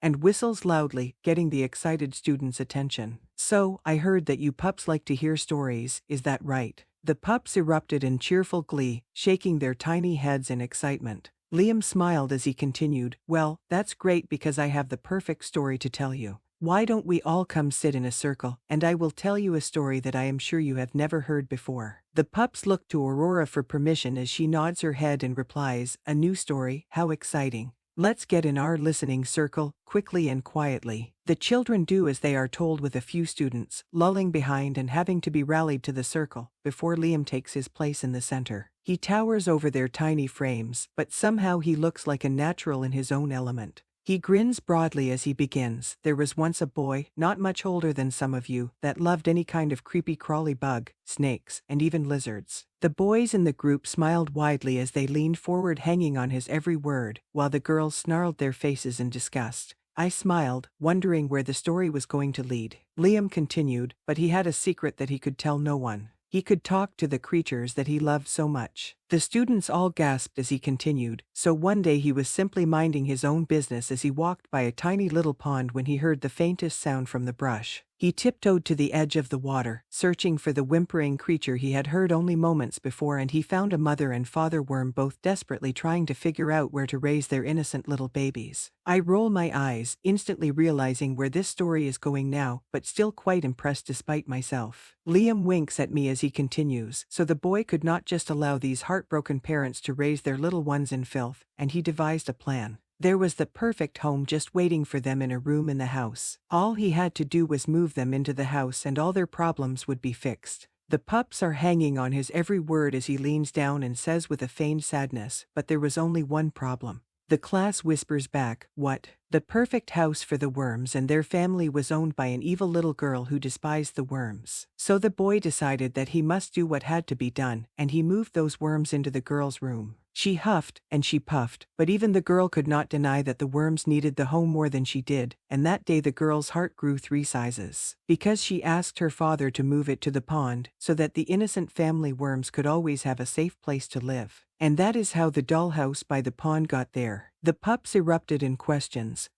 C: and whistles loudly, getting the excited students' attention. So, I heard that you pups like to hear stories, is that right? The pups erupted in cheerful glee, shaking their tiny heads in excitement. Liam smiled as he continued, Well, that's great because I have the perfect story to tell you. Why don't we all come sit in a circle, and I will tell you a story that I am sure you have never heard before. The pups look to Aurora for permission as she nods her head and replies, A new story, how exciting. Let's get in our listening circle, quickly and quietly. The children do as they are told, with a few students lolling behind and having to be rallied to the circle, before Liam takes his place in the center. He towers over their tiny frames, but somehow he looks like a natural in his own element. He grins broadly as he begins. There was once a boy, not much older than some of you, that loved any kind of creepy crawly bug, snakes, and even lizards. The boys in the group smiled widely as they leaned forward, hanging on his every word, while the girls snarled their faces in disgust. I smiled, wondering where the story was going to lead. Liam continued, but he had a secret that he could tell no one. He could talk to the creatures that he loved so much. The students all gasped as he continued. So one day he was simply minding his own business as he walked by a tiny little pond when he heard the faintest sound from the brush. He tiptoed to the edge of the water, searching for the whimpering creature he had heard only moments before, and he found a mother and father worm both desperately trying to figure out where to raise their innocent little babies. I roll my eyes, instantly realizing where this story is going now, but still quite impressed despite myself. Liam winks at me as he continues. So the boy could not just allow these heartbroken parents to raise their little ones in filth, and he devised a plan. There was the perfect home just waiting for them in a room in the house. All he had to do was move them into the house and all their problems would be fixed. The pups are hanging on his every word as he leans down and says with a feigned sadness, but there was only one problem. The class whispers back, what? The perfect house for the worms and their family was owned by an evil little girl who despised the worms. So the boy decided that he must do what had to be done, and he moved those worms into the girl's room. She huffed and she puffed, but even the girl could not deny that the worms needed the home more than she did, and that day the girl's heart grew 3 sizes. Because she asked her father to move it to the pond, so that the innocent family worms could always have a safe place to live. And that is how the dollhouse by the pond got there. The pups erupted in questions,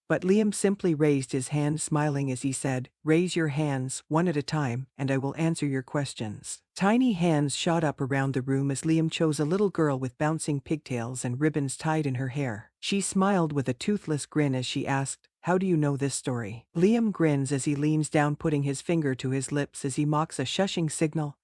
C: but Liam simply raised his hand, smiling as he said, "Raise your hands, one at a time, and I will answer your questions." Tiny hands shot up around the room as Liam chose a little girl with bouncing pigtails and ribbons tied in her hair. She smiled with a toothless grin as she asked, "How do you know this story?" Liam grins as he leans down, putting his finger to his lips as he mocks a shushing signal,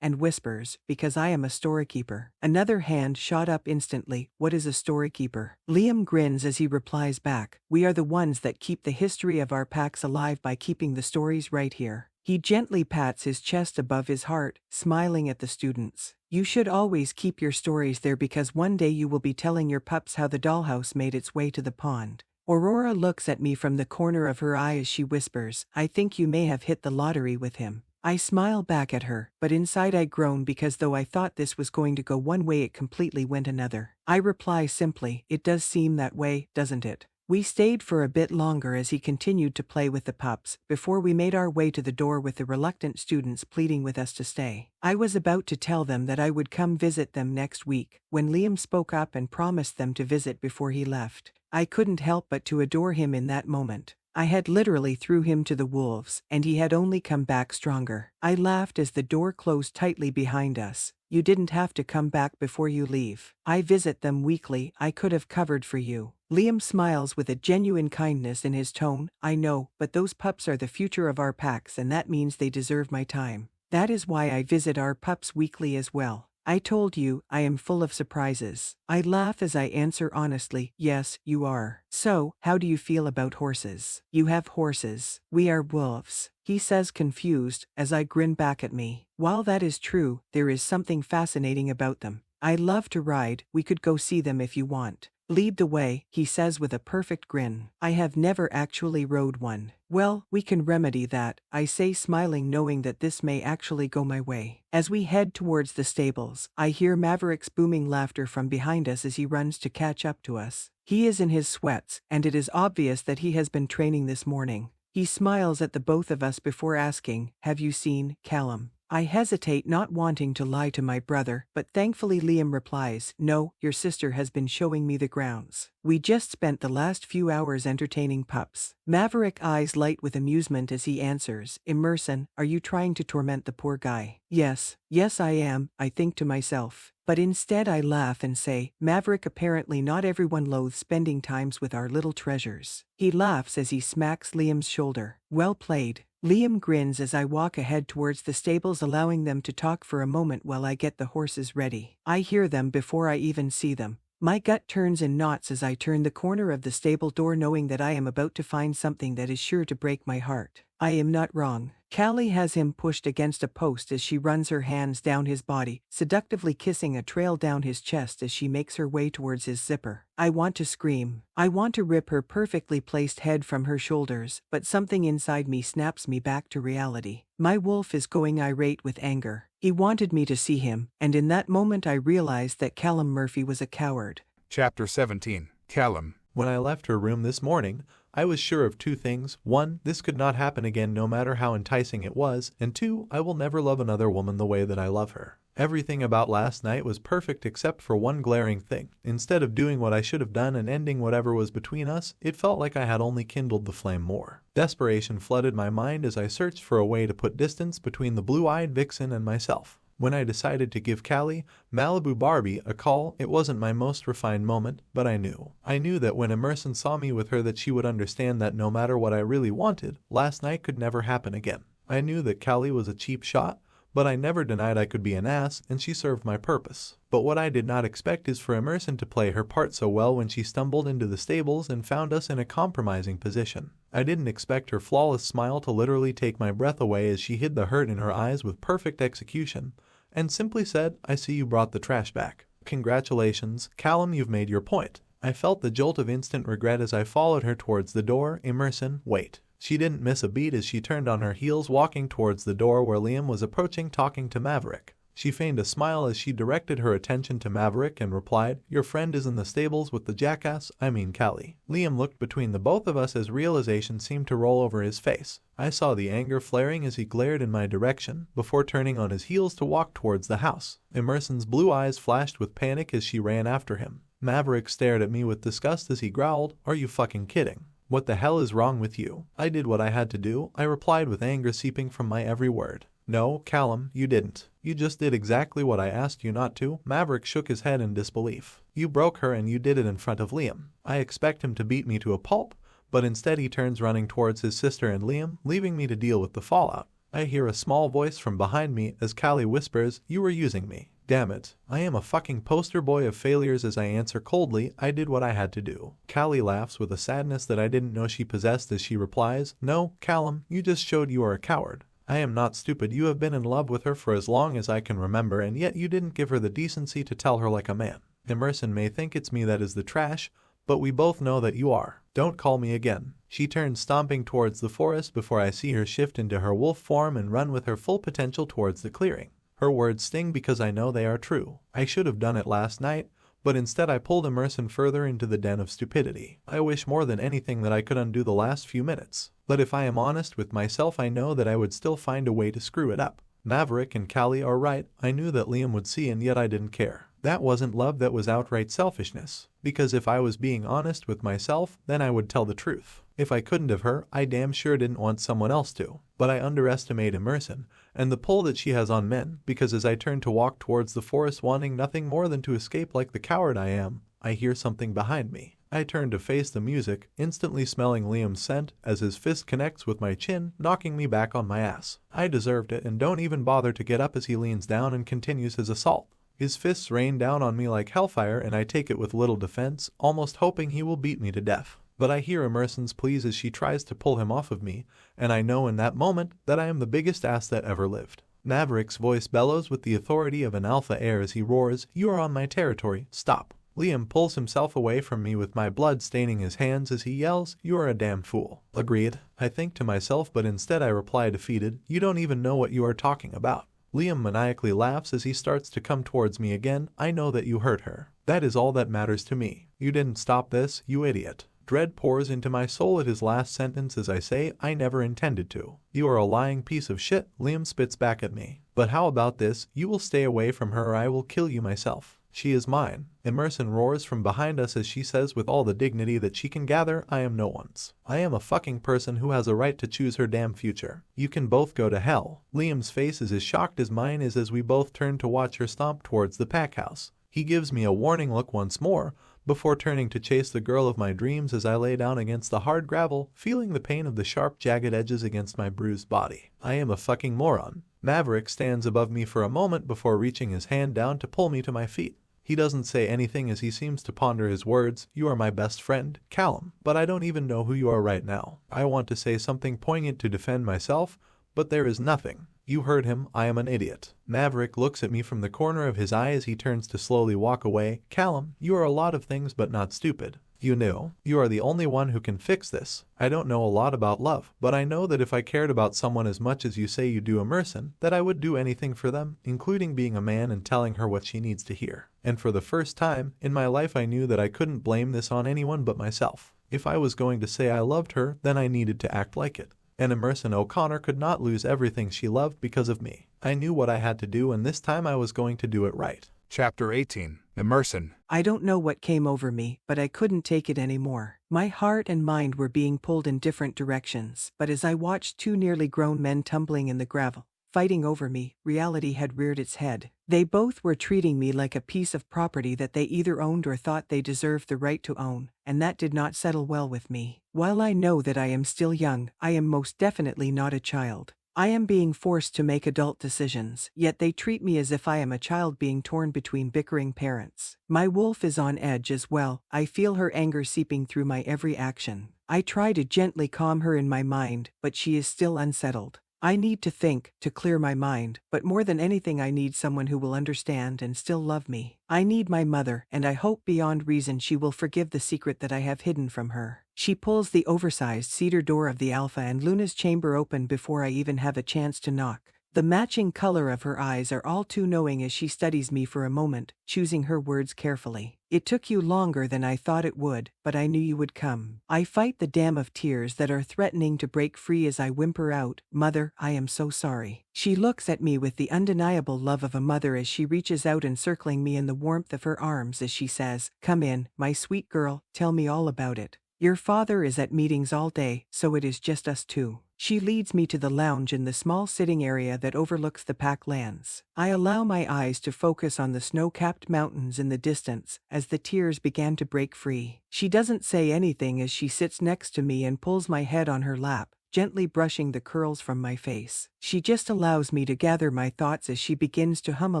C: and whispers, "Because I am a storykeeper." Another hand shot up instantly. "What is a storykeeper?" Liam grins as he replies back, "We are the ones that keep the history of our packs alive by keeping the stories right here." He gently pats his chest above his heart, smiling at the students. "You should always keep your stories there because one day you will be telling your pups how the dollhouse made its way to the pond." Aurora looks at me from the corner of her eye as she whispers, "I think you may have hit the lottery with him." I smile back at her, but inside I groan because though I thought this was going to go one way, it completely went another. I reply simply, "It does seem that way, doesn't it?" We stayed for a bit longer as he continued to play with the pups, before we made our way to the door with the reluctant students pleading with us to stay. I was about to tell them that I would come visit them next week, when Liam spoke up and promised them to visit before he left. I couldn't help but to adore him in that moment. I had literally threw him to the wolves, and he had only come back stronger. I laughed as the door closed tightly behind us. "You didn't have to come back before you leave. I visit them weekly. I could have covered for you." Liam smiles with a genuine kindness in his tone. "I know, but those pups are the future of our packs, and that means they deserve my time. That is why I visit our pups weekly as well. I told you, I am full of surprises." I laugh as I answer honestly, "Yes, you are." "So, how do you feel about horses?" "You have horses. We are wolves," he says confused, as I grin back at me. "While that is true, there is something fascinating about them. I love to ride. We could go see them if you want." "Lead the way," he says with a perfect grin. "I have never actually rode one." "Well, we can remedy that," I say, smiling, knowing that this may actually go my way. As we head towards the stables, I hear Maverick's booming laughter from behind us as he runs to catch up to us. He is in his sweats, and it is obvious that he has been training this morning. He smiles at the both of us before asking, "Have you seen Callum?" I hesitate, not wanting to lie to my brother, but thankfully Liam replies, "No, your sister has been showing me the grounds. We just spent the last few hours entertaining pups." Maverick eyes light with amusement as he answers, "Emerson, are you trying to torment the poor guy?" Yes, I am," I think to myself. But instead I laugh and say, "Maverick, apparently not everyone loathes spending times with our little treasures." He laughs as he smacks Liam's shoulder. "Well played." Liam grins as I walk ahead towards the stables, allowing them to talk for a moment while I get the horses ready. I hear them before I even see them. My gut turns in knots as I turn the corner of the stable door, knowing that I am about to find something that is sure to break my heart. I am not wrong. Callie has him pushed against a post as she runs her hands down his body, seductively kissing a trail down his chest as she makes her way towards his zipper. I want to scream. I want to rip her perfectly placed head from her shoulders, but something inside me snaps me back to reality. My wolf is going irate with anger. He wanted me to see him, and in that moment I realized that Callum Murphy was a coward.
A: Chapter 17. Callum.
D: When I left her room this morning, I was sure of two things. One, this could not happen again no matter how enticing it was, and two, I will never love another woman the way that I love her. Everything about last night was perfect except for one glaring thing. Instead of doing what I should have done and ending whatever was between us, it felt like I had only kindled the flame more. Desperation flooded my mind as I searched for a way to put distance between the blue-eyed vixen and myself. When I decided to give Callie, Malibu Barbie, a call, it wasn't my most refined moment, but I knew. I knew that when Emerson saw me with her that she would understand that no matter what I really wanted, last night could never happen again. I knew that Callie was a cheap shot, but I never denied I could be an ass, and she served my purpose. But what I did not expect is for Emerson to play her part so well when she stumbled into the stables and found us in a compromising position. I didn't expect her flawless smile to literally take my breath away as she hid the hurt in her eyes with perfect execution, and simply said, "I see you brought the trash back. Congratulations, Callum, you've made your point." I felt the jolt of instant regret as I followed her towards the door. Emerson, wait. She didn't miss a beat as she turned on her heels walking towards the door where Liam was approaching talking to Maverick. She feigned a smile as she directed her attention to Maverick and replied, "Your friend is in the stables with the jackass, I mean Callie." Liam looked between the both of us as realization seemed to roll over his face. I saw the anger flaring as he glared in my direction, before turning on his heels to walk towards the house. Emerson's blue eyes flashed with panic as she ran after him. Maverick stared at me with disgust as he growled, "Are you fucking kidding? What the hell is wrong with you?" "I did what I had to do," I replied with anger seeping from my every word. "No, Callum, you didn't. You just did exactly what I asked you not to." Maverick shook his head in disbelief. "You broke her and you did it in front of Liam. I expect him to beat me to a pulp, but instead he turns running towards his sister and Liam, leaving me to deal with the fallout." I hear a small voice from behind me as Callie whispers, "You were using me." Damn it. I am a fucking poster boy of failures as I answer coldly, "I did what I had to do." Callie laughs with a sadness that I didn't know she possessed as she replies, "No, Callum, you just showed you are a coward. I am not stupid. You have been in love with her for as long as I can remember, and yet you didn't give her the decency to tell her like a man. Emerson may think it's me that is the trash, but we both know that you are. Don't call me again." She turns stomping towards the forest before I see her shift into her wolf form and run with her full potential towards the clearing. Her words sting because I know they are true. I should have done it last night, but instead I pulled Emerson further into the den of stupidity. I wish more than anything that I could undo the last few minutes. But if I am honest with myself, I know that I would still find a way to screw it up. Maverick and Callie are right. I knew that Liam would see, and yet I didn't care. That wasn't love, that was outright selfishness. Because if I was being honest with myself, then I would tell the truth. If I couldn't have her, I damn sure didn't want someone else to. But I underestimate Emerson and the pull that she has on men, because as I turn to walk towards the forest wanting nothing more than to escape like the coward I am, I hear something behind me. I turn to face the music, instantly smelling Liam's scent as his fist connects with my chin, knocking me back on my ass. I deserved it and don't even bother to get up as he leans down and continues his assault. His fists rain down on me like hellfire and I take it with little defense, almost hoping he will beat me to death. But I hear Emerson's pleas as she tries to pull him off of me, and I know in that moment that I am the biggest ass that ever lived. Maverick's voice bellows with the authority of an alpha air as he roars, "You are on my territory, stop." Liam pulls himself away from me with my blood staining his hands as he yells, "You are a damn fool." Agreed, I think to myself, but instead I reply defeated, "You don't even know what you are talking about." Liam maniacally laughs as he starts to come towards me again. "I know that you hurt her. That is all that matters to me. You didn't stop this, you idiot." Dread pours into my soul at his last sentence as I say, "I never intended to." "You are a lying piece of shit," Liam spits back at me. "But how about this? You will stay away from her or I will kill you myself. She is mine." Emerson roars from behind us as she says with all the dignity that she can gather, "I am no one's. I am a fucking person who has a right to choose her damn future. You can both go to hell." Liam's face is as shocked as mine is as we both turn to watch her stomp towards the pack house. He gives me a warning look once more, before turning to chase the girl of my dreams as I lay down against the hard gravel, feeling the pain of the sharp, jagged edges against my bruised body. I am a fucking moron. Maverick stands above me for a moment before reaching his hand down to pull me to my feet. He doesn't say anything as he seems to ponder his words. You are my best friend, Callum, but I don't even know who you are right now. I want to say something poignant to defend myself, but there is nothing. You heard him, I am an idiot. Maverick looks at me from the corner of his eye as he turns to slowly walk away. Callum, you are a lot of things but not stupid. You knew. You are the only one who can fix this. I don't know a lot about love, but I know that if I cared about someone as much as you say you do Emerson, that I would do anything for them, including being a man and telling her what she needs to hear. And for the first time in my life I knew that I couldn't blame this on anyone but myself. If I was going to say I loved her, then I needed to act like it. And Emerson O'Connor could not lose everything she loved because of me. I knew what I had to do, and this time I was going to do it right.
A: Chapter 18. Emerson.
C: I don't know what came over me, but I couldn't take it anymore. My heart and mind were being pulled in different directions, but as I watched two nearly grown men tumbling in the gravel, fighting over me, reality had reared its head. They both were treating me like a piece of property that they either owned or thought they deserved the right to own, and that did not settle well with me. While I know that I am still young, I am most definitely not a child. I am being forced to make adult decisions, yet they treat me as if I am a child being torn between bickering parents. My wolf is on edge as well. I feel her anger seeping through my every action. I try to gently calm her in my mind, but she is still unsettled. I need to think, to clear my mind, but more than anything I need someone who will understand and still love me. I need my mother, and I hope beyond reason she will forgive the secret that I have hidden from her. She pulls the oversized cedar door of the Alpha and Luna's chamber open before I even have a chance to knock. The matching color of her eyes are all too knowing as she studies me for a moment, choosing her words carefully. It took you longer than I thought it would, but I knew you would come. I fight the dam of tears that are threatening to break free as I whimper out, Mother, I am so sorry. She looks at me with the undeniable love of a mother as she reaches out, encircling me in the warmth of her arms as she says, Come in, my sweet girl, tell me all about it. Your father is at meetings all day, so it is just us two. She leads me to the lounge in the small sitting area that overlooks the Pack lands. I allow my eyes to focus on the snow-capped mountains in the distance as the tears began to break free. She doesn't say anything as she sits next to me and pulls my head on her lap, gently brushing the curls from my face. She just allows me to gather my thoughts as she begins to hum a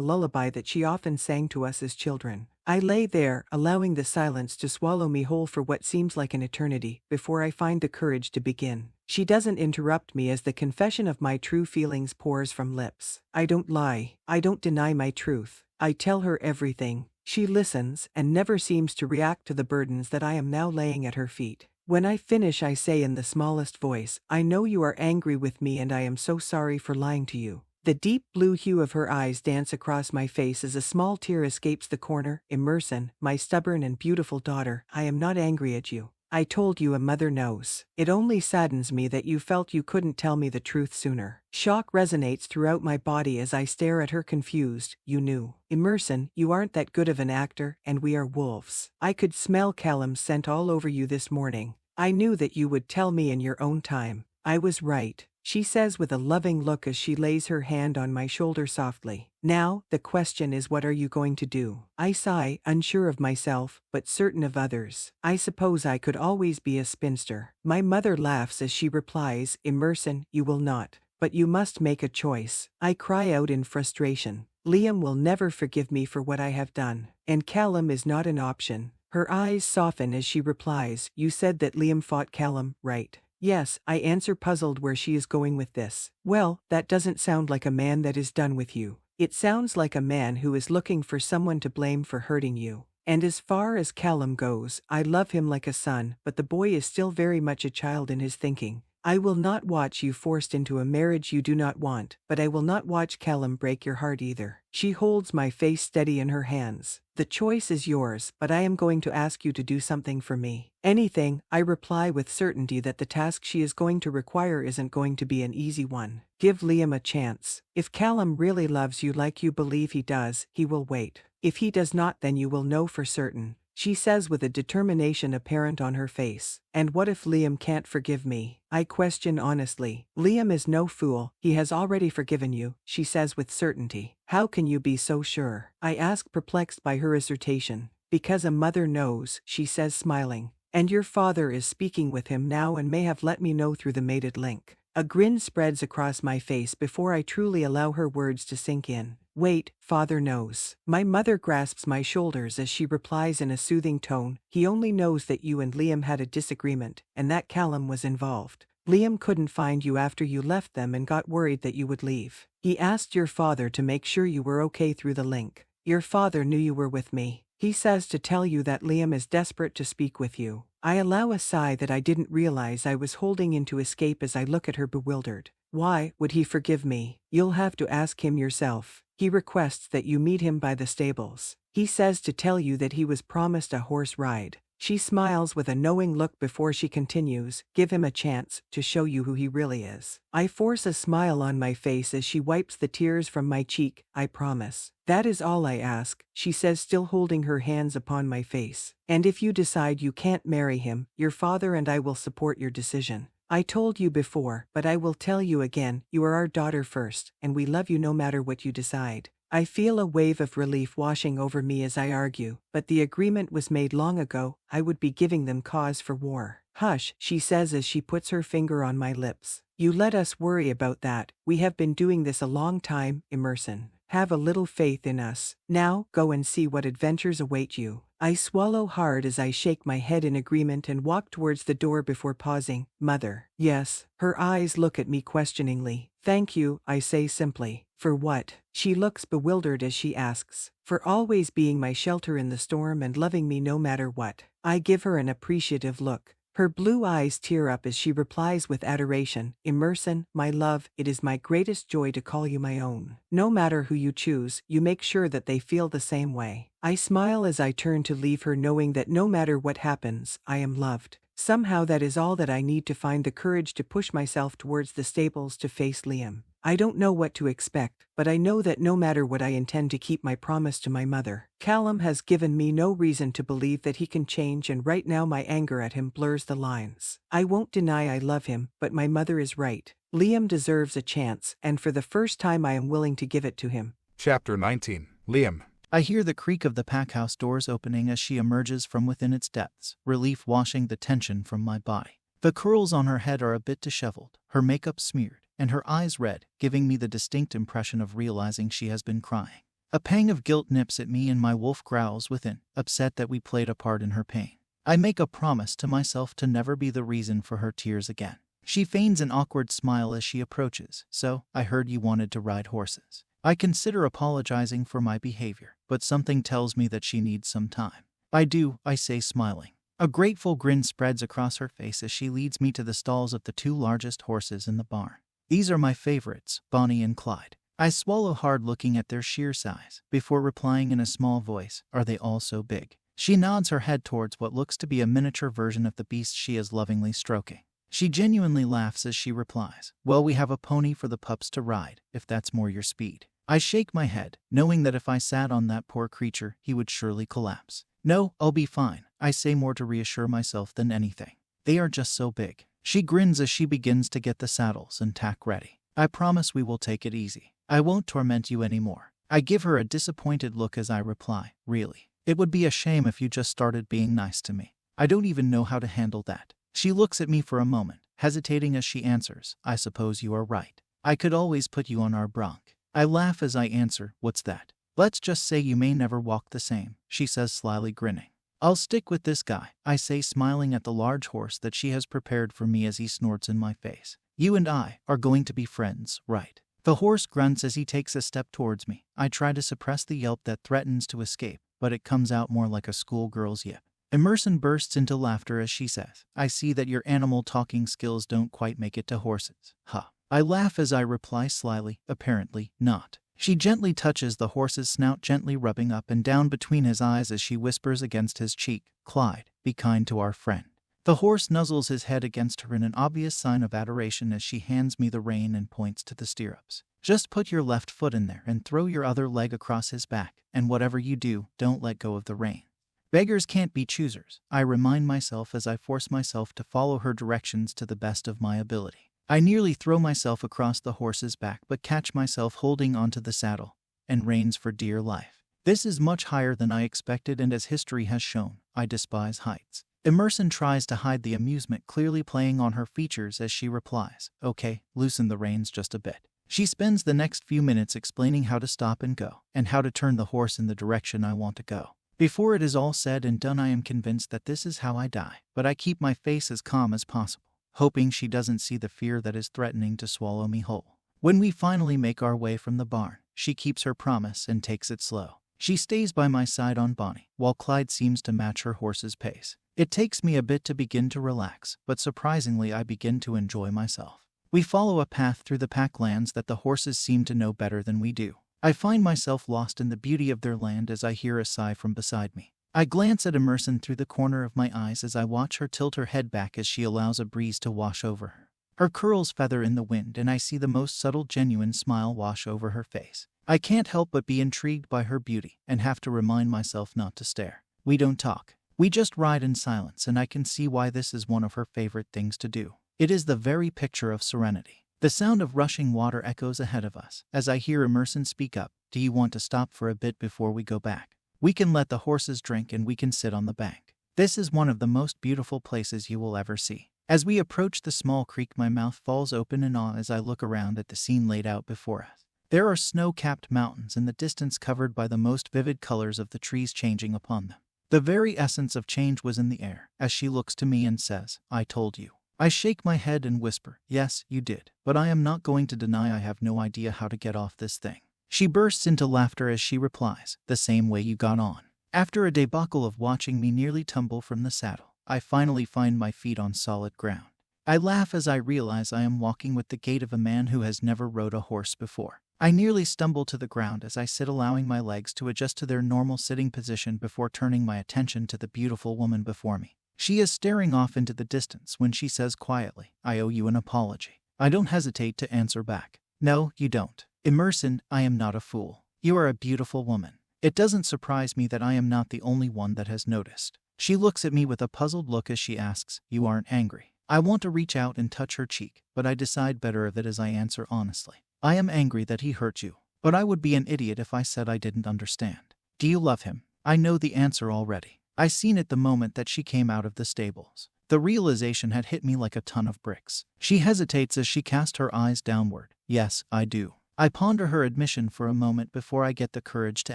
C: lullaby that she often sang to us as children. I lay there, allowing the silence to swallow me whole for what seems like an eternity, before I find the courage to begin. She doesn't interrupt me as the confession of my true feelings pours from lips. I don't lie. I don't deny my truth. I tell her everything. She listens, and never seems to react to the burdens that I am now laying at her feet. When I finish, I say in the smallest voice, I know you are angry with me and I am so sorry for lying to you. The deep blue hue of her eyes dance across my face as a small tear escapes the corner. Emerson, my stubborn and beautiful daughter, I am not angry at you. I told you a mother knows. It only saddens me that you felt you couldn't tell me the truth sooner. Shock resonates throughout my body as I stare at her confused. You knew. Emerson, you aren't that good of an actor, and we are wolves. I could smell Callum's scent all over you this morning. I knew that you would tell me in your own time. I was right, she says with a loving look as she lays her hand on my shoulder softly. Now, the question is, what are you going to do? I sigh, unsure of myself, but certain of others. I suppose I could always be a spinster. My mother laughs as she replies, Emerson, you will not. But you must make a choice. I cry out in frustration. Liam will never forgive me for what I have done. And Callum is not an option. Her eyes soften as she replies, You said that Liam fought Callum, right? Yes, I answer, puzzled where she is going with this. Well, that doesn't sound like a man that is done with you. It sounds like a man who is looking for someone to blame for hurting you. And as far as Callum goes, I love him like a son, but the boy is still very much a child in his thinking. I will not watch you forced into a marriage you do not want, but I will not watch Callum break your heart either. She holds my face steady in her hands. The choice is yours, but I am going to ask you to do something for me. Anything, I reply with certainty that the task she is going to require isn't going to be an easy one. Give Liam a chance. If Callum really loves you like you believe he does, he will wait. If he does not, then you will know for certain, she says with a determination apparent on her face. And what if Liam can't forgive me? I question honestly. Liam is no fool, he has already forgiven you, she says with certainty. How can you be so sure? I ask, perplexed by her assertion. Because a mother knows, she says smiling. And your father is speaking with him now and may have let me know through the mated link. A grin spreads across my face before I truly allow her words to sink in. Wait, father knows. My mother grasps my shoulders as she replies in a soothing tone, he only knows that you and Liam had a disagreement, and that Callum was involved. Liam couldn't find you after you left them and got worried that you would leave. He asked your father to make sure you were okay through the link. Your father knew you were with me. He says to tell you that Liam is desperate to speak with you. I allow a sigh that I didn't realize I was holding in to escape as I look at her bewildered. Why would he forgive me? You'll have to ask him yourself. He requests that you meet him by the stables. He says to tell you that he was promised a horse ride. She smiles with a knowing look before she continues, give him a chance to show you who he really is. I force a smile on my face as she wipes the tears from my cheek, I promise. That is all I ask, she says, still holding her hands upon my face. And if you decide you can't marry him, your father and I will support your decision. I told you before, but I will tell you again, you are our daughter first, and we love you no matter what you decide. I feel a wave of relief washing over me as I argue, but the agreement was made long ago, I would be giving them cause for war. Hush, she says as she puts her finger on my lips. You let us worry about that, we have been doing this a long time, Emerson. Have a little faith in us. Now, go and see what adventures await you. I swallow hard as I shake my head in agreement and walk towards the door before pausing. Mother. Yes. Her eyes look at me questioningly. Thank you, I say simply. For what? She looks bewildered as she asks. For always being my shelter in the storm and loving me no matter what. I give her an appreciative look. Her blue eyes tear up as she replies with adoration, Emerson, my love, it is my greatest joy to call you my own. No matter who you choose, you make sure that they feel the same way. I smile as I turn to leave her, knowing that no matter what happens, I am loved. Somehow that is all that I need to find the courage to push myself towards the stables to face Liam. I don't know what to expect, but I know that no matter what I intend to keep my promise to my mother. Callum has given me no reason to believe that he can change, and right now my anger at him blurs the lines. I won't deny I love him, but my mother is right. Liam deserves a chance, and for the first time I am willing to give it to him.
A: Chapter 19. Liam.
E: I hear the creak of the packhouse doors opening as she emerges from within its depths, relief washing the tension from my body. The curls on her head are a bit disheveled, her makeup smeared, and her eyes red, giving me the distinct impression of realizing she has been crying. A pang of guilt nips at me and my wolf growls within, upset that we played a part in her pain. I make a promise to myself to never be the reason for her tears again. She feigns an awkward smile as she approaches. So, I heard you wanted to ride horses. I consider apologizing for my behavior, but something tells me that she needs some time. I do, I say, smiling. A grateful grin spreads across her face as she leads me to the stalls of the two largest horses in the barn. These are my favorites, Bonnie and Clyde. I swallow hard looking at their sheer size, before replying in a small voice, are they all so big? She nods her head towards what looks to be a miniature version of the beast she is lovingly stroking. She genuinely laughs as she replies, well, we have a pony for the pups to ride, if that's more your speed. I shake my head, knowing that if I sat on that poor creature, he would surely collapse. No, I'll be fine, I say, more to reassure myself than anything. They are just so big. She grins as she begins to get the saddles and tack ready. I promise we will take it easy. I won't torment you anymore. I give her a disappointed look as I reply, really. It would be a shame if you just started being nice to me. I don't even know how to handle that. She looks at me for a moment, hesitating as she answers, I suppose you are right. I could always put you on our bronc. I laugh as I answer, what's that? Let's just say you may never walk the same, she says, slyly grinning. I'll stick with this guy, I say, smiling at the large horse that she has prepared for me as he snorts in my face. You and I are going to be friends, right? The horse grunts as he takes a step towards me. I try to suppress the yelp that threatens to escape, but it comes out more like a schoolgirl's yip. Emerson bursts into laughter as she says, I see that your animal talking skills don't quite make it to horses. Huh. I laugh as I reply slyly, apparently not. She gently touches the horse's snout, gently rubbing up and down between his eyes as she whispers against his cheek, Clyde, be kind to our friend. The horse nuzzles his head against her in an obvious sign of adoration as she hands me the rein and points to the stirrups. Just put your left foot in there and throw your other leg across his back, and whatever you do, don't let go of the rein. Beggars can't be choosers, I remind myself as I force myself to follow her directions to the best of my ability. I nearly throw myself across the horse's back but catch myself holding onto the saddle and reins for dear life. This is much higher than I expected, and as history has shown, I despise heights. Emerson tries to hide the amusement clearly playing on her features as she replies, okay, loosen the reins just a bit. She spends the next few minutes explaining how to stop and go, and how to turn the horse in the direction I want to go. Before it is all said and done, I am convinced that this is how I die, but I keep my face as calm as possible, hoping she doesn't see the fear that is threatening to swallow me whole. When we finally make our way from the barn, she keeps her promise and takes it slow. She stays by my side on Bonnie, while Clyde seems to match her horse's pace. It takes me a bit to begin to relax, but surprisingly I begin to enjoy myself. We follow a path through the pack lands that the horses seem to know better than we do. I find myself lost in the beauty of their land as I hear a sigh from beside me. I glance at Emerson through the corner of my eyes as I watch her tilt her head back as she allows a breeze to wash over her. Her curls feather in the wind, and I see the most subtle, genuine smile wash over her face. I can't help but be intrigued by her beauty and have to remind myself not to stare. We don't talk. We just ride in silence, and I can see why this is one of her favorite things to do. It is the very picture of serenity. The sound of rushing water echoes ahead of us as I hear Emerson speak up. Do you want to stop for a bit before we go back? We can let the horses drink and we can sit on the bank. This is one of the most beautiful places you will ever see. As we approach the small creek, my mouth falls open in awe as I look around at the scene laid out before us. There are snow-capped mountains in the distance covered by the most vivid colors of the trees changing upon them. The very essence of change was in the air as she looks to me and says, I told you. I shake my head and whisper, yes, you did, but I am not going to deny I have no idea how to get off this thing. She bursts into laughter as she replies, the same way you got on. After a debacle of watching me nearly tumble from the saddle, I finally find my feet on solid ground. I laugh as I realize I am walking with the gait of a man who has never rode a horse before. I nearly stumble to the ground as I sit, allowing my legs to adjust to their normal sitting position before turning my attention to the beautiful woman before me. She is staring off into the distance when she says quietly, I owe you an apology. I don't hesitate to answer back. No, you don't. Emerson, I am not a fool. You are a beautiful woman. It doesn't surprise me that I am not the only one that has noticed. She looks at me with a puzzled look as she asks, you aren't angry? I want to reach out and touch her cheek, but I decide better of it as I answer honestly. I am angry that he hurt you, but I would be an idiot if I said I didn't understand. Do you love him? I know the answer already. I seen it the moment that she came out of the stables. The realization had hit me like a ton of bricks. She hesitates as she casts her eyes downward. Yes, I do. I ponder her admission for a moment before I get the courage to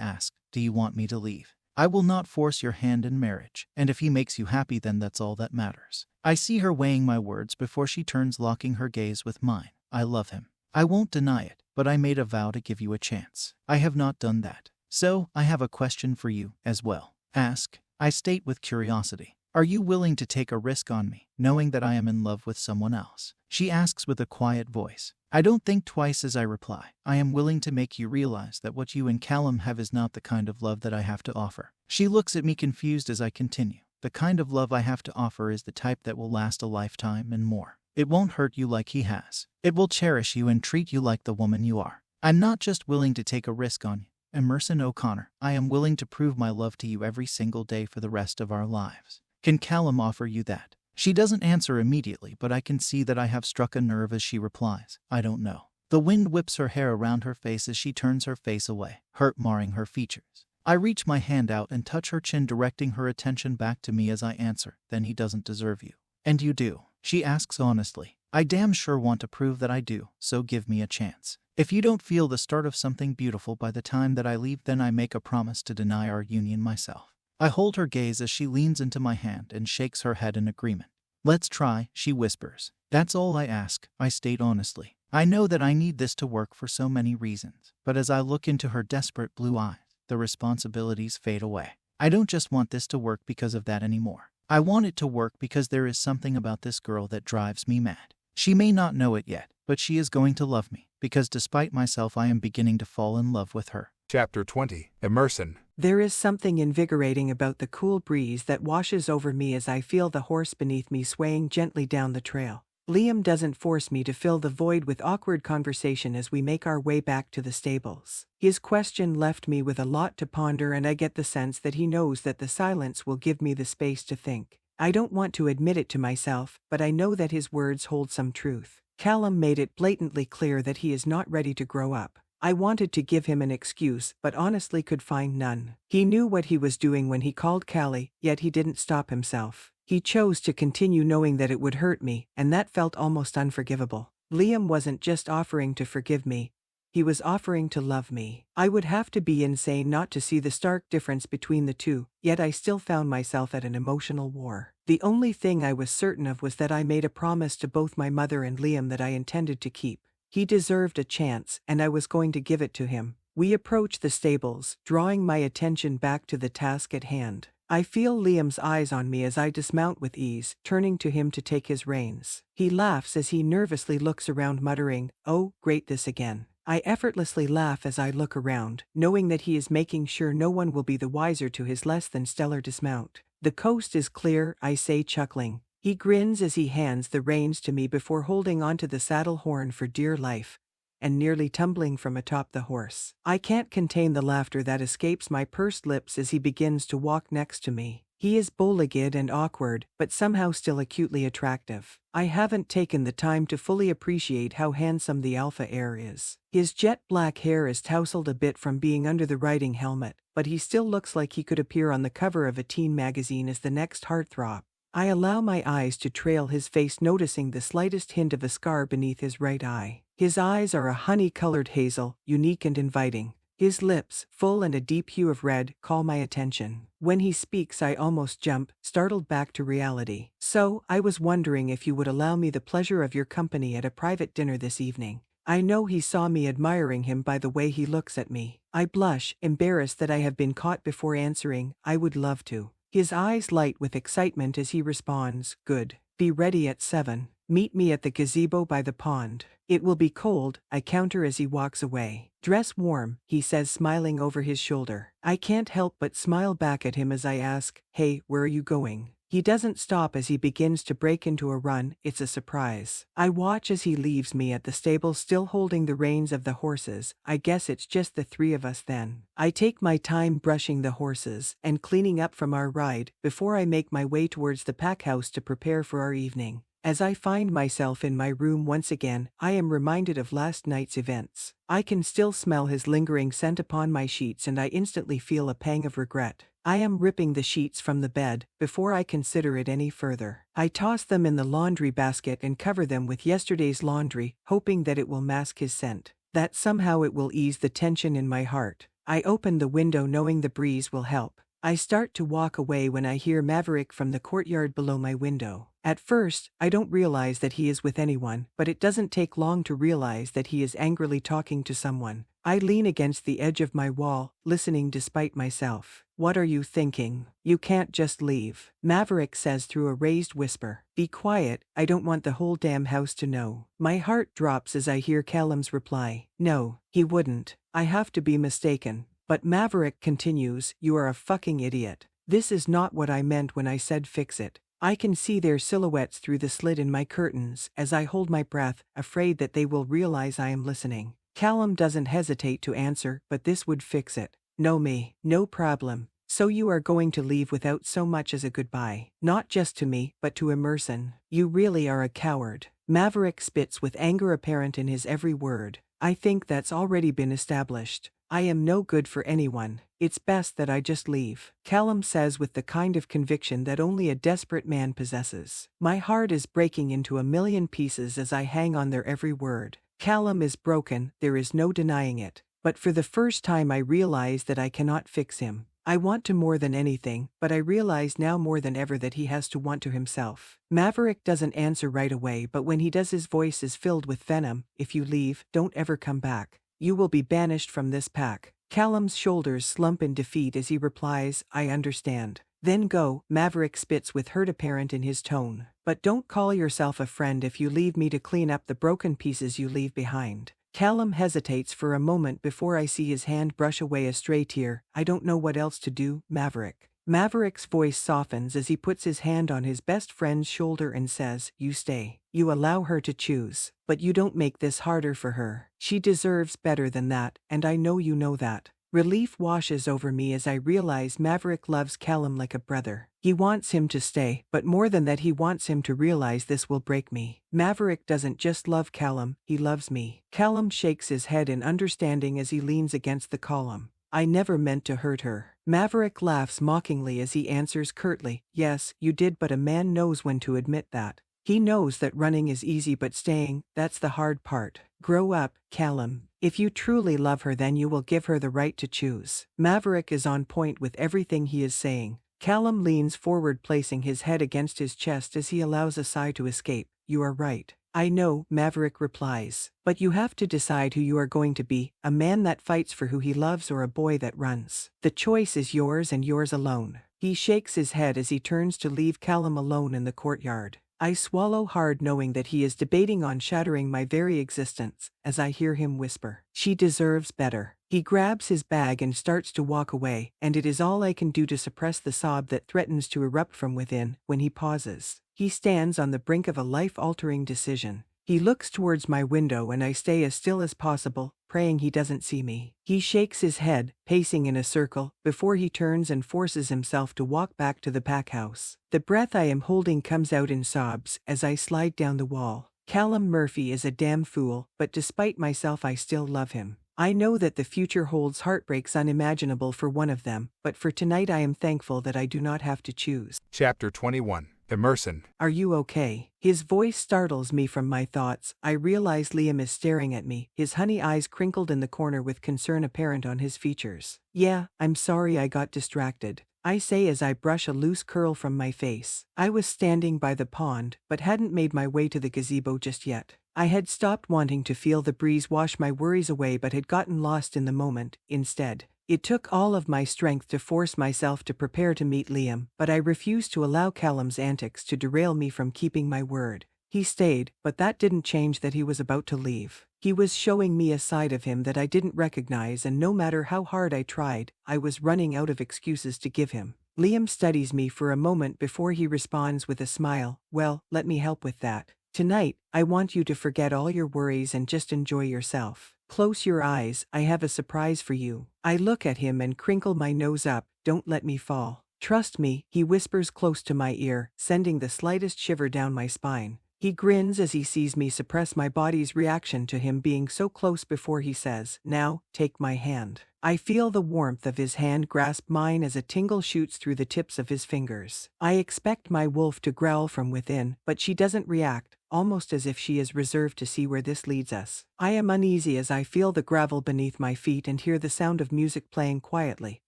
E: ask, do you want me to leave? I will not force your hand in marriage, and if he makes you happy, then that's all that matters. I see her weighing my words before she turns, locking her gaze with mine. I love him. I won't deny it, but I made a vow to give you a chance. I have not done that. So, I have a question for you as well. Ask. I state with curiosity. Are you willing to take a risk on me, knowing that I am in love with someone else? She asks with a quiet voice. I don't think twice as I reply. I am willing to make you realize that what you and Callum have is not the kind of love that I have to offer. She looks at me confused as I continue. The kind of love I have to offer is the type that will last a lifetime and more. It won't hurt you like he has. It will cherish you and treat you like the woman you are. I'm not just willing to take a risk on you, Emerson O'Connor. I am willing to prove my love to you every single day for the rest of our lives. Can Callum offer you that? She doesn't answer immediately, but I can see that I have struck a nerve as she replies, I don't know. The wind whips her hair around her face as she turns her face away, hurt marring her features. I reach my hand out and touch her chin, directing her attention back to me as I answer, then he doesn't deserve you. And you do? She asks honestly. I damn sure want to prove that I do, so give me a chance. If you don't feel the start of something beautiful by the time that I leave, then I make a promise to deny our union myself. I hold her gaze as she leans into my hand and shakes her head in agreement. Let's try, she whispers. That's all I ask, I state honestly. I know that I need this to work for so many reasons, but as I look into her desperate blue eyes, the responsibilities fade away. I don't just want this to work because of that anymore. I want it to work because there is something about this girl that drives me mad. She may not know it yet, but she is going to love me, because despite myself I am beginning to fall in love with her.
A: Chapter 20. Emerson.
C: There is something invigorating about the cool breeze that washes over me as I feel the horse beneath me swaying gently down the trail. Liam doesn't force me to fill the void with awkward conversation as we make our way back to the stables. His question left me with a lot to ponder, and I get the sense that he knows that the silence will give me the space to think. I don't want to admit it to myself, but I know that his words hold some truth. Callum made it blatantly clear that he is not ready to grow up. I wanted to give him an excuse, but honestly could find none. He knew what he was doing when he called Callie, yet he didn't stop himself. He chose to continue knowing that it would hurt me, and that felt almost unforgivable. Liam wasn't just offering to forgive me. He was offering to love me. I would have to be insane not to see the stark difference between the two, yet I still found myself at an emotional war. The only thing I was certain of was that I made a promise to both my mother and Liam that I intended to keep. He deserved a chance, and I was going to give it to him. We approached the stables, drawing my attention back to the task at hand. I feel Liam's eyes on me as I dismount with ease, turning to him to take his reins. He laughs as he nervously looks around, muttering, "Oh, great, this again." I effortlessly laugh as I look around, knowing that he is making sure no one will be the wiser to his less than stellar dismount. "The coast is clear," I say, chuckling. He grins as he hands the reins to me before holding onto the saddle horn for dear life and nearly tumbling from atop the horse. I can't contain the laughter that escapes my pursed lips as he begins to walk next to me. He is bow-legged and awkward, but somehow still acutely attractive. I haven't taken the time to fully appreciate how handsome the alpha heir is. His jet black hair is tousled a bit from being under the riding helmet, but he still looks like he could appear on the cover of a teen magazine as the next heartthrob. I allow my eyes to trail his face, noticing the slightest hint of a scar beneath his right eye. His eyes are a honey-colored hazel, unique and inviting. His lips, full and a deep hue of red, call my attention. When he speaks, I almost jump, startled back to reality. "So, I was wondering if you would allow me the pleasure of your company at a private dinner this evening." I know he saw me admiring him by the way he looks at me. I blush, embarrassed that I have been caught before answering, "I would love to." His eyes light with excitement as he responds, "Good. Be ready at 7. Meet me at the gazebo by the pond. It will be cold," I counter as he walks away. "Dress warm," he says, smiling over his shoulder. I can't help but smile back at him as I ask, "Hey, where are you going?" He doesn't stop as he begins to break into a run. It's a surprise. I watch as he leaves me at the stable, still holding the reins of the horses. I guess it's just the three of us then. I take my time brushing the horses and cleaning up from our ride before I make my way towards the pack house to prepare for our evening. As I find myself in my room once again, I am reminded of last night's events. I can still smell his lingering scent upon my sheets, and I instantly feel a pang of regret. I am ripping the sheets from the bed before I consider it any further. I toss them in the laundry basket and cover them with yesterday's laundry, hoping that it will mask his scent, that somehow it will ease the tension in my heart. I open the window knowing the breeze will help. I start to walk away when I hear Maverick from the courtyard below my window. At first, I don't realize that he is with anyone, but it doesn't take long to realize that he is angrily talking to someone. I lean against the edge of my wall, listening despite myself. "What are you thinking? You can't just leave," Maverick says through a raised whisper. "Be quiet, I don't want the whole damn house to know." My heart drops as I hear Callum's reply. "No, he wouldn't. I have to be mistaken." But Maverick continues, "You are a fucking idiot. This is not what I meant when I said fix it." I can see their silhouettes through the slit in my curtains as I hold my breath, afraid that they will realize I am listening. Callum doesn't hesitate to answer, "But this would fix it." "No me, no problem. So you are going to leave without so much as a goodbye. Not just to me, but to Emerson. You really are a coward." Maverick spits with anger apparent in his every word. "I think that's already been established. I am no good for anyone. It's best that I just leave," Callum says with the kind of conviction that only a desperate man possesses. My heart is breaking into a million pieces as I hang on their every word. Callum is broken, there is no denying it. But for the first time I realize that I cannot fix him. I want to more than anything, but I realize now more than ever that he has to want to himself. Maverick doesn't answer right away, but when he does his voice is filled with venom. "If you leave, don't ever come back. You will be banished from this pack." Callum's shoulders slump in defeat as he replies, "I understand." "Then go," Maverick spits with hurt apparent in his tone. "But don't call yourself a friend if you leave me to clean up the broken pieces you leave behind." Callum hesitates for a moment before I see his hand brush away a stray tear. "I don't know what else to do, Maverick." Maverick's voice softens as he puts his hand on his best friend's shoulder and says, "You stay. You allow her to choose. But you don't make this harder for her. She deserves better than that, and I know you know that." Relief washes over me as I realize Maverick loves Callum like a brother. He wants him to stay, but more than that, he wants him to realize this will break me. Maverick doesn't just love Callum, he loves me. Callum shakes his head in understanding as he leans against the column. "I never meant to hurt her." Maverick laughs mockingly as he answers curtly, "Yes, you did, but a man knows when to admit that." He knows that running is easy but staying, that's the hard part. Grow up, Callum. If you truly love her, then you will give her the right to choose. Maverick is on point with everything he is saying. Callum leans forward, placing his head against his chest as he allows a sigh to escape. You are right. I know, Maverick replies. But you have to decide who you are going to be, a man that fights for who he loves or a boy that runs. The choice is yours and yours alone. He shakes his head as he turns to leave Callum alone in the courtyard. I swallow hard, knowing that he is debating on shattering my very existence, as I hear him whisper, "She deserves better." He grabs his bag and starts to walk away, and it is all I can do to suppress the sob that threatens to erupt from within. When he pauses, he stands on the brink of a life-altering decision. He looks towards my window and I stay as still as possible, praying he doesn't see me. He shakes his head, pacing in a circle, before he turns and forces himself to walk back to the pack house. The breath I am holding comes out in sobs as I slide down the wall. Callum Murphy is a damn fool, but despite myself I still love him. I know that the future holds heartbreaks unimaginable for one of them, but for tonight I am thankful that I do not have to choose.
A: Chapter 21. Emerson.
C: Are you okay? His voice startles me from my thoughts. I realize Liam is staring at me, his honey eyes crinkled in the corner with concern apparent on his features. Yeah, I'm sorry I got distracted, I say as I brush a loose curl from my face. I was standing by the pond, but hadn't made my way to the gazebo just yet. I had stopped wanting to feel the breeze wash my worries away but had gotten lost in the moment, instead. It took all of my strength to force myself to prepare to meet Liam, but I refused to allow Callum's antics to derail me from keeping my word. He stayed, but that didn't change that he was about to leave. He was showing me a side of him that I didn't recognize, and no matter how hard I tried, I was running out of excuses to give him. Liam studies me for a moment before he responds with a smile. Well, let me help with that. Tonight, I want you to forget all your worries and just enjoy yourself. Close your eyes, I have a surprise for you. I look at him and crinkle my nose up. Don't let me fall. Trust me, he whispers close to my ear, sending the slightest shiver down my spine. He grins as he sees me suppress my body's reaction to him being so close before he says, "Now, take my hand." I feel the warmth of his hand grasp mine as a tingle shoots through the tips of his fingers. I expect my wolf to growl from within, but she doesn't react, almost as if she is reserved to see where this leads us. I am uneasy as I feel the gravel beneath my feet and hear the sound of music playing quietly,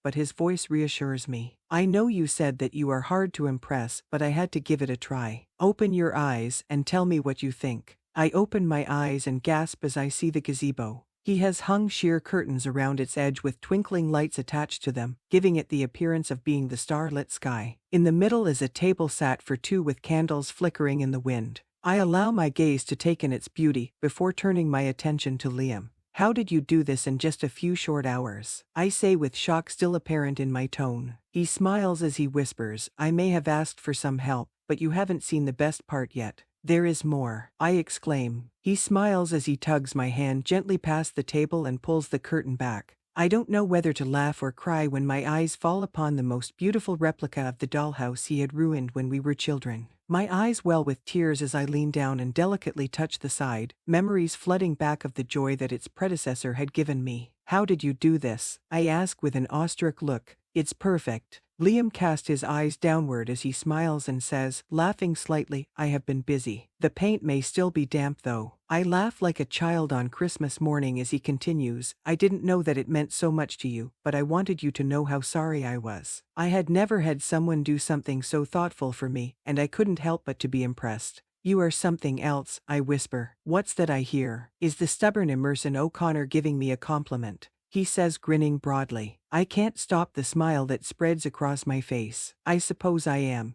C: but his voice reassures me. I know you said that you are hard to impress, but I had to give it a try. Open your eyes and tell me what you think. I open my eyes and gasp as I see the gazebo. He has hung sheer curtains around its edge with twinkling lights attached to them, giving it the appearance of being the starlit sky. In the middle is a table sat for two with candles flickering in the wind. I allow my gaze to take in its beauty before turning my attention to Liam. How did you do this in just a few short hours? I say with shock still apparent in my tone. He smiles as he whispers, I may have asked for some help, but you haven't seen the best part yet. There is more, I exclaim. He smiles as he tugs my hand gently past the table and pulls the curtain back. I don't know whether to laugh or cry when my eyes fall upon the most beautiful replica of the dollhouse he had ruined when we were children. My eyes well with tears as I lean down and delicately touch the side, memories flooding back of the joy that its predecessor had given me. How did you do this? I ask with an awestruck look. It's perfect. Liam casts his eyes downward as he smiles and says, laughing slightly, I have been busy. The paint may still be damp though. I laugh like a child on Christmas morning as he continues, I didn't know that it meant so much to you, but I wanted you to know how sorry I was. I had never had someone do something so thoughtful for me, and I couldn't help but to be impressed. You are something else, I whisper. What's that I hear? Is the stubborn Emerson O'Connor giving me a compliment? He says, grinning broadly. I can't stop the smile that spreads across my face. I suppose I am.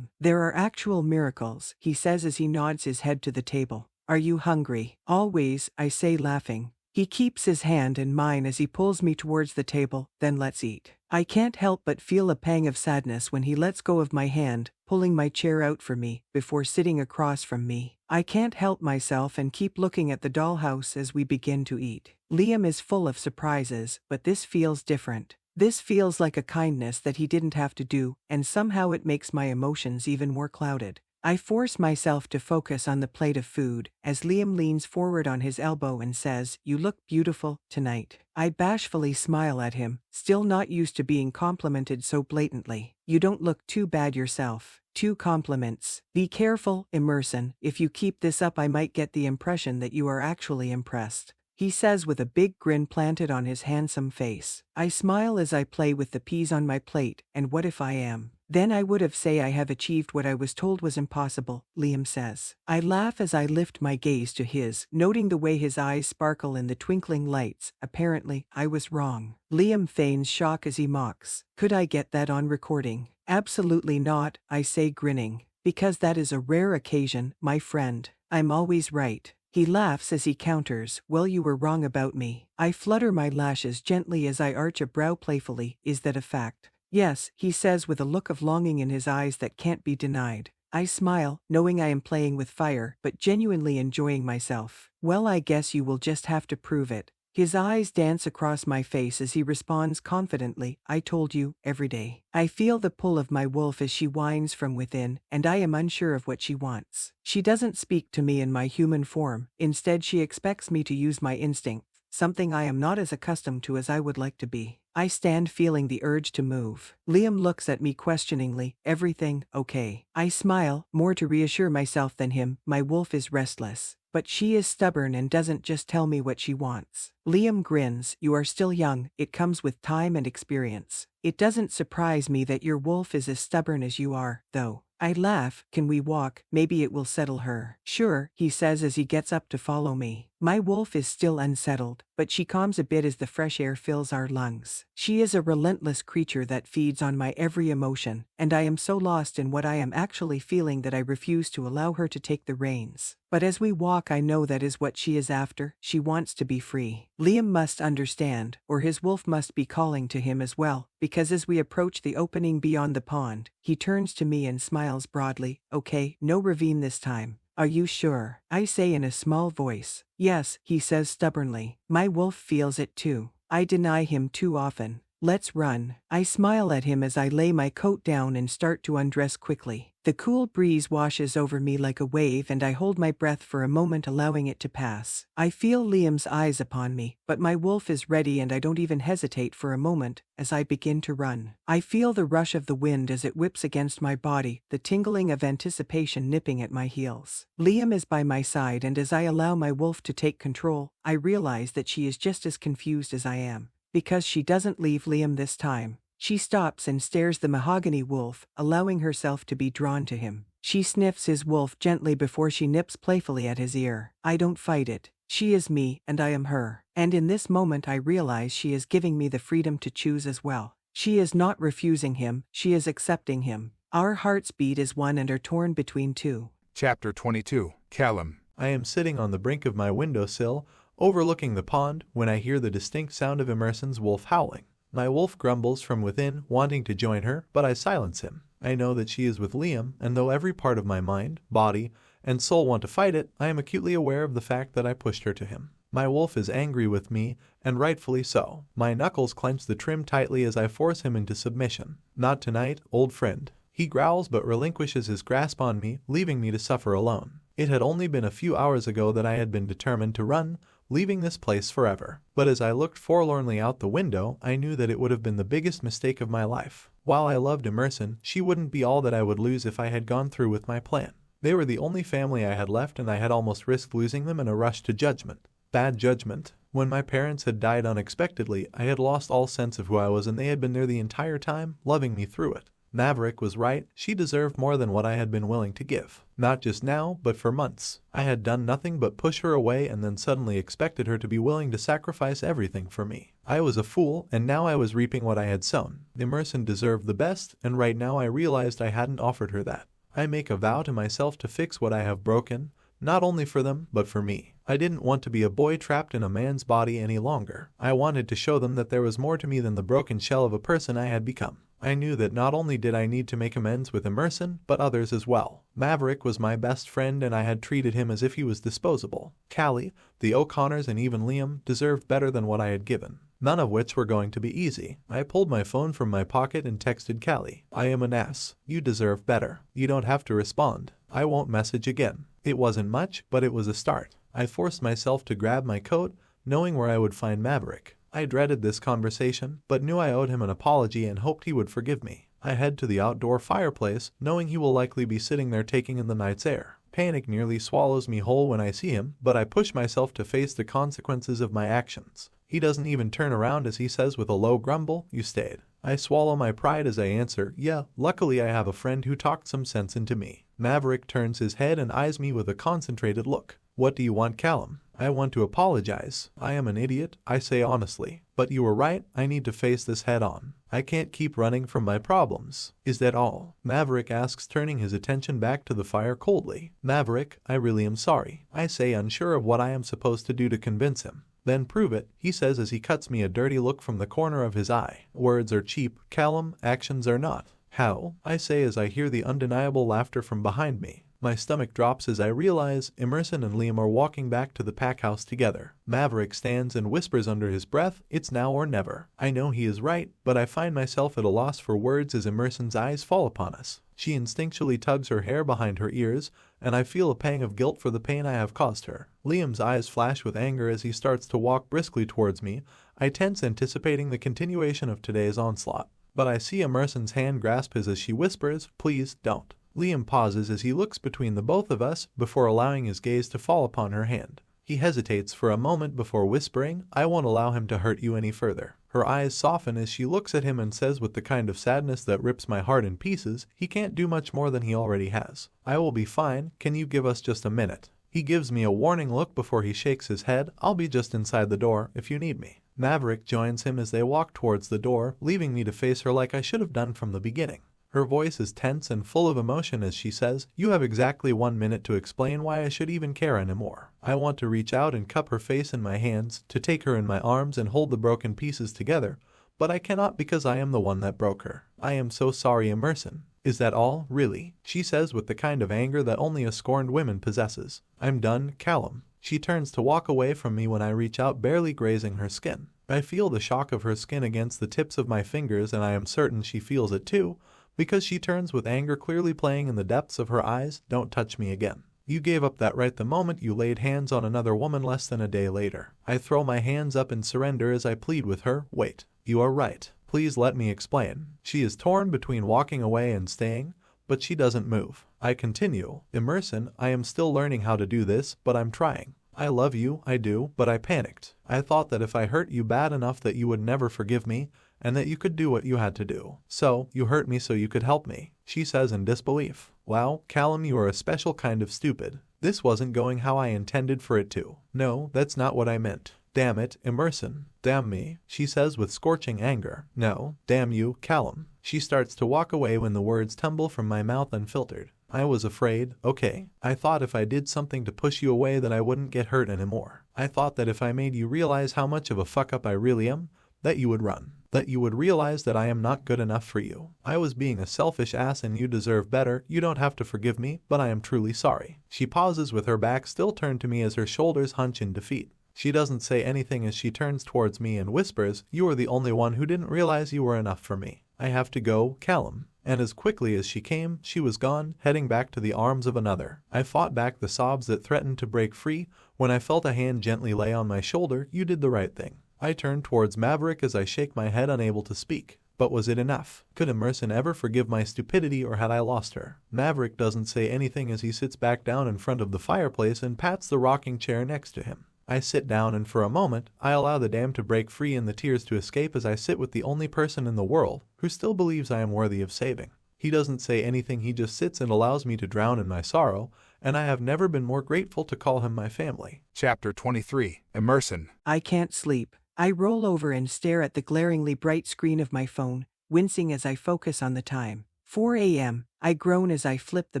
C: There are actual miracles, he says as he nods his head to the table. Are you hungry? Always, I say laughing. He keeps his hand in mine as he pulls me towards the table. Then let's eat. I can't help but feel a pang of sadness when he lets go of my hand, pulling my chair out for me, before sitting across from me. I can't help myself and keep looking at the dollhouse as we begin to eat. Liam is full of surprises, but this feels different. This feels like a kindness that he didn't have to do, and somehow it makes my emotions even more clouded. I force myself to focus on the plate of food, as Liam leans forward on his elbow and says, You look beautiful tonight. I bashfully smile at him, still not used to being complimented so blatantly. You don't look too bad yourself. 2 compliments. Be careful, Emerson. If you keep this up, I might get the impression that you are actually impressed, he says with a big grin planted on his handsome face. I smile as I play with the peas on my plate, and what if I am? Then I would have say I have achieved what I was told was impossible, Liam says. I laugh as I lift my gaze to his, noting the way his eyes sparkle in the twinkling lights. Apparently, I was wrong. Liam feigns shock as he mocks. Could I get that on recording? Absolutely not, I say grinning. Because that is a rare occasion, my friend. I'm always right. He laughs as he counters, well, you were wrong about me. I flutter my lashes gently as I arch a brow playfully. Is that a fact? Yes, he says with a look of longing in his eyes that can't be denied. I smile, knowing I am playing with fire, but genuinely enjoying myself. Well, I guess you will just have to prove it. His eyes dance across my face as he responds confidently, I told you, every day. I feel the pull of my wolf as she whines from within, and I am unsure of what she wants. She doesn't speak to me in my human form. Instead, she expects me to use my instinct, something I am not as accustomed to as I would like to be. I stand feeling the urge to move. Liam looks at me questioningly. Everything okay? I smile, more to reassure myself than him. My wolf is restless, but she is stubborn and doesn't just tell me what she wants. Liam grins. You are still young. It comes with time and experience. It doesn't surprise me that your wolf is as stubborn as you are, though. I laugh. Can we walk? Maybe it will settle her. Sure, he says as he gets up to follow me. My wolf is still unsettled, but she calms a bit as the fresh air fills our lungs. She is a relentless creature that feeds on my every emotion, and I am so lost in what I am actually feeling that I refuse to allow her to take the reins. But as we walk, I know that is what she is after. She wants to be free. Liam must understand, or his wolf must be calling to him as well, because as we approach the opening beyond the pond, he turns to me and smiles broadly. Okay, no ravine this time. Are you sure? I say in a small voice. Yes, he says stubbornly. My wolf feels it too. I deny him too often. Let's run. I smile at him as I lay my coat down and start to undress quickly. The cool breeze washes over me like a wave and I hold my breath for a moment, allowing it to pass. I feel Liam's eyes upon me, but my wolf is ready and I don't even hesitate for a moment as I begin to run. I feel the rush of the wind as it whips against my body, the tingling of anticipation nipping at my heels. Liam is by my side, and as I allow my wolf to take control, I realize that she is just as confused as I am. Because she doesn't leave Liam this time. She stops and stares the mahogany wolf, allowing herself to be drawn to him. She sniffs his wolf gently before she nips playfully at his ear. I don't fight it. She is me, and I am her. And in this moment I realize she is giving me the freedom to choose as well. She is not refusing him, she is accepting him. Our hearts beat as one and are torn between two.
A: Chapter 22. Callum.
D: I am sitting on the brink of my windowsill, overlooking the pond, when I hear the distinct sound of Emerson's wolf howling. My wolf grumbles from within, wanting to join her, but I silence him. I know that she is with Liam, and though every part of my mind, body, and soul want to fight it, I am acutely aware of the fact that I pushed her to him. My wolf is angry with me, and rightfully so. My knuckles clench the trim tightly as I force him into submission. Not tonight, old friend. He growls but relinquishes his grasp on me, leaving me to suffer alone. It had only been a few hours ago that I had been determined to run, leaving this place forever. But as I looked forlornly out the window, I knew that it would have been the biggest mistake of my life. While I loved Emerson, she wouldn't be all that I would lose if I had gone through with my plan. They were the only family I had left, and I had almost risked losing them in a rush to judgment. Bad judgment. When my parents had died unexpectedly, I had lost all sense of who I was, and they had been there the entire time, loving me through it. Maverick was right. She deserved more than what I had been willing to give. Not just now, but for months. I had done nothing but push her away and then suddenly expected her to be willing to sacrifice everything for me. I was a fool, and now I was reaping what I had sown. Emerson deserved the best, and right now I realized I hadn't offered her that. I make a vow to myself to fix what I have broken, not only for them, but for me. I didn't want to be a boy trapped in a man's body any longer. I wanted to show them that there was more to me than the broken shell of a person I had become. I knew that not only did I need to make amends with Emerson, but others as well. Maverick was my best friend, and I had treated him as if he was disposable. Callie, the O'Connors, and even Liam deserved better than what I had given. None of which were going to be easy. I pulled my phone from my pocket and texted Callie. I am an ass. You deserve better. You don't have to respond. I won't message again. It wasn't much, but it was a start. I forced myself to grab my coat, knowing where I would find Maverick. I dreaded this conversation, but knew I owed him an apology and hoped he would forgive me. I head to the outdoor fireplace, knowing he will likely be sitting there taking in the night's air. Panic nearly swallows me whole when I see him, but I push myself to face the consequences of my actions. He doesn't even turn around as he says with a low grumble, "You stayed." I swallow my pride as I answer, "Yeah, luckily I have a friend who talked some sense into me." Maverick turns his head and eyes me with a concentrated look. "What do you want, Callum?" "I want to apologize. I am an idiot," I say honestly. "But you were right, I need to face this head on. I can't keep running from my problems." "Is that all?" Maverick asks, turning his attention back to the fire coldly. "Maverick, I really am sorry," I say, unsure of what I am supposed to do to convince him. "Then prove it," he says as he cuts me a dirty look from the corner of his eye. "Words are cheap, Callum, actions are not." "How?" I say as I hear the undeniable laughter from behind me. My stomach drops as I realize Emerson and Liam are walking back to the pack house together. Maverick stands and whispers under his breath, "It's now or never." I know he is right, but I find myself at a loss for words as Emerson's eyes fall upon us. She instinctually tugs her hair behind her ears, and I feel a pang of guilt for the pain I have caused her. Liam's eyes flash with anger as he starts to walk briskly towards me. I tense, anticipating the continuation of today's onslaught. But I see Emerson's hand grasp his as she whispers, "Please don't." Liam pauses as he looks between the both of us before allowing his gaze to fall upon her hand. He hesitates for a moment before whispering, "I won't allow him to hurt you any further." Her eyes soften as she looks at him and says with the kind of sadness that rips my heart in pieces, "He can't do much more than he already has. I will be fine, can you give us just a minute?" He gives me a warning look before he shakes his head. "I'll be just inside the door if you need me." Maverick joins him as they walk towards the door, leaving me to face her like I should have done from the beginning. Her voice is tense and full of emotion as she says, "You have exactly 1 minute to explain why I should even care anymore." I want to reach out and cup her face in my hands, to take her in my arms and hold the broken pieces together, but I cannot because I am the one that broke her. "I am so sorry, Emerson." "Is that all, really?" she says with the kind of anger that only a scorned woman possesses. "I'm done, Callum." She turns to walk away from me when I reach out, barely grazing her skin. I feel the shock of her skin against the tips of my fingers, and I am certain she feels it too, because she turns with anger clearly playing in the depths of her eyes. "Don't touch me again. You gave up that right the moment you laid hands on another woman less than a day later." I throw my hands up in surrender as I plead with her, "Wait. You are right. Please let me explain." She is torn between walking away and staying, but she doesn't move. I continue, "Emerson, I am still learning how to do this, but I'm trying. I love you, I do, but I panicked. I thought that if I hurt you bad enough that you would never forgive me, and that you could do what you had to do. So, you hurt me so you could help me," she says in disbelief. "Wow, Callum, you are a special kind of stupid. This wasn't going how I intended for it to." "No, that's not what I meant." "Damn it, Emerson." "Damn me," she says with scorching anger. "No, damn you, Callum." She starts to walk away when the words tumble from my mouth unfiltered. "I was afraid, okay. I thought if I did something to push you away that I wouldn't get hurt anymore. I thought that if I made you realize how much of a fuck-up I really am, that you would run. That you would realize that I am not good enough for you. I was being a selfish ass and you deserve better. You don't have to forgive me, but I am truly sorry." She pauses with her back still turned to me as her shoulders hunch in defeat. She doesn't say anything as she turns towards me and whispers, "You are the only one who didn't realize you were enough for me. I have to go, Callum." And as quickly as she came, she was gone, heading back to the arms of another. I fought back the sobs that threatened to break free when I felt a hand gently lay on my shoulder. "You did the right thing." I turn towards Maverick as I shake my head, unable to speak. But was it enough? Could Emerson ever forgive my stupidity, or had I lost her? Maverick doesn't say anything as he sits back down in front of the fireplace and pats the rocking chair next to him. I sit down and for a moment, I allow the dam to break free and the tears to escape as I sit with the only person in the world who still believes I am worthy of saving. He doesn't say anything, he just sits and allows me to drown in my sorrow, and I have never been more grateful to call him my family.
A: Chapter 23. Emerson.
C: I can't sleep. I roll over and stare at the glaringly bright screen of my phone, wincing as I focus on the time. 4 a.m. I groan as I flip the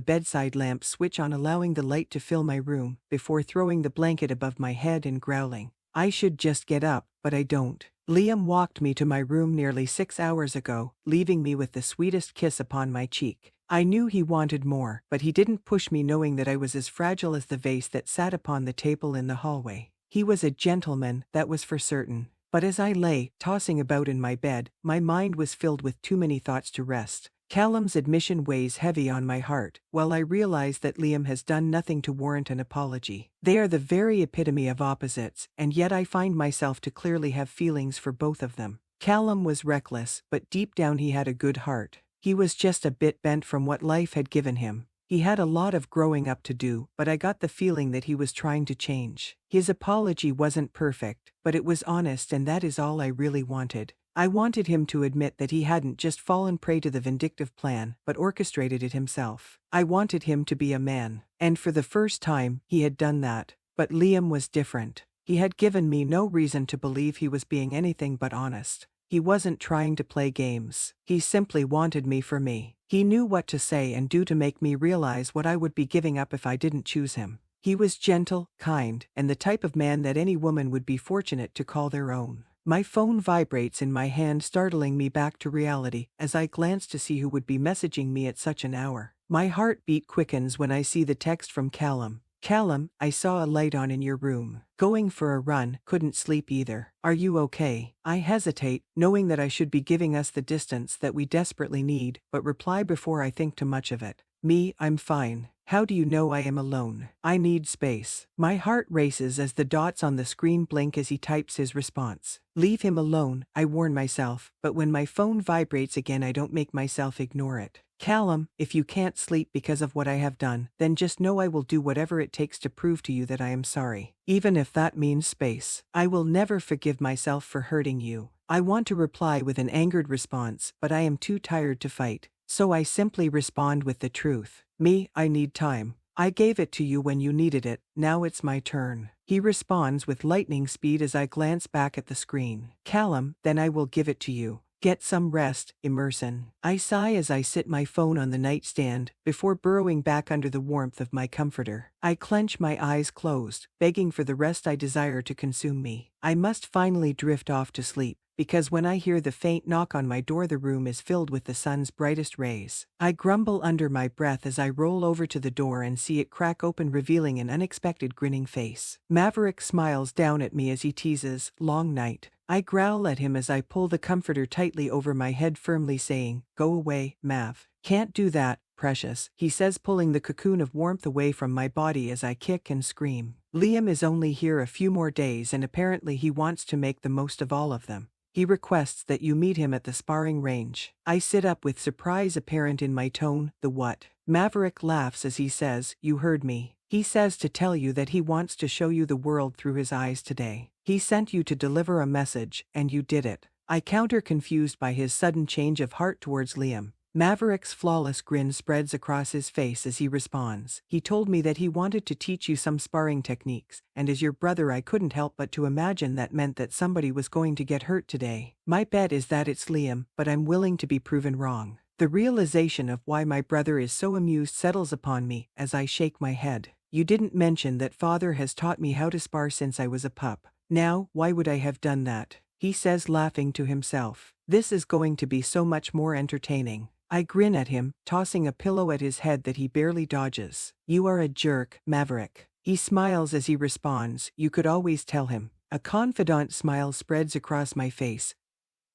C: bedside lamp switch on, allowing the light to fill my room, before throwing the blanket above my head and growling. I should just get up, but I don't. Liam walked me to my room nearly 6 hours ago, leaving me with the sweetest kiss upon my cheek. I knew he wanted more, but he didn't push me, knowing that I was as fragile as the vase that sat upon the table in the hallway. He was a gentleman, that was for certain. But as I lay, tossing about in my bed, my mind was filled with too many thoughts to rest. Callum's admission weighs heavy on my heart, while I realize that Liam has done nothing to warrant an apology. They are the very epitome of opposites, and yet I find myself to clearly have feelings for both of them. Callum was reckless, but deep down he had a good heart. He was just a bit bent from what life had given him. He had a lot of growing up to do, but I got the feeling that he was trying to change. His apology wasn't perfect, but it was honest, and that is all I really wanted. I wanted him to admit that he hadn't just fallen prey to the vindictive plan, but orchestrated it himself. I wanted him to be a man. And for the first time, he had done that. But Liam was different. He had given me no reason to believe he was being anything but honest. He wasn't trying to play games. He simply wanted me for me. He knew what to say and do to make me realize what I would be giving up if I didn't choose him. He was gentle, kind, and the type of man that any woman would be fortunate to call their own. My phone vibrates in my hand, startling me back to reality as I glance to see who would be messaging me at such an hour. My heartbeat quickens when I see the text from Callum. Callum, I saw a light on in your room. Going for a run, couldn't sleep either. Are you okay? I hesitate, knowing that I should be giving us the distance that we desperately need, but reply before I think too much of it. Me, I'm fine. How do you know I am alone? I need space. My heart races as the dots on the screen blink as he types his response. Leave him alone, I warn myself, but when my phone vibrates again I don't make myself ignore it. Callum, if you can't sleep because of what I have done, then just know I will do whatever it takes to prove to you that I am sorry. Even if that means space. I will never forgive myself for hurting you. I want to reply with an angered response, but I am too tired to fight. So I simply respond with the truth. Me, I need time. I gave it to you when you needed it, now it's my turn. He responds with lightning speed as I glance back at the screen. Callum, then I will give it to you. Get some rest, Emerson. I sigh as I sit my phone on the nightstand, before burrowing back under the warmth of my comforter. I clench my eyes closed, begging for the rest I desire to consume me. I must finally drift off to sleep, because when I hear the faint knock on my door the room is filled with the sun's brightest rays. I grumble under my breath as I roll over to the door and see it crack open, revealing an unexpected grinning face. Maverick smiles down at me as he teases, "Long night." I growl at him as I pull the comforter tightly over my head, firmly saying, "Go away, Mav." "Can't do that, precious," he says, pulling the cocoon of warmth away from my body as I kick and scream. Liam is only here a few more days and apparently he wants to make the most of all of them. He requests that you meet him at the sparring range. I sit up with surprise apparent in my tone. "The what?" Maverick laughs as he says, "You heard me. He says to tell you that he wants to show you the world through his eyes today. He sent you to deliver a message, and you did it." I counter, confused by his sudden change of heart towards Liam. Maverick's flawless grin spreads across his face as he responds. "He told me that he wanted to teach you some sparring techniques, and as your brother I couldn't help but to imagine that meant that somebody was going to get hurt today. My bet is that it's Liam, but I'm willing to be proven wrong." The realization of why my brother is so amused settles upon me as I shake my head. "You didn't mention that father has taught me how to spar since I was a pup. Now, why would I have done that?" he says, laughing to himself. "This is going to be so much more entertaining." I grin at him, tossing a pillow at his head that he barely dodges. "You are a jerk, Maverick." He smiles as he responds, "You could always tell him." A confidant smile spreads across my face,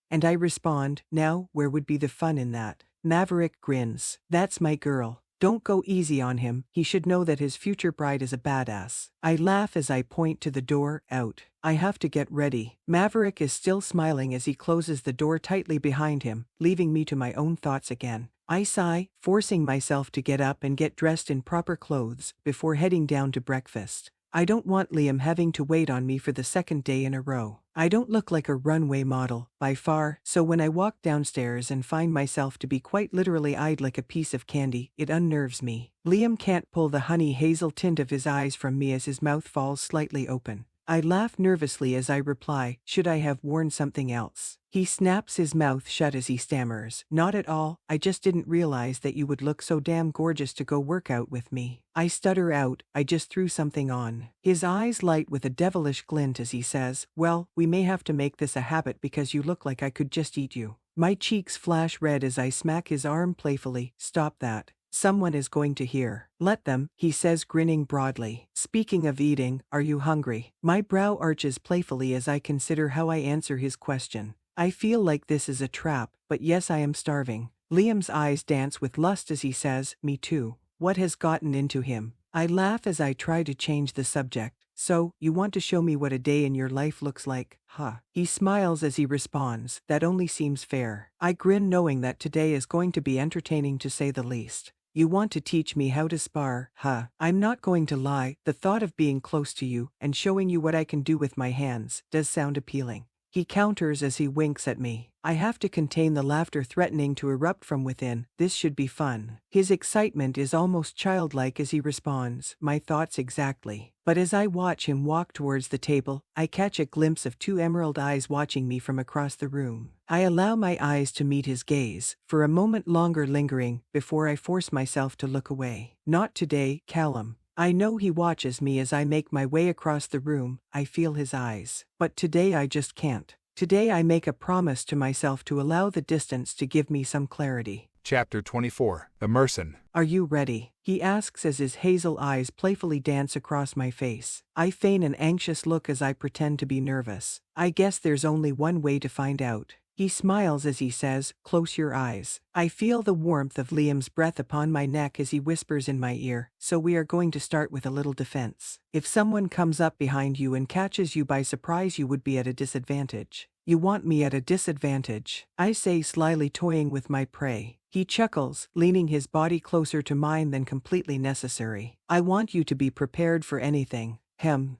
C: and I respond, "Now, where would be the fun in that?" Maverick grins. "That's my girl. Don't go easy on him, he should know that his future bride is a badass." I laugh as I point to the door, out. I have to get ready. Maverick is still smiling as he closes the door tightly behind him, leaving me to my own thoughts again. I sigh, forcing myself to get up and get dressed in proper clothes before heading down to breakfast. I don't want Liam having to wait on me for the second day in a row. I don't look like a runway model, by far, so when I walk downstairs and find myself to be quite literally eyed like a piece of candy, it unnerves me. Liam can't pull the honey hazel tint of his eyes from me as his mouth falls slightly open. I laugh nervously as I reply, "Should I have worn something else?" He snaps his mouth shut as he stammers, "Not at all, I just didn't realize that you would look so damn gorgeous to go work out with me." I stutter out, "I just threw something on." His eyes light with a devilish glint as he says, "Well, we may have to make this a habit because you look like I could just eat you." My cheeks flash red as I smack his arm playfully. "Stop that. Someone is going to hear." "Let them," he says, grinning broadly. "Speaking of eating, are you hungry?" My brow arches playfully as I consider how I answer his question. I feel like this is a trap, but yes, I am starving. Liam's eyes dance with lust as he says, "Me too." What has gotten into him? I laugh as I try to change the subject. So, you want to show me what a day in your life looks like, huh? He smiles as he responds, that only seems fair. I grin knowing that today is going to be entertaining to say the least. You want to teach me how to spar, huh? I'm not going to lie, the thought of being close to you and showing you what I can do with my hands does sound appealing. He counters as he winks at me. I have to contain the laughter threatening to erupt from within. This should be fun. His excitement is almost childlike as he responds, my thoughts exactly. But as I watch him walk towards the table, I catch a glimpse of two emerald eyes watching me from across the room. I allow my eyes to meet his gaze, for a moment longer lingering, before I force myself to look away. Not today, Callum. I know he watches me as I make my way across the room. I feel his eyes. But today I just can't. Today I make a promise to myself to allow the distance to give me some clarity.
A: Chapter 24, Emerson.
C: Are you ready? He asks as his hazel eyes playfully dance across my face. I feign an anxious look as I pretend to be nervous. I guess there's only one way to find out. He smiles as he says, close your eyes. I feel the warmth of Liam's breath upon my neck as he whispers in my ear, so we are going to start with a little defense. If someone comes up behind you and catches you by surprise, you would be at a disadvantage. You want me at a disadvantage, I say, slyly toying with my prey. He chuckles, leaning his body closer to mine than completely necessary. I want you to be prepared for anything.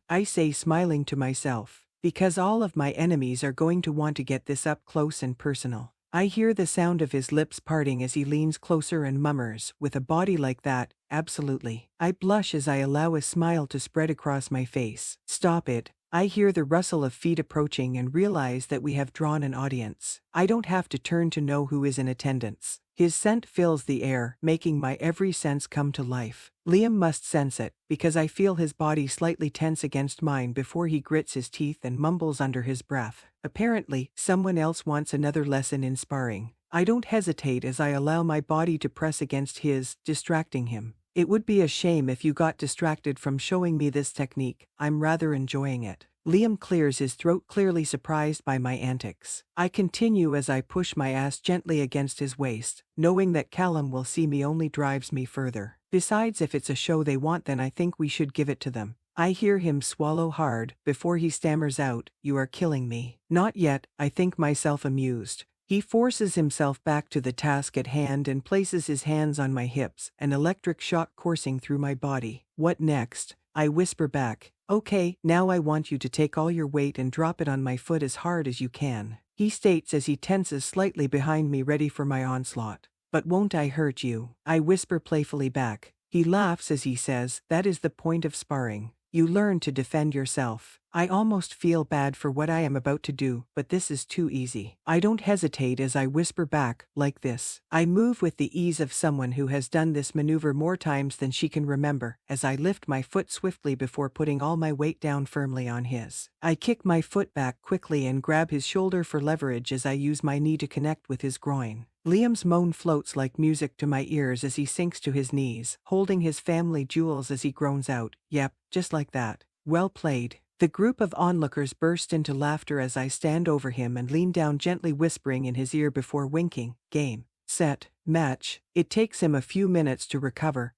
C: I say, smiling to myself. Because all of my enemies are going to want to get this up close and personal. I hear the sound of his lips parting as he leans closer and murmurs, with a body like that, absolutely. I blush as I allow a smile to spread across my face. Stop it. I hear the rustle of feet approaching and realize that we have drawn an audience. I don't have to turn to know who is in attendance. His scent fills the air, making my every sense come to life. Liam must sense it, because I feel his body slightly tense against mine before he grits his teeth and mumbles under his breath. Apparently, someone else wants another lesson in sparring. I don't hesitate as I allow my body to press against his, distracting him. It would be a shame if you got distracted from showing me this technique. I'm rather enjoying it. Liam clears his throat, clearly surprised by my antics. I continue as I push my ass gently against his waist, knowing that Callum will see me only drives me further. Besides, if it's a show they want, then I think we should give it to them. I hear him swallow hard before he stammers out, you are killing me. Not yet, I think myself amused. He forces himself back to the task at hand and places his hands on my hips, an electric shock coursing through my body. What next? I whisper back. Okay, now I want you to take all your weight and drop it on my foot as hard as you can. He states as he tenses slightly behind me, ready for my onslaught. But won't I hurt you? I whisper playfully back. He laughs as he says, that is the point of sparring. You learn to defend yourself. I almost feel bad for what I am about to do, but this is too easy. I don't hesitate as I whisper back, like this. I move with the ease of someone who has done this maneuver more times than she can remember, as I lift my foot swiftly before putting all my weight down firmly on his. I kick my foot back quickly and grab his shoulder for leverage as I use my knee to connect with his groin. Liam's moan floats like music to my ears as he sinks to his knees, holding his family jewels as he groans out, yep, just like that. Well played. The group of onlookers burst into laughter as I stand over him and lean down, gently whispering in his ear before winking. Game, set, match. It takes him a few minutes to recover,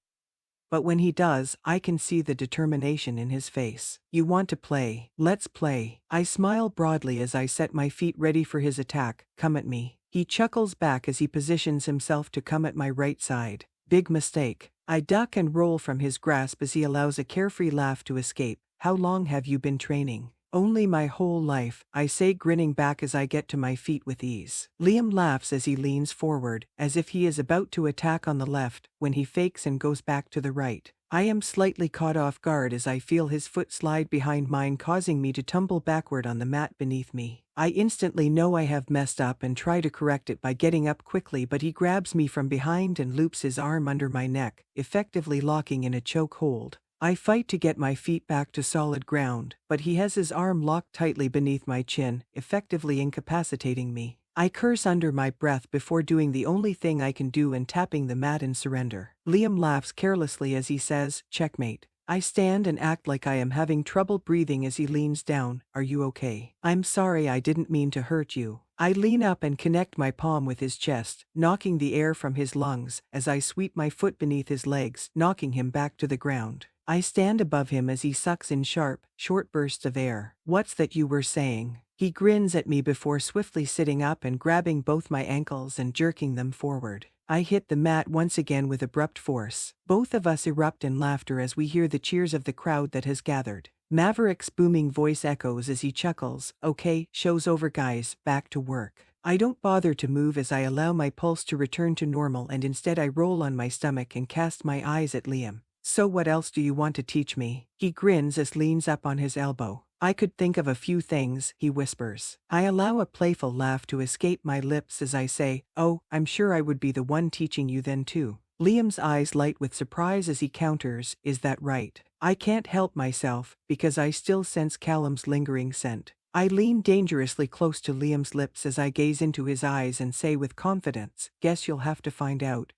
C: but when he does, I can see the determination in his face. You want to play? Let's play. I smile broadly as I set my feet ready for his attack. Come at me. He chuckles back as he positions himself to come at my right side. Big mistake. I duck and roll from his grasp as he allows a carefree laugh to escape. How long have you been training? Only my whole life, I say, grinning back as I get to my feet with ease. Liam laughs as he leans forward, as if he is about to attack on the left, when he fakes and goes back to the right. I am slightly caught off guard as I feel his foot slide behind mine, causing me to tumble backward on the mat beneath me. I instantly know I have messed up and try to correct it by getting up quickly, but he grabs me from behind and loops his arm under my neck, effectively locking in a choke hold. I fight to get my feet back to solid ground, but he has his arm locked tightly beneath my chin, effectively incapacitating me. I curse under my breath before doing the only thing I can do and tapping the mat in surrender. Liam laughs carelessly as he says, checkmate. I stand and act like I am having trouble breathing as he leans down. Are you okay? I'm sorry, I didn't mean to hurt you. I lean up and connect my palm with his chest, knocking the air from his lungs as I sweep my foot beneath his legs, knocking him back to the ground. I stand above him as he sucks in sharp, short bursts of air. What's that you were saying? He grins at me before swiftly sitting up and grabbing both my ankles and jerking them forward. I hit the mat once again with abrupt force. Both of us erupt in laughter as we hear the cheers of the crowd that has gathered. Maverick's booming voice echoes as he chuckles. Okay, show's over guys, back to work. I don't bother to move as I allow my pulse to return to normal and instead I roll on my stomach and cast my eyes at Liam. So what else do you want to teach me? He grins as leans up on his elbow. I could think of a few things, he whispers. I allow a playful laugh to escape my lips as I say, oh, I'm sure I would be the one teaching you then too. Liam's eyes light with surprise as he counters, is that right? I can't help myself, because I still sense Callum's lingering scent. I lean dangerously close to Liam's lips as I gaze into his eyes and say with confidence, guess you'll have to find out.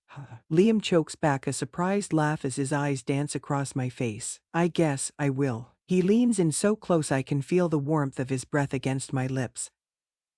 C: Liam chokes back a surprised laugh as his eyes dance across my face. I guess I will. He leans in so close I can feel the warmth of his breath against my lips.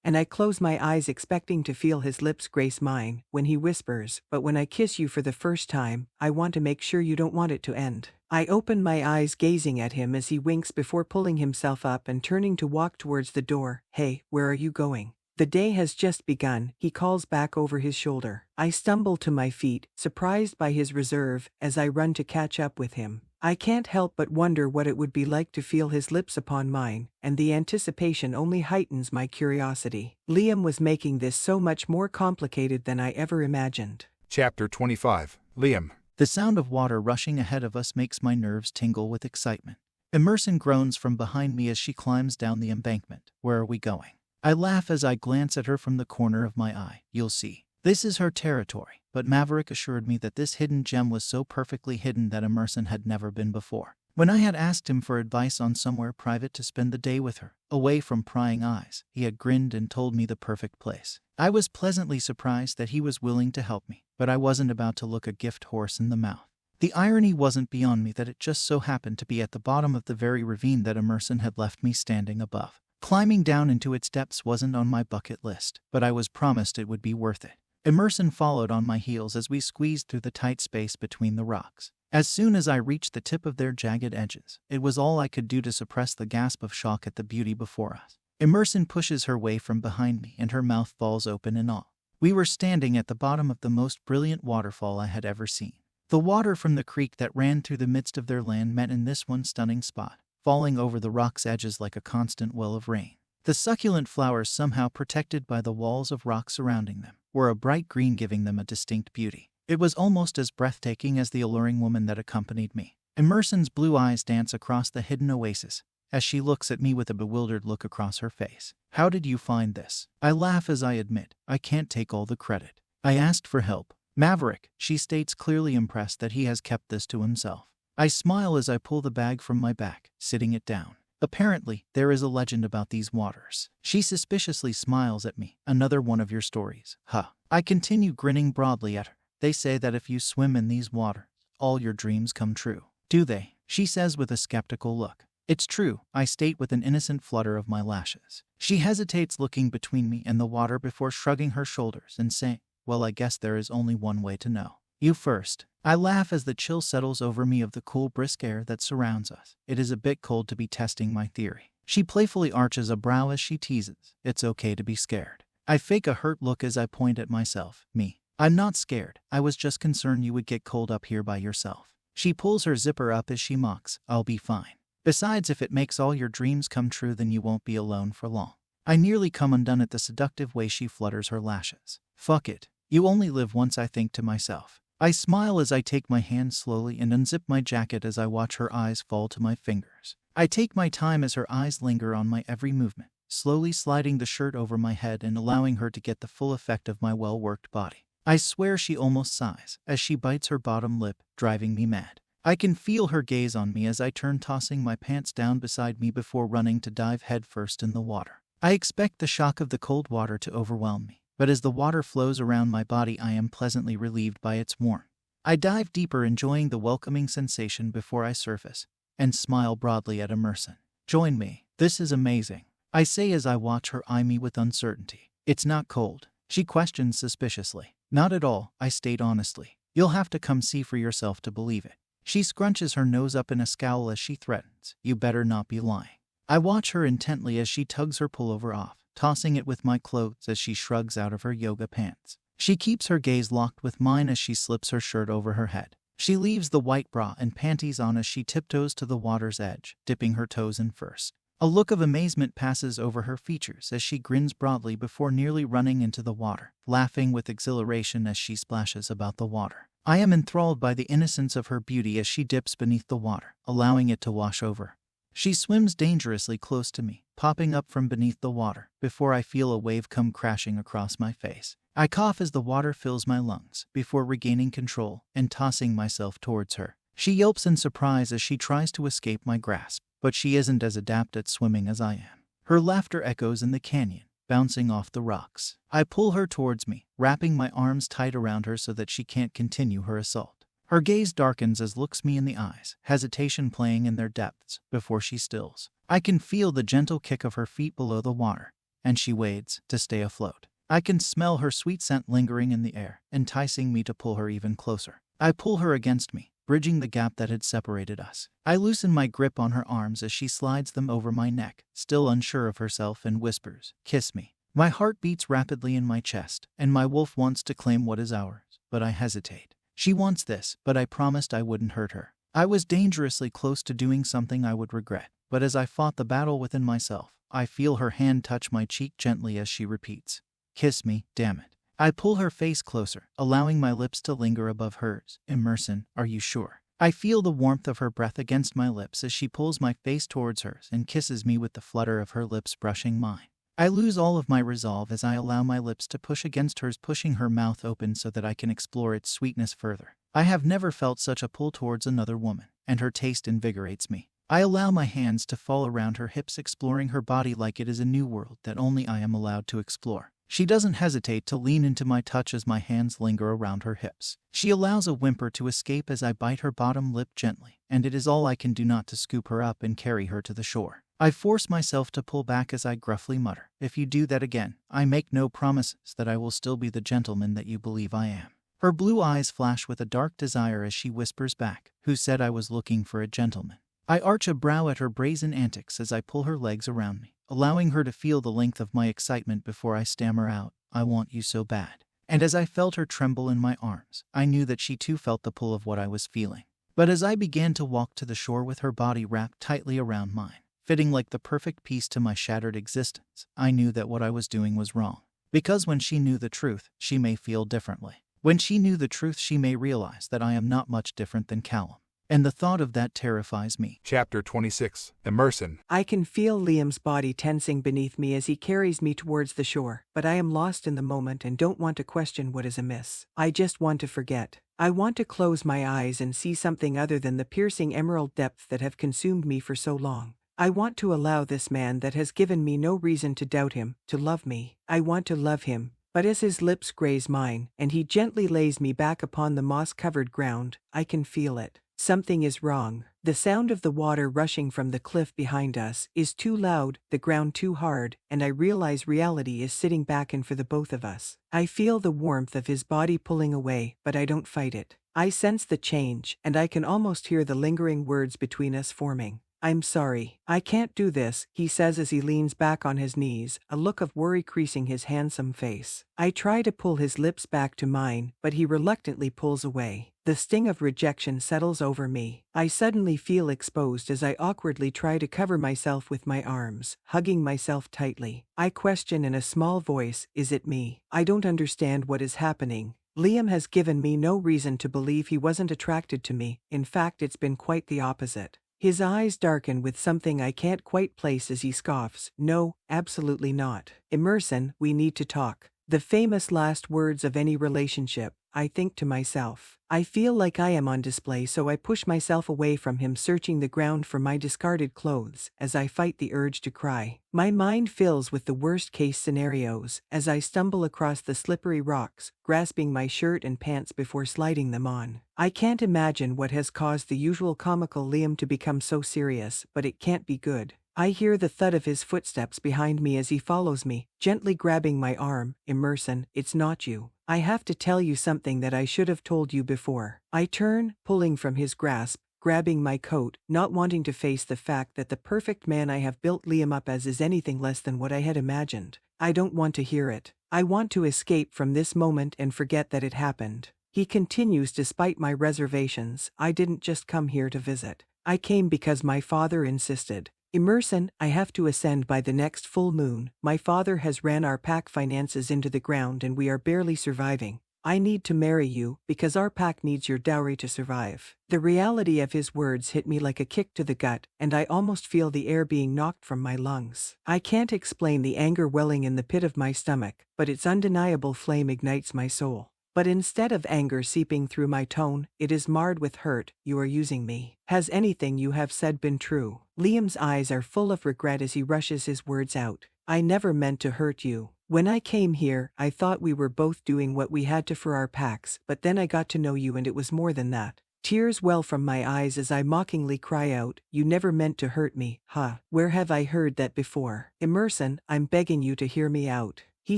C: And I close my eyes expecting to feel his lips grace mine, when he whispers, but when I kiss you for the first time, I want to make sure you don't want it to end. I open my eyes gazing at him as he winks before pulling himself up and turning to walk towards the door. Hey, where are you going? The day has just begun, he calls back over his shoulder. I stumble to my feet, surprised by his reserve, as I run to catch up with him. I can't help but wonder what it would be like to feel his lips upon mine, and the anticipation only heightens my curiosity. Liam was making this so much more complicated than I ever imagined.
A: Chapter 25. Liam.
E: The sound of water rushing ahead of us makes my nerves tingle with excitement. Emerson groans from behind me as she climbs down the embankment. Where are we going? I laugh as I glance at her from the corner of my eye. You'll see. This is her territory, but Maverick assured me that this hidden gem was so perfectly hidden that Emerson had never been before. When I had asked him for advice on somewhere private to spend the day with her, away from prying eyes, he had grinned and told me the perfect place. I was pleasantly surprised that he was willing to help me, but I wasn't about to look a gift horse in the mouth. The irony wasn't beyond me that it just so happened to be at the bottom of the very ravine that Emerson had left me standing above. Climbing down into its depths wasn't on my bucket list, but I was promised it would be worth it. Emerson followed on my heels as we squeezed through the tight space between the rocks. As soon as I reached the tip of their jagged edges, it was all I could do to suppress the gasp of shock at the beauty before us. Emerson pushes her way from behind me and her mouth falls open in awe. We were standing at the bottom of the most brilliant waterfall I had ever seen. The water from the creek that ran through the midst of their land met in this one stunning spot, falling over the rock's edges like a constant well of rain. The succulent flowers, somehow protected by the walls of rock surrounding them, were a bright green, giving them a distinct beauty. It was almost as breathtaking as the alluring woman that accompanied me. Emerson's blue eyes dance across the hidden oasis as she looks at me with a bewildered look across her face. How did you find this? I laugh as I admit, I can't take all the credit. I asked for help. Maverick, she states, clearly impressed that he has kept this to himself. I smile as I pull the bag from my back, sitting it down. Apparently, there is a legend about these waters. She suspiciously smiles at me. Another one of your stories, huh? I continue grinning broadly at her. They say that if you swim in these waters, all your dreams come true. Do they? She says with a skeptical look. It's true, I state with an innocent flutter of my lashes. She hesitates, looking between me and the water before shrugging her shoulders and saying, well, I guess there is only one way to know. You first. I laugh as the chill settles over me of the cool, brisk air that surrounds us. It is a bit cold to be testing my theory. She playfully arches a brow as she teases. It's okay to be scared. I fake a hurt look as I point at myself. Me. I'm not scared. I was just concerned you would get cold up here by yourself. She pulls her zipper up as she mocks. I'll be fine. Besides, if it makes all your dreams come true, then you won't be alone for long. I nearly come undone at the seductive way she flutters her lashes. Fuck it. You only live once, I think to myself. I smile as I take my hand slowly and unzip my jacket as I watch her eyes fall to my fingers. I take my time as her eyes linger on my every movement, slowly sliding the shirt over my head and allowing her to get the full effect of my well-worked body. I swear she almost sighs as she bites her bottom lip, driving me mad. I can feel her gaze on me as I turn, tossing my pants down beside me before running to dive headfirst in the water. I expect the shock of the cold water to overwhelm me, but as the water flows around my body, I am pleasantly relieved by its warmth. I dive deeper, enjoying the welcoming sensation before I surface, and smile broadly at Emerson. Join me. This is amazing, I say as I watch her eye me with uncertainty. It's not cold, she questions suspiciously. Not at all, I state honestly. You'll have to come see for yourself to believe it. She scrunches her nose up in a scowl as she threatens, "You better not be lying." I watch her intently as she tugs her pullover off, tossing it with my clothes as she shrugs out of her yoga pants. She keeps her gaze locked with mine as she slips her shirt over her head. She leaves the white bra and panties on as she tiptoes to the water's edge, dipping her toes in first. A look of amazement passes over her features as she grins broadly before nearly running into the water, laughing with exhilaration as she splashes about the water. I am enthralled by the innocence of her beauty as she dips beneath the water, allowing it to wash over. She swims dangerously close to me, popping up from beneath the water, before I feel a wave come crashing across my face. I cough as the water fills my lungs, before regaining control and tossing myself towards her. She yelps in surprise as she tries to escape my grasp, but she isn't as adept at swimming as I am. Her laughter echoes in the canyon, bouncing off the rocks. I pull her towards me, wrapping my arms tight around her so that she can't continue her assault. Her gaze darkens as looks me in the eyes, hesitation playing in their depths, before she stills. I can feel the gentle kick of her feet below the water, and she wades to stay afloat. I can smell her sweet scent lingering in the air, enticing me to pull her even closer. I pull her against me, bridging the gap that had separated us. I loosen my grip on her arms as she slides them over my neck, still unsure of herself, and whispers, "Kiss me." My heart beats rapidly in my chest, and my wolf wants to claim what is ours, but I hesitate. She wants this, but I promised I wouldn't hurt her. I was dangerously close to doing something I would regret, but as I fought the battle within myself, I feel her hand touch my cheek gently as she repeats, "Kiss me, damn it." I pull her face closer, allowing my lips to linger above hers. "Emerson, are you sure?" I feel the warmth of her breath against my lips as she pulls my face towards hers and kisses me with the flutter of her lips brushing mine. I lose all of my resolve as I allow my lips to push against hers, pushing her mouth open so that I can explore its sweetness further. I have never felt such a pull towards another woman, and her taste invigorates me. I allow my hands to fall around her hips, exploring her body like it is a new world that only I am allowed to explore. She doesn't hesitate to lean into my touch as my hands linger around her hips. She allows a whimper to escape as I bite her bottom lip gently, and it is all I can do not to scoop her up and carry her to the shore. I force myself to pull back as I gruffly mutter, "If you do that again, I make no promises that I will still be the gentleman that you believe I am." Her blue eyes flash with a dark desire as she whispers back, "Who said I was looking for a gentleman?" I arch a brow at her brazen antics as I pull her legs around me, allowing her to feel the length of my excitement before I stammer out, "I want you so bad." And as I felt her tremble in my arms, I knew that she too felt the pull of what I was feeling. But as I began to walk to the shore with her body wrapped tightly around mine, fitting like the perfect piece to my shattered existence, I knew that what I was doing was wrong. Because when she knew the truth, she may feel differently. When she knew the truth, she may realize that I am not much different than Callum. And the thought of that terrifies me.
A: Chapter 26. Emerson.
C: I can feel Liam's body tensing beneath me as he carries me towards the shore, but I am lost in the moment and don't want to question what is amiss. I just want to forget. I want to close my eyes and see something other than the piercing emerald depths that have consumed me for so long. I want to allow this man that has given me no reason to doubt him, to love me. I want to love him. But as his lips graze mine, and he gently lays me back upon the moss-covered ground, I can feel it. Something is wrong. The sound of the water rushing from the cliff behind us is too loud, the ground too hard, and I realize reality is sitting back in for the both of us. I feel the warmth of his body pulling away, but I don't fight it. I sense the change, and I can almost hear the lingering words between us forming. "I'm sorry. I can't do this," he says as he leans back on his knees, a look of worry creasing his handsome face. I try to pull his lips back to mine, but he reluctantly pulls away. The sting of rejection settles over me. I suddenly feel exposed as I awkwardly try to cover myself with my arms, hugging myself tightly. I question in a small voice, "Is it me? I don't understand what is happening." Liam has given me no reason to believe he wasn't attracted to me. In fact, it's been quite the opposite. His eyes darken with something I can't quite place as he scoffs, "No, absolutely not. Emerson, we need to talk." The famous last words of any relationship, I think to myself. I feel like I am on display, so I push myself away from him, searching the ground for my discarded clothes as I fight the urge to cry. My mind fills with the worst-case scenarios as I stumble across the slippery rocks, grasping my shirt and pants before sliding them on. I can't imagine what has caused the usual comical Liam to become so serious, but it can't be good. I hear the thud of his footsteps behind me as he follows me, gently grabbing my arm. "Emerson, it's not you." I have to tell you something that I should have told you before. I turn, pulling from his grasp, grabbing my coat, not wanting to face the fact that the perfect man I have built Liam up as is anything less than what I had imagined. I don't want to hear it. I want to escape from this moment and forget that it happened. He continues despite my reservations. I didn't just come here to visit. I came because my father insisted. Emerson, I have to ascend by the next full moon. My father has ran our pack finances into the ground and we are barely surviving. I need to marry you because our pack needs your dowry to survive. The reality of his words hit me like a kick to the gut, and I almost feel the air being knocked from my lungs. I can't explain the anger welling in the pit of my stomach, but its undeniable flame ignites my soul. But instead of anger seeping through my tone, it is marred with hurt. You are using me. Has anything you have said been true? Liam's eyes are full of regret as he rushes his words out. I never meant to hurt you. When I came here, I thought we were both doing what we had to for our packs, but then I got to know you and it was more than that. Tears well from my eyes as I mockingly cry out, you never meant to hurt me, huh? Where have I heard that before? Emerson, I'm begging you to hear me out. He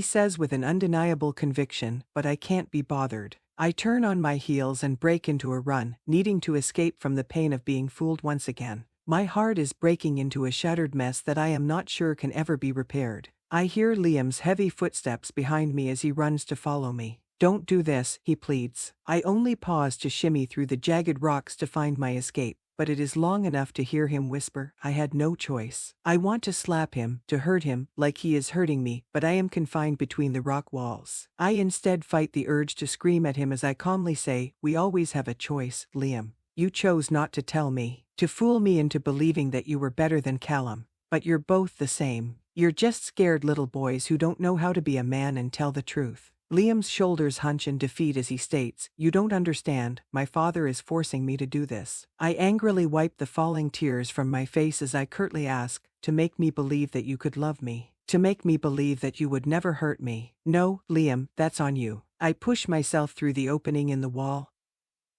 C: says with an undeniable conviction, but I can't be bothered. I turn on my heels and break into a run, needing to escape from the pain of being fooled once again. My heart is breaking into a shattered mess that I am not sure can ever be repaired. I hear Liam's heavy footsteps behind me as he runs to follow me. Don't do this, he pleads. I only pause to shimmy through the jagged rocks to find my escape, but it is long enough to hear him whisper, I had no choice. I want to slap him, to hurt him, like he is hurting me, but I am confined between the rock walls. I instead fight the urge to scream at him as I calmly say, we always have a choice, Liam. You chose not to tell me, to fool me into believing that you were better than Callum. But you're both the same. You're just scared little boys who don't know how to be a man and tell the truth. Liam's shoulders hunch in defeat as he states, you don't understand, my father is forcing me to do this. I angrily wipe the falling tears from my face as I curtly ask, to make me believe that you could love me. To make me believe that you would never hurt me. No, Liam, that's on you. I push myself through the opening in the wall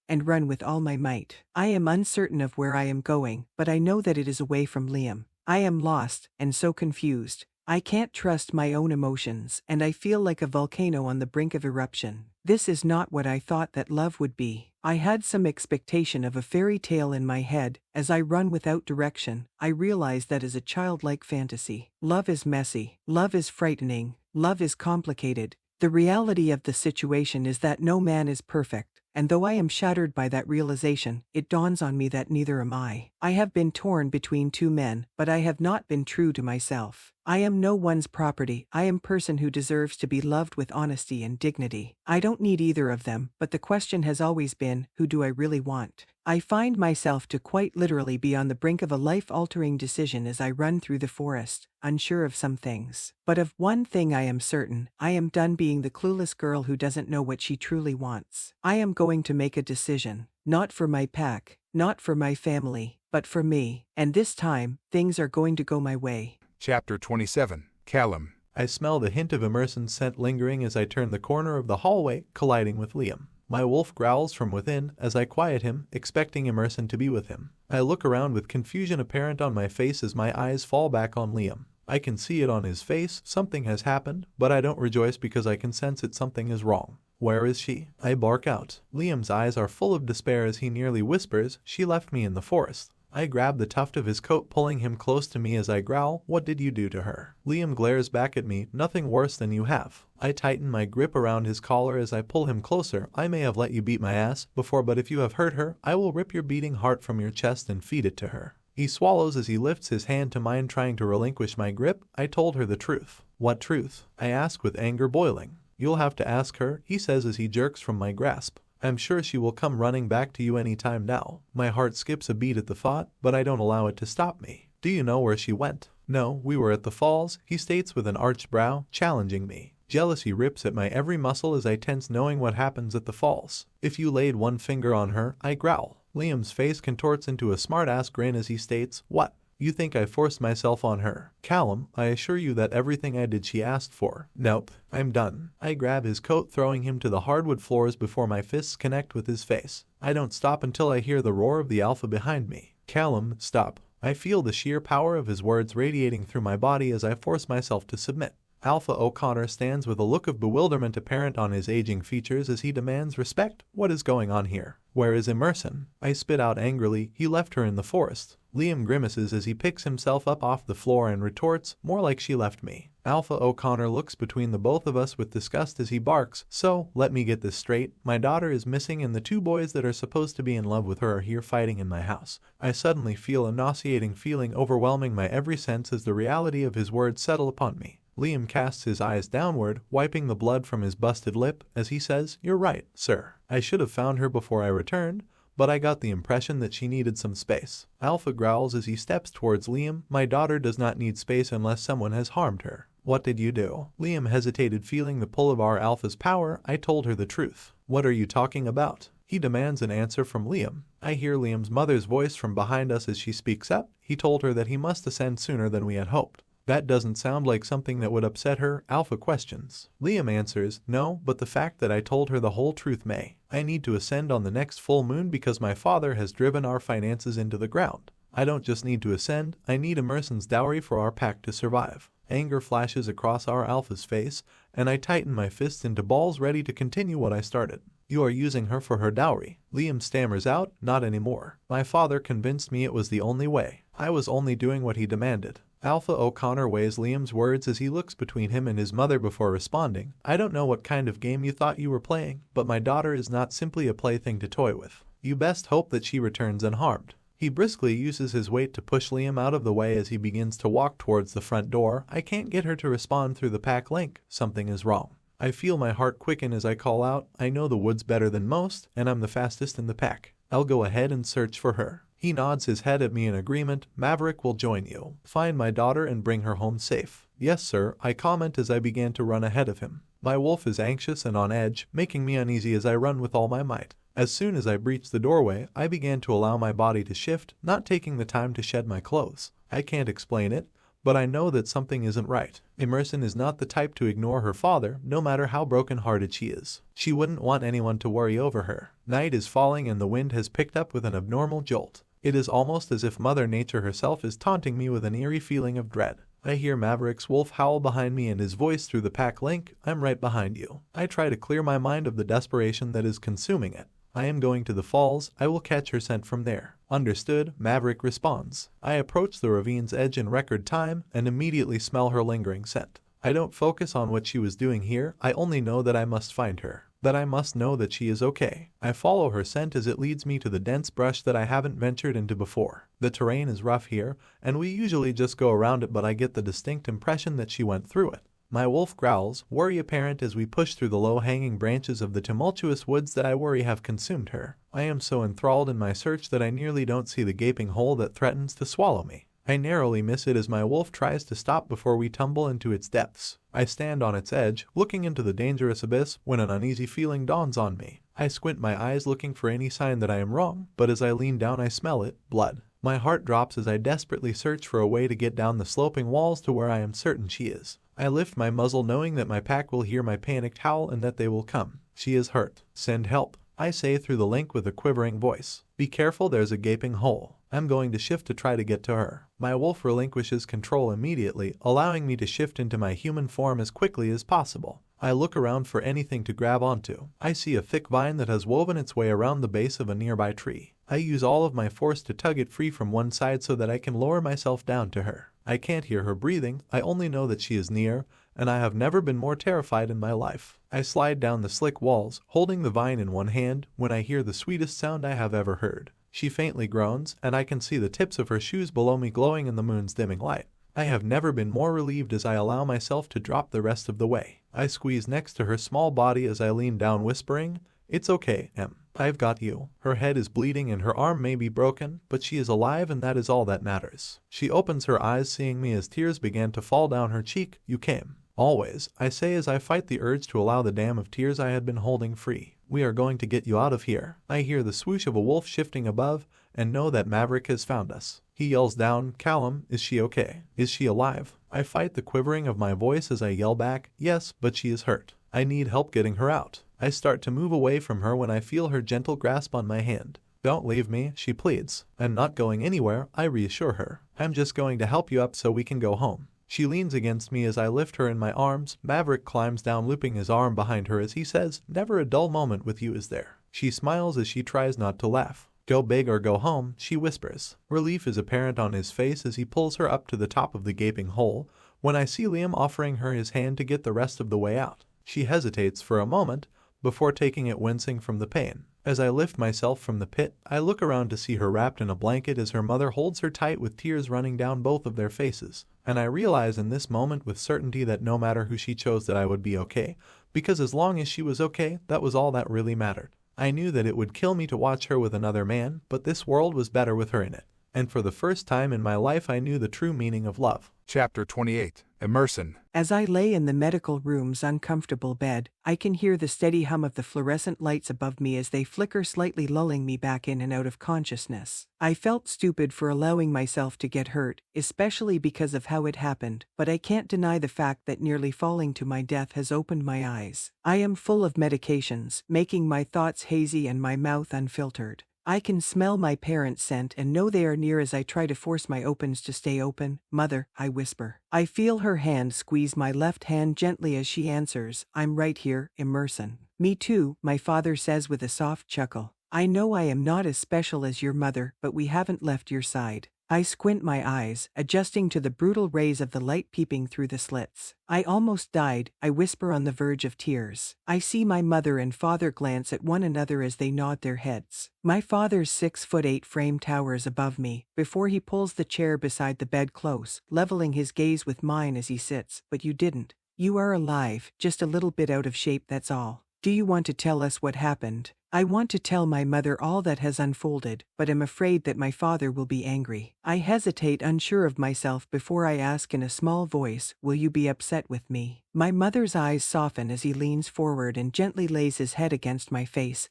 C: and run with all my might. I am uncertain of where I am going, but I know that it is away from Liam. I am lost, and so confused. I can't trust my own emotions, and I feel like a volcano on the brink of eruption. This is not what I thought that love would be. I had some expectation of a fairy tale in my head. As I run without direction, I realize that is a childlike fantasy. Love is messy. Love is frightening. Love is complicated. The reality of the situation is that no man is perfect. And though I am shattered by that realization, it dawns on me that neither am I. I have been torn between two men, but I have not been true to myself. I am no one's property. I am a person who deserves to be loved with honesty and dignity. I don't need either of them, but the question has always been, who do I really want? I find myself to quite literally be on the brink of a life-altering decision as I run through the forest, unsure of some things. But of one thing I am certain, I am done being the clueless girl who doesn't know what she truly wants. I am going to make a decision, not for my pack, not for my family, but for me, and this time, things are going to go my way.
A: Chapter 27. Callum.
D: I smell the hint of Emerson's scent lingering as I turn the corner of the hallway, colliding with Liam. My wolf growls from within as I quiet him, expecting Emerson to be with him. I look around with confusion apparent on my face as my eyes fall back on Liam. I can see it on his face, something has happened, but I don't rejoice because I can sense that something is wrong. Where is she? I bark out. Liam's eyes are full of despair as he nearly whispers, she left me in the forest. I grab the tuft of his coat, pulling him close to me as I growl, what did you do to her? Liam glares back at me, nothing worse than you have. I tighten my grip around his collar as I pull him closer. I may have let you beat my ass before, but if you have hurt her, I will rip your beating heart from your chest and feed it to her. He swallows as he lifts his hand to mine, trying to relinquish my grip. I told her the truth. What truth? I ask with anger boiling. You'll have to ask her, he says as he jerks from my grasp. I'm sure she will come running back to you any time now. My heart skips a beat at the thought, but I don't allow it to stop me. Do you know where she went? No, we were at the falls, he states with an arched brow, challenging me. Jealousy rips at my every muscle as I tense, knowing what happens at the falls. If you laid one finger on her, I growl. Liam's face contorts into a smart-ass grin as he states, what? You think I forced myself on her? Callum, I assure you that everything I did she asked for. Nope, I'm done. I grab his coat, throwing him to the hardwood floors before my fists connect with his face. I don't stop until I hear the roar of the alpha behind me. Callum, stop. I feel the sheer power of his words radiating through my body as I force myself to submit. Alpha O'Connor stands with a look of bewilderment apparent on his aging features as he demands respect. What is going on here? Where is Emerson? I spit out angrily, he left her in the forest. Liam grimaces as he picks himself up off the floor and retorts, more like she left me. Alpha O'Connor looks between the both of us with disgust as he barks, so, let me get this straight, my daughter is missing and the two boys that are supposed to be in love with her are here fighting in my house. I suddenly feel a nauseating feeling overwhelming my every sense as the reality of his words settle upon me. Liam casts his eyes downward, wiping the blood from his busted lip, as he says, "You're right, sir. I should have found her before I returned, but I got the impression that she needed some space." Alpha growls as he steps towards Liam, "My daughter does not need space unless someone has harmed her." "What did you do?" Liam hesitated, feeling the pull of our Alpha's power. I told her the truth. "What are you talking about?" He demands an answer from Liam. I hear Liam's mother's voice from behind us as she speaks up. He told her that he must ascend sooner than we had hoped. "That doesn't sound like something that would upset her," Alpha questions. Liam answers, "No, but the fact that I told her the whole truth may. I need to ascend on the next full moon because my father has driven our finances into the ground. I don't just need to ascend, I need Emerson's dowry for our pack to survive." Anger flashes across our Alpha's face, and I tighten my fists into balls ready to continue what I started. "You are using her for her dowry." Liam stammers out, "Not anymore. My father convinced me it was the only way. I was only doing what he demanded." Alpha O'Connor weighs Liam's words as he looks between him and his mother before responding. "I don't know what kind of game you thought you were playing, but my daughter is not simply a plaything to toy with. You best hope that she returns unharmed." He briskly uses his weight to push Liam out of the way as he begins to walk towards the front door. I can't get her to respond through the pack link. Something is wrong. I feel my heart quicken as I call out, "I know the woods better than most, and I'm the fastest in the pack. I'll go ahead and search for her." He nods his head at me in agreement. "Maverick will join you. Find my daughter and bring her home safe." "Yes, sir," I comment as I began to run ahead of him. My wolf is anxious and on edge, making me uneasy as I run with all my might. As soon as I breached the doorway, I began to allow my body to shift, not taking the time to shed my clothes. I can't explain it, but I know that something isn't right. Emerson is not the type to ignore her father, no matter how broken-hearted she is. She wouldn't want anyone to worry over her. Night is falling and the wind has picked up with an abnormal jolt. It is almost as if Mother Nature herself is taunting me with an eerie feeling of dread. I hear Maverick's wolf howl behind me and his voice through the pack link, "I'm right behind you." I try to clear my mind of the desperation that is consuming it. "I am going to the falls. I will catch her scent from there." "Understood," Maverick responds. I approach the ravine's edge in record time and immediately smell her lingering scent. I don't focus on what she was doing here. I only know that I must find her, that I must know that she is okay. I follow her scent as it leads me to the dense brush that I haven't ventured into before. The terrain is rough here, and we usually just go around it, but I get the distinct impression that she went through it. My wolf growls, worry apparent as we push through the low-hanging branches of the tumultuous woods that I worry have consumed her. I am so enthralled in my search that I nearly don't see the gaping hole that threatens to swallow me. I narrowly miss it as my wolf tries to stop before we tumble into its depths. I stand on its edge, looking into the dangerous abyss, when an uneasy feeling dawns on me. I squint my eyes looking for any sign that I am wrong, but as I lean down I smell it, blood. My heart drops as I desperately search for a way to get down the sloping walls to where I am certain she is. I lift my muzzle knowing that my pack will hear my panicked howl and that they will come. "She is hurt. Send help," I say through the link with a quivering voice. "Be careful, there's a gaping hole." I'm going to shift to try to get to her. My wolf relinquishes control immediately, allowing me to shift into my human form as quickly as possible. I look around for anything to grab onto. I see a thick vine that has woven its way around the base of a nearby tree. I use all of my force to tug it free from one side so that I can lower myself down to her. I can't hear her breathing, I only know that she is near, and I have never been more terrified in my life. I slide down the slick walls, holding the vine in one hand, when I hear the sweetest sound I have ever heard. She faintly groans, and I can see the tips of her shoes below me glowing in the moon's dimming light. I have never been more relieved as I allow myself to drop the rest of the way. I squeeze next to her small body as I lean down whispering, "It's okay, Em. I've got you." Her head is bleeding and her arm may be broken, but she is alive and that is all that matters. She opens her eyes seeing me as tears began to fall down her cheek. "You came." "Always," I say as I fight the urge to allow the dam of tears I had been holding free. "We are going to get you out of here." I hear the swoosh of a wolf shifting above and know that Maverick has found us. He yells down, "Callum, is she okay? Is she alive?" I fight the quivering of my voice as I yell back, "Yes, but she is hurt. I need help getting her out." I start to move away from her when I feel her gentle grasp on my hand. "Don't leave me," she pleads. "I'm not going anywhere," I reassure her. "I'm just going to help you up so we can go home." She leans against me as I lift her in my arms. Maverick climbs down, looping his arm behind her as he says, "Never a dull moment with you, is there?" She smiles as she tries not to laugh. "Go big or go home," she whispers. Relief is apparent on his face as he pulls her up to the top of the gaping hole, when I see Liam offering her his hand to get the rest of the way out. She hesitates for a moment before taking it, wincing from the pain. As I lift myself from the pit, I look around to see her wrapped in a blanket as her mother holds her tight with tears running down both of their faces. And I realize in this moment with certainty that no matter who she chose, that I would be okay, because as long as she was okay, that was all that really mattered. I knew that it would kill me to watch her with another man, but this world was better with her in it. And for the first time in my life I knew the true meaning of love.
A: Chapter 28. Emerson.
C: As I lay in the medical room's uncomfortable bed, I can hear the steady hum of the fluorescent lights above me as they flicker slightly, lulling me back in and out of consciousness. I felt stupid for allowing myself to get hurt, especially because of how it happened, but I can't deny the fact that nearly falling to my death has opened my eyes. I am full of medications, making my thoughts hazy and my mouth unfiltered. I can smell my parents' scent and know they are near as I try to force my opens to stay open. "Mother," I whisper. I feel her hand squeeze my left hand gently as she answers, "I'm right here, Emerson." "Me too," my father says with a soft chuckle. "I know I am not as special as your mother, but we haven't left your side." I squint my eyes, adjusting to the brutal rays of the light peeping through the slits. "I almost died," I whisper on the verge of tears. I see my mother and father glance at one another as they nod their heads. My father's 6'8" frame towers above me, before he pulls the chair beside the bed close, leveling his gaze with mine as he sits. "But you didn't. You are alive, just a little bit out of shape, that's all. Do you want to tell us what happened?" I want to tell my mother all that has unfolded, but am afraid that my father will be angry. I hesitate, unsure of myself, before I ask in a small voice, "Will you be upset with me?" My mother's eyes soften as he leans forward and gently lays his head against my face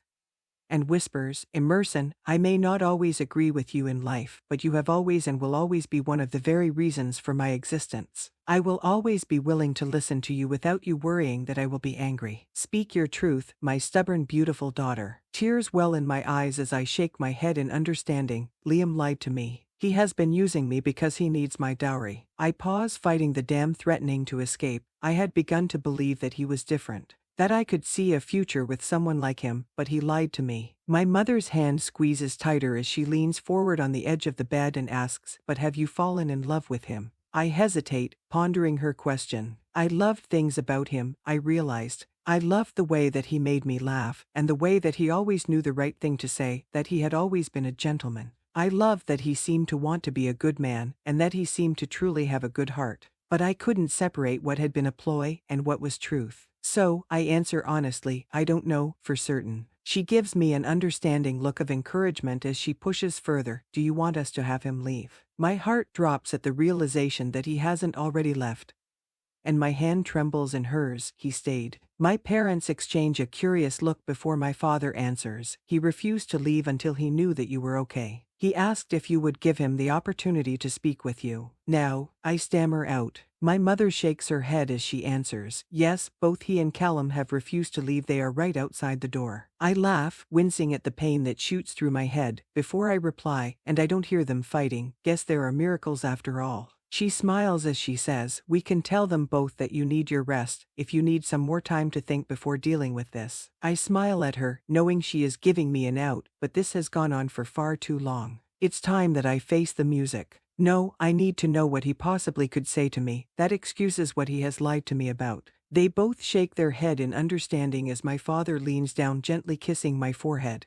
C: and whispers, "Emerson, I may not always agree with you in life, but you have always and will always be one of the very reasons for my existence. I will always be willing to listen to you without you worrying that I will be angry. Speak your truth, my stubborn, beautiful daughter." Tears well in my eyes as I shake my head in understanding. "Liam lied to me. He has been using me because he needs my dowry." I pause, fighting the damn threatening to escape. I had begun to believe that he was different, that I could see a future with someone like him, but he lied to me. My mother's hand squeezes tighter as she leans forward on the edge of the bed and asks, "But have you fallen in love with him?" I hesitate, pondering her question. I loved things about him, I realized. I loved the way that he made me laugh, and the way that he always knew the right thing to say, that he had always been a gentleman. I loved that he seemed to want to be a good man, and that he seemed to truly have a good heart. But I couldn't separate what had been a ploy and what was truth. So, I answer honestly, "I don't know for certain." She gives me an understanding look of encouragement as she pushes further, "Do you want us to have him leave?" My heart drops at the realization that he hasn't already left, and my hand trembles in hers. "He stayed." My parents exchange a curious look before my father answers, "He refused to leave until he knew that you were okay. He asked if you would give him the opportunity to speak with you." "Now," I stammer out. My mother shakes her head as she answers, "Yes, both he and Callum have refused to leave. They are right outside the door." I laugh, wincing at the pain that shoots through my head, before I reply, "And I don't hear them fighting. Guess there are miracles after all." She smiles as she says, "We can tell them both that you need your rest, if you need some more time to think before dealing with this." I smile at her, knowing she is giving me an out, but this has gone on for far too long. It's time that I face the music. No, I need to know what he possibly could say to me that excuses what he has lied to me about. They both shake their head in understanding as my father leans down, gently kissing my forehead,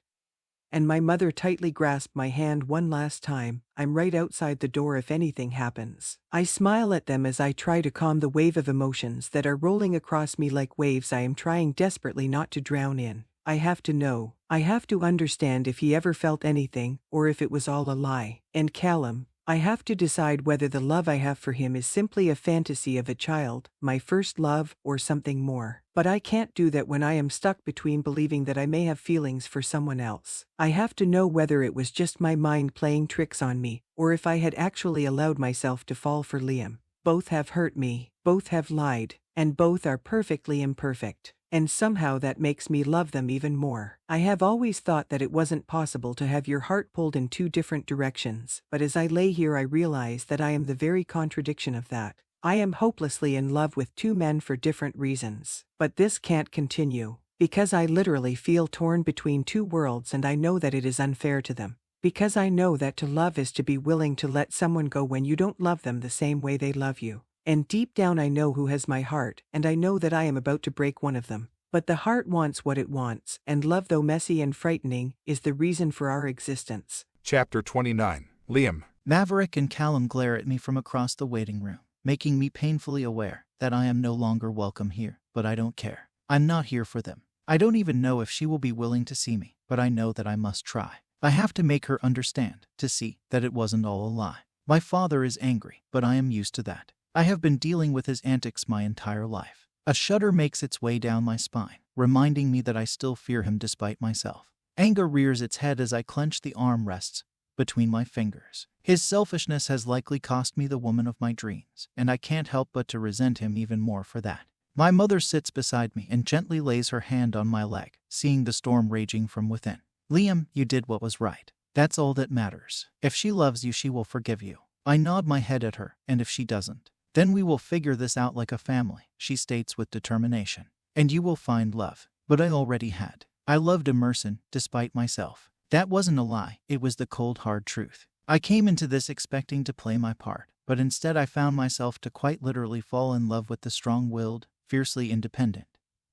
C: and my mother tightly grasps my hand one last time. I'm right outside the door if anything happens. I smile at them as I try to calm the wave of emotions that are rolling across me like waves I am trying desperately not to drown in. I have to know. I have to understand if he ever felt anything, or if it was all a lie. And Callum, I have to decide whether the love I have for him is simply a fantasy of a child, my first love, or something more. But I can't do that when I am stuck between believing that I may have feelings for someone else. I have to know whether it was just my mind playing tricks on me, or if I had actually allowed myself to fall for Liam. Both have hurt me, both have lied, and both are perfectly imperfect. And somehow that makes me love them even more. I have always thought that it wasn't possible to have your heart pulled in two different directions, but as I lay here I realize that I am the very contradiction of that. I am hopelessly in love with two men for different reasons. But this can't continue. Because I literally feel torn between two worlds and I know that it is unfair to them. Because I know that to love is to be willing to let someone go when you don't love them the same way they love you. And deep down I know who has my heart, and I know that I am about to break one of them. But the heart wants what it wants, and love, though messy and frightening, is the reason for our existence.
A: Chapter 29. Liam.
E: Maverick and Callum glare at me from across the waiting room, making me painfully aware that I am no longer welcome here, but I don't care. I'm not here for them. I don't even know if she will be willing to see me, but I know that I must try. I have to make her understand, to see that it wasn't all a lie. My father is angry, but I am used to that. I have been dealing with his antics my entire life. A shudder makes its way down my spine, reminding me that I still fear him despite myself. Anger rears its head as I clench the armrests between my fingers. His selfishness has likely cost me the woman of my dreams, and I can't help but to resent him even more for that. My mother sits beside me and gently lays her hand on my leg, seeing the storm raging from within. Liam, you did what was right. That's all that matters. If she loves you, she will forgive you. I nod my head at her, and if she doesn't, then we will figure this out like a family, she states with determination. And you will find love. But I already had. I loved Emerson, despite myself. That wasn't a lie, it was the cold hard truth. I came into this expecting to play my part, but instead I found myself to quite literally fall in love with the strong-willed, fiercely independent,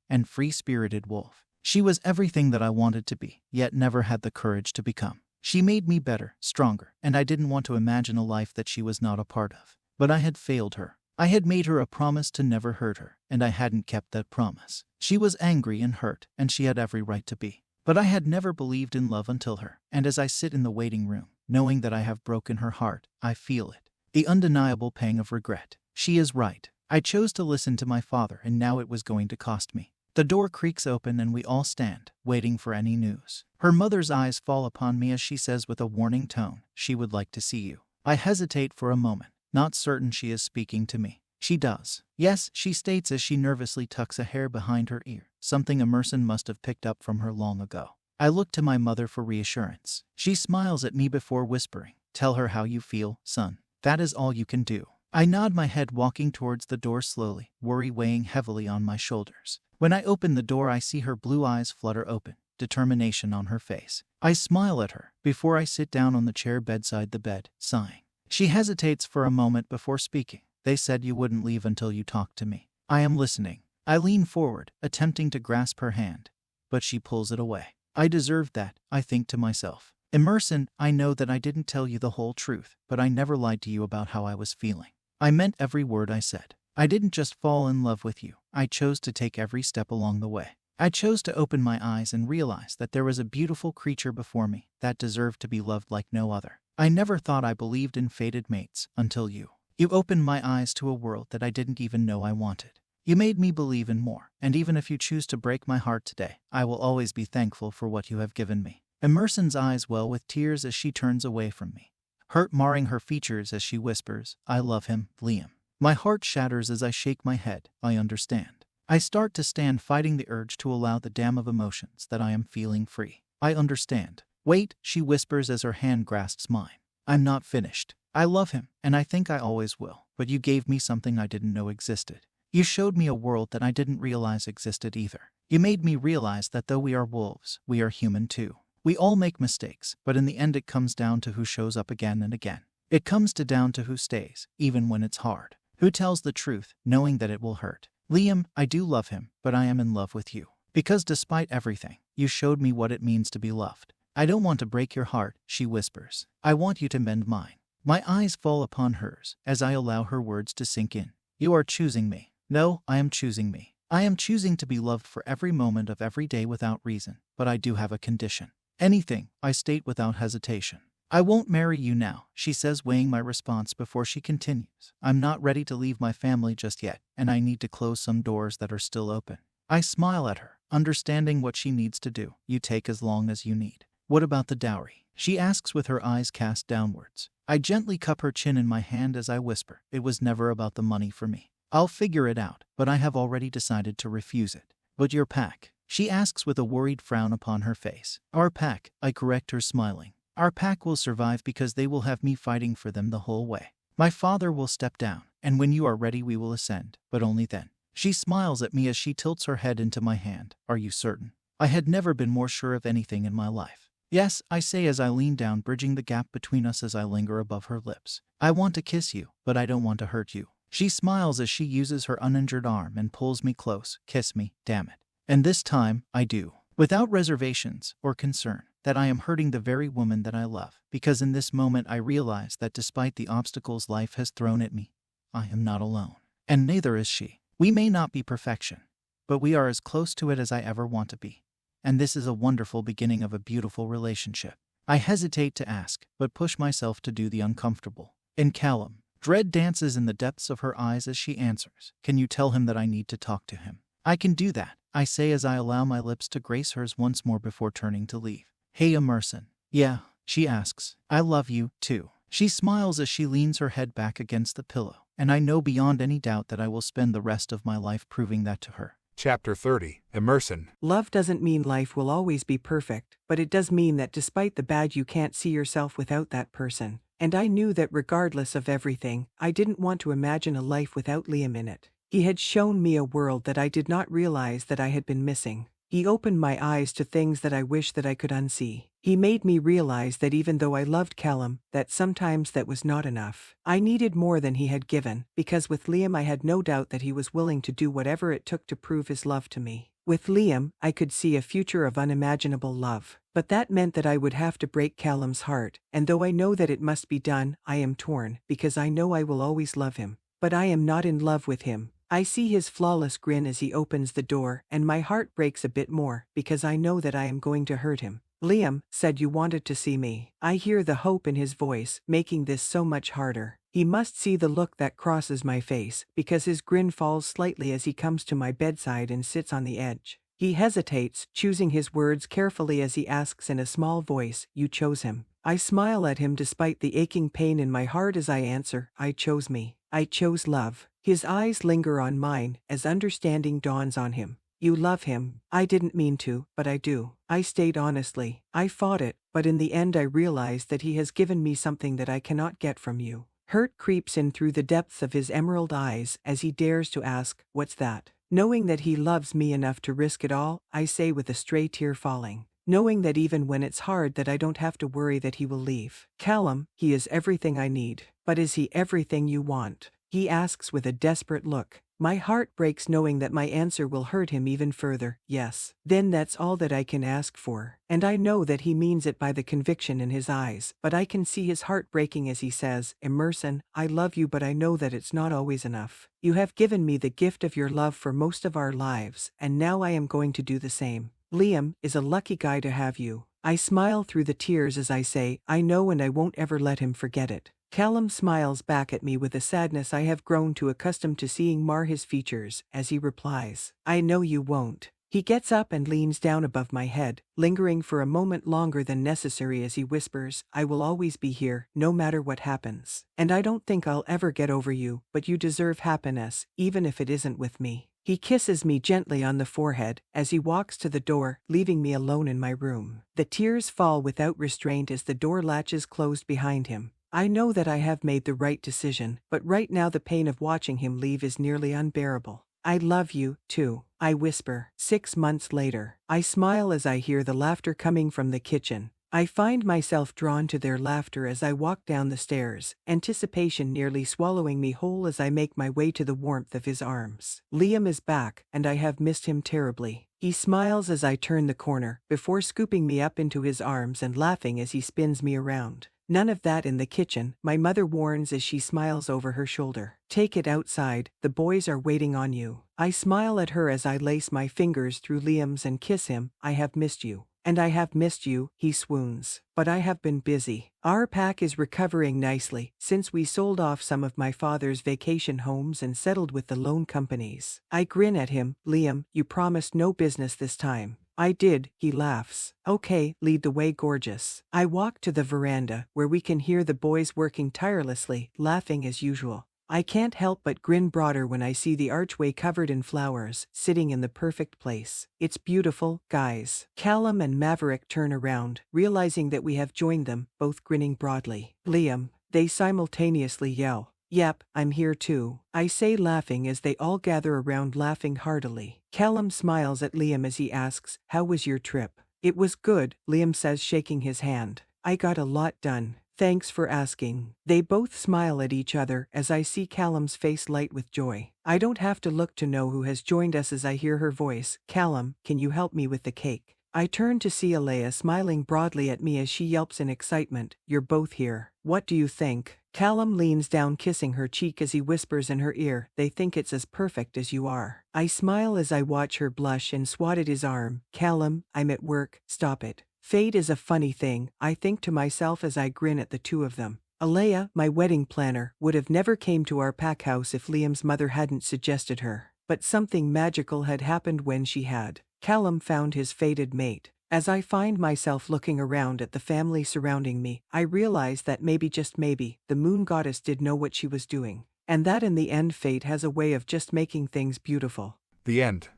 E: and free-spirited wolf. She was everything that I wanted to be, yet never had the courage to become. She made me better, stronger, and I didn't want to imagine a life that she was not a part of. But I had failed her. I had made her a promise to never hurt her, and I hadn't kept that promise. She was angry and hurt, and she had every right to be. But I had never believed in love until her, and as I sit in the waiting room, knowing that I have broken her heart, I feel it. The undeniable pang of regret. She is right. I chose to listen to my father, and now it was going to cost me. The door creaks open and we all stand, waiting for any news. Her mother's eyes fall upon me as she says with a warning tone, "She would like to see you." I hesitate for a moment, not certain she is speaking to me. She does. Yes, she states as she nervously tucks a hair behind her ear, something Emerson must have picked up from her long ago. I look to my mother for reassurance. She smiles at me before whispering, "Tell her how you feel, son. That is all you can do." I nod my head, walking towards the door slowly, worry weighing heavily on my shoulders. When I open the door, I see her blue eyes flutter open, determination on her face. I smile at her before I sit down on the chair bedside the bed, sighing. She hesitates for a moment before speaking. "They said you wouldn't leave until you talked to me. I am listening." I lean forward, attempting to grasp her hand, but she pulls it away. I deserved that, I think to myself. Emerson, I know that I didn't tell you the whole truth, but I never lied to you about how I was feeling. I meant every word I said. I didn't just fall in love with you. I chose to take every step along the way. I chose to open my eyes and realize that there was a beautiful creature before me that deserved to be loved like no other. I never thought I believed in fated mates until you. You opened my eyes to a world that I didn't even know I wanted. You made me believe in more, and even if you choose to break my heart today, I will always be thankful for what you have given me. Emerson's eyes well with tears as she turns away from me, hurt marring her features as she whispers, "I love him, Liam." My heart shatters as I shake my head. I understand. I start to stand, fighting the urge to allow the dam of emotions that I am feeling free. I understand. "Wait," she whispers as her hand grasps mine. "I'm not finished. I love him, and I think I always will, but you gave me something I didn't know existed. You showed me a world that I didn't realize existed either. You made me realize that though we are wolves, we are human too. We all make mistakes, but in the end it comes down to who shows up again and again. It comes down to who stays, even when it's hard. Who tells the truth, knowing that it will hurt. Liam, I do love him, but I am in love with you. Because despite everything, you showed me what it means to be loved. I don't want to break your heart," she whispers. "I want you to mend mine." My eyes fall upon hers as I allow her words to sink in. "You are choosing me." "No, I am choosing me. I am choosing to be loved for every moment of every day without reason, but I do have a condition." "Anything," I state without hesitation. "I won't marry you now," she says, weighing my response before she continues. "I'm not ready to leave my family just yet, and I need to close some doors that are still open." I smile at her, understanding what she needs to do. "You take as long as you need." "What about the dowry?" she asks with her eyes cast downwards. I gently cup her chin in my hand as I whisper, "It was never about the money for me. I'll figure it out, but I have already decided to refuse it." "But your pack?" she asks with a worried frown upon her face. "Our pack," I correct her, smiling. "Our pack will survive because they will have me fighting for them the whole way. My father will step down, and when you are ready we will ascend, but only then. She smiles at me as she tilts her head into my hand. Are you certain? I had never been more sure of anything in my life. Yes, I say as I lean down, bridging the gap between us as I linger above her lips. I want to kiss you, but I don't want to hurt you. She smiles as she uses her uninjured arm and pulls me close. Kiss me, damn it. And this time, I do. Without reservations or concern that I am hurting the very woman that I love, because in this moment I realize that despite the obstacles life has thrown at me, I am not alone. And neither is she. We may not be perfection, but we are as close to it as I ever want to be. And this is a wonderful beginning of a beautiful relationship. I hesitate to ask, but push myself to do the uncomfortable. In Callum, dread dances in the depths of her eyes as she answers. Can you tell him that I need to talk to him? I can do that, I say as I allow my lips to grace hers once more before turning to leave. Hey Emerson. Yeah, she asks. I love you, too. She smiles as she leans her head back against the pillow, and I know beyond any doubt that I will spend the rest of my life proving that to her.
A: Chapter 30. Emerson.
C: Love doesn't mean life will always be perfect, but it does mean that despite the bad you can't see yourself without that person. And I knew that regardless of everything, I didn't want to imagine a life without Liam in it. He had shown me a world that I did not realize that I had been missing. He opened my eyes to things that I wish that I could unsee. He made me realize that even though I loved Callum, that sometimes that was not enough. I needed more than he had given, because with Liam I had no doubt that he was willing to do whatever it took to prove his love to me. With Liam, I could see a future of unimaginable love. But that meant that I would have to break Callum's heart, and though I know that it must be done, I am torn, because I know I will always love him. But I am not in love with him. I see his flawless grin as he opens the door, and my heart breaks a bit more, because I know that I am going to hurt him. Liam said you wanted to see me. I hear the hope in his voice, making this so much harder. He must see the look that crosses my face, because his grin falls slightly as he comes to my bedside and sits on the edge. He hesitates, choosing his words carefully as he asks in a small voice, "You chose him." I smile at him despite the aching pain in my heart as I answer, "I chose me. I chose love." His eyes linger on mine as understanding dawns on him. "You love him." I didn't mean to, but I do. I stayed honestly. I fought it, but in the end I realized that he has given me something that I cannot get from you. Hurt creeps in through the depths of his emerald eyes as he dares to ask, "What's that?" Knowing that he loves me enough to risk it all, I say with a stray tear falling. Knowing that even when it's hard that I don't have to worry that he will leave. "Callum, he is everything I need. But is he everything you want?" He asks with a desperate look. My heart breaks knowing that my answer will hurt him even further. Yes. Then that's all that I can ask for. And I know that he means it by the conviction in his eyes, but I can see his heart breaking as he says, "Emerson, I love you, but I know that it's not always enough. You have given me the gift of your love for most of our lives, and now I am going to do the same. Liam is a lucky guy to have you." I smile through the tears as I say, "I know, and I won't ever let him forget it." Callum smiles back at me with a sadness I have grown too accustomed to seeing mar his features, as he replies, "I know you won't." He gets up and leans down above my head, lingering for a moment longer than necessary as he whispers, "I will always be here, no matter what happens. And I don't think I'll ever get over you, but you deserve happiness, even if it isn't with me." He kisses me gently on the forehead as he walks to the door, leaving me alone in my room. The tears fall without restraint as the door latches closed behind him. I know that I have made the right decision, but right now the pain of watching him leave is nearly unbearable. "I love you, too," I whisper. 6 months later, I smile as I hear the laughter coming from the kitchen. I find myself drawn to their laughter as I walk down the stairs, anticipation nearly swallowing me whole as I make my way to the warmth of his arms. Liam is back, and I have missed him terribly. He smiles as I turn the corner, before scooping me up into his arms and laughing as he spins me around. "None of that in the kitchen," my mother warns as she smiles over her shoulder. "Take it outside, the boys are waiting on you." I smile at her as I lace my fingers through Liam's and kiss him. "I have missed you." "And I have missed you," he swoons. "But I have been busy." Our pack is recovering nicely, since we sold off some of my father's vacation homes and settled with the loan companies. I grin at him. "Liam, you promised no business this time." "I did," he laughs. "Okay, lead the way, gorgeous." I walk to the veranda, where we can hear the boys working tirelessly, laughing as usual. I can't help but grin broader when I see the archway covered in flowers, sitting in the perfect place. "It's beautiful, guys." Callum and Maverick turn around, realizing that we have joined them, both grinning broadly. "Liam," they simultaneously yell. Yep, I'm here too, I say laughing as they all gather around laughing heartily. Callum smiles at Liam as he asks, "How was your trip?" "It was good," Liam says, shaking his hand. "I got a lot done. Thanks for asking." They both smile at each other as I see Callum's face light with joy. I don't have to look to know who has joined us as I hear her voice. "Callum, can you help me with the cake?" I turn to see Alea smiling broadly at me as she yelps in excitement, "You're both here. What do you think?" Callum leans down, kissing her cheek as he whispers in her ear, "They think it's as perfect as you are." I smile as I watch her blush and swat at his arm. "Callum, I'm at work, stop it." Fate is a funny thing, I think to myself as I grin at the two of them. Alea, my wedding planner, would have never came to our pack house if Liam's mother hadn't suggested her. But something magical had happened when she had. Callum found his fated mate. As I find myself looking around at the family surrounding me, I realize that maybe, just maybe, the moon goddess did know what she was doing. And that in the end fate has a way of just making things beautiful.
A: The end.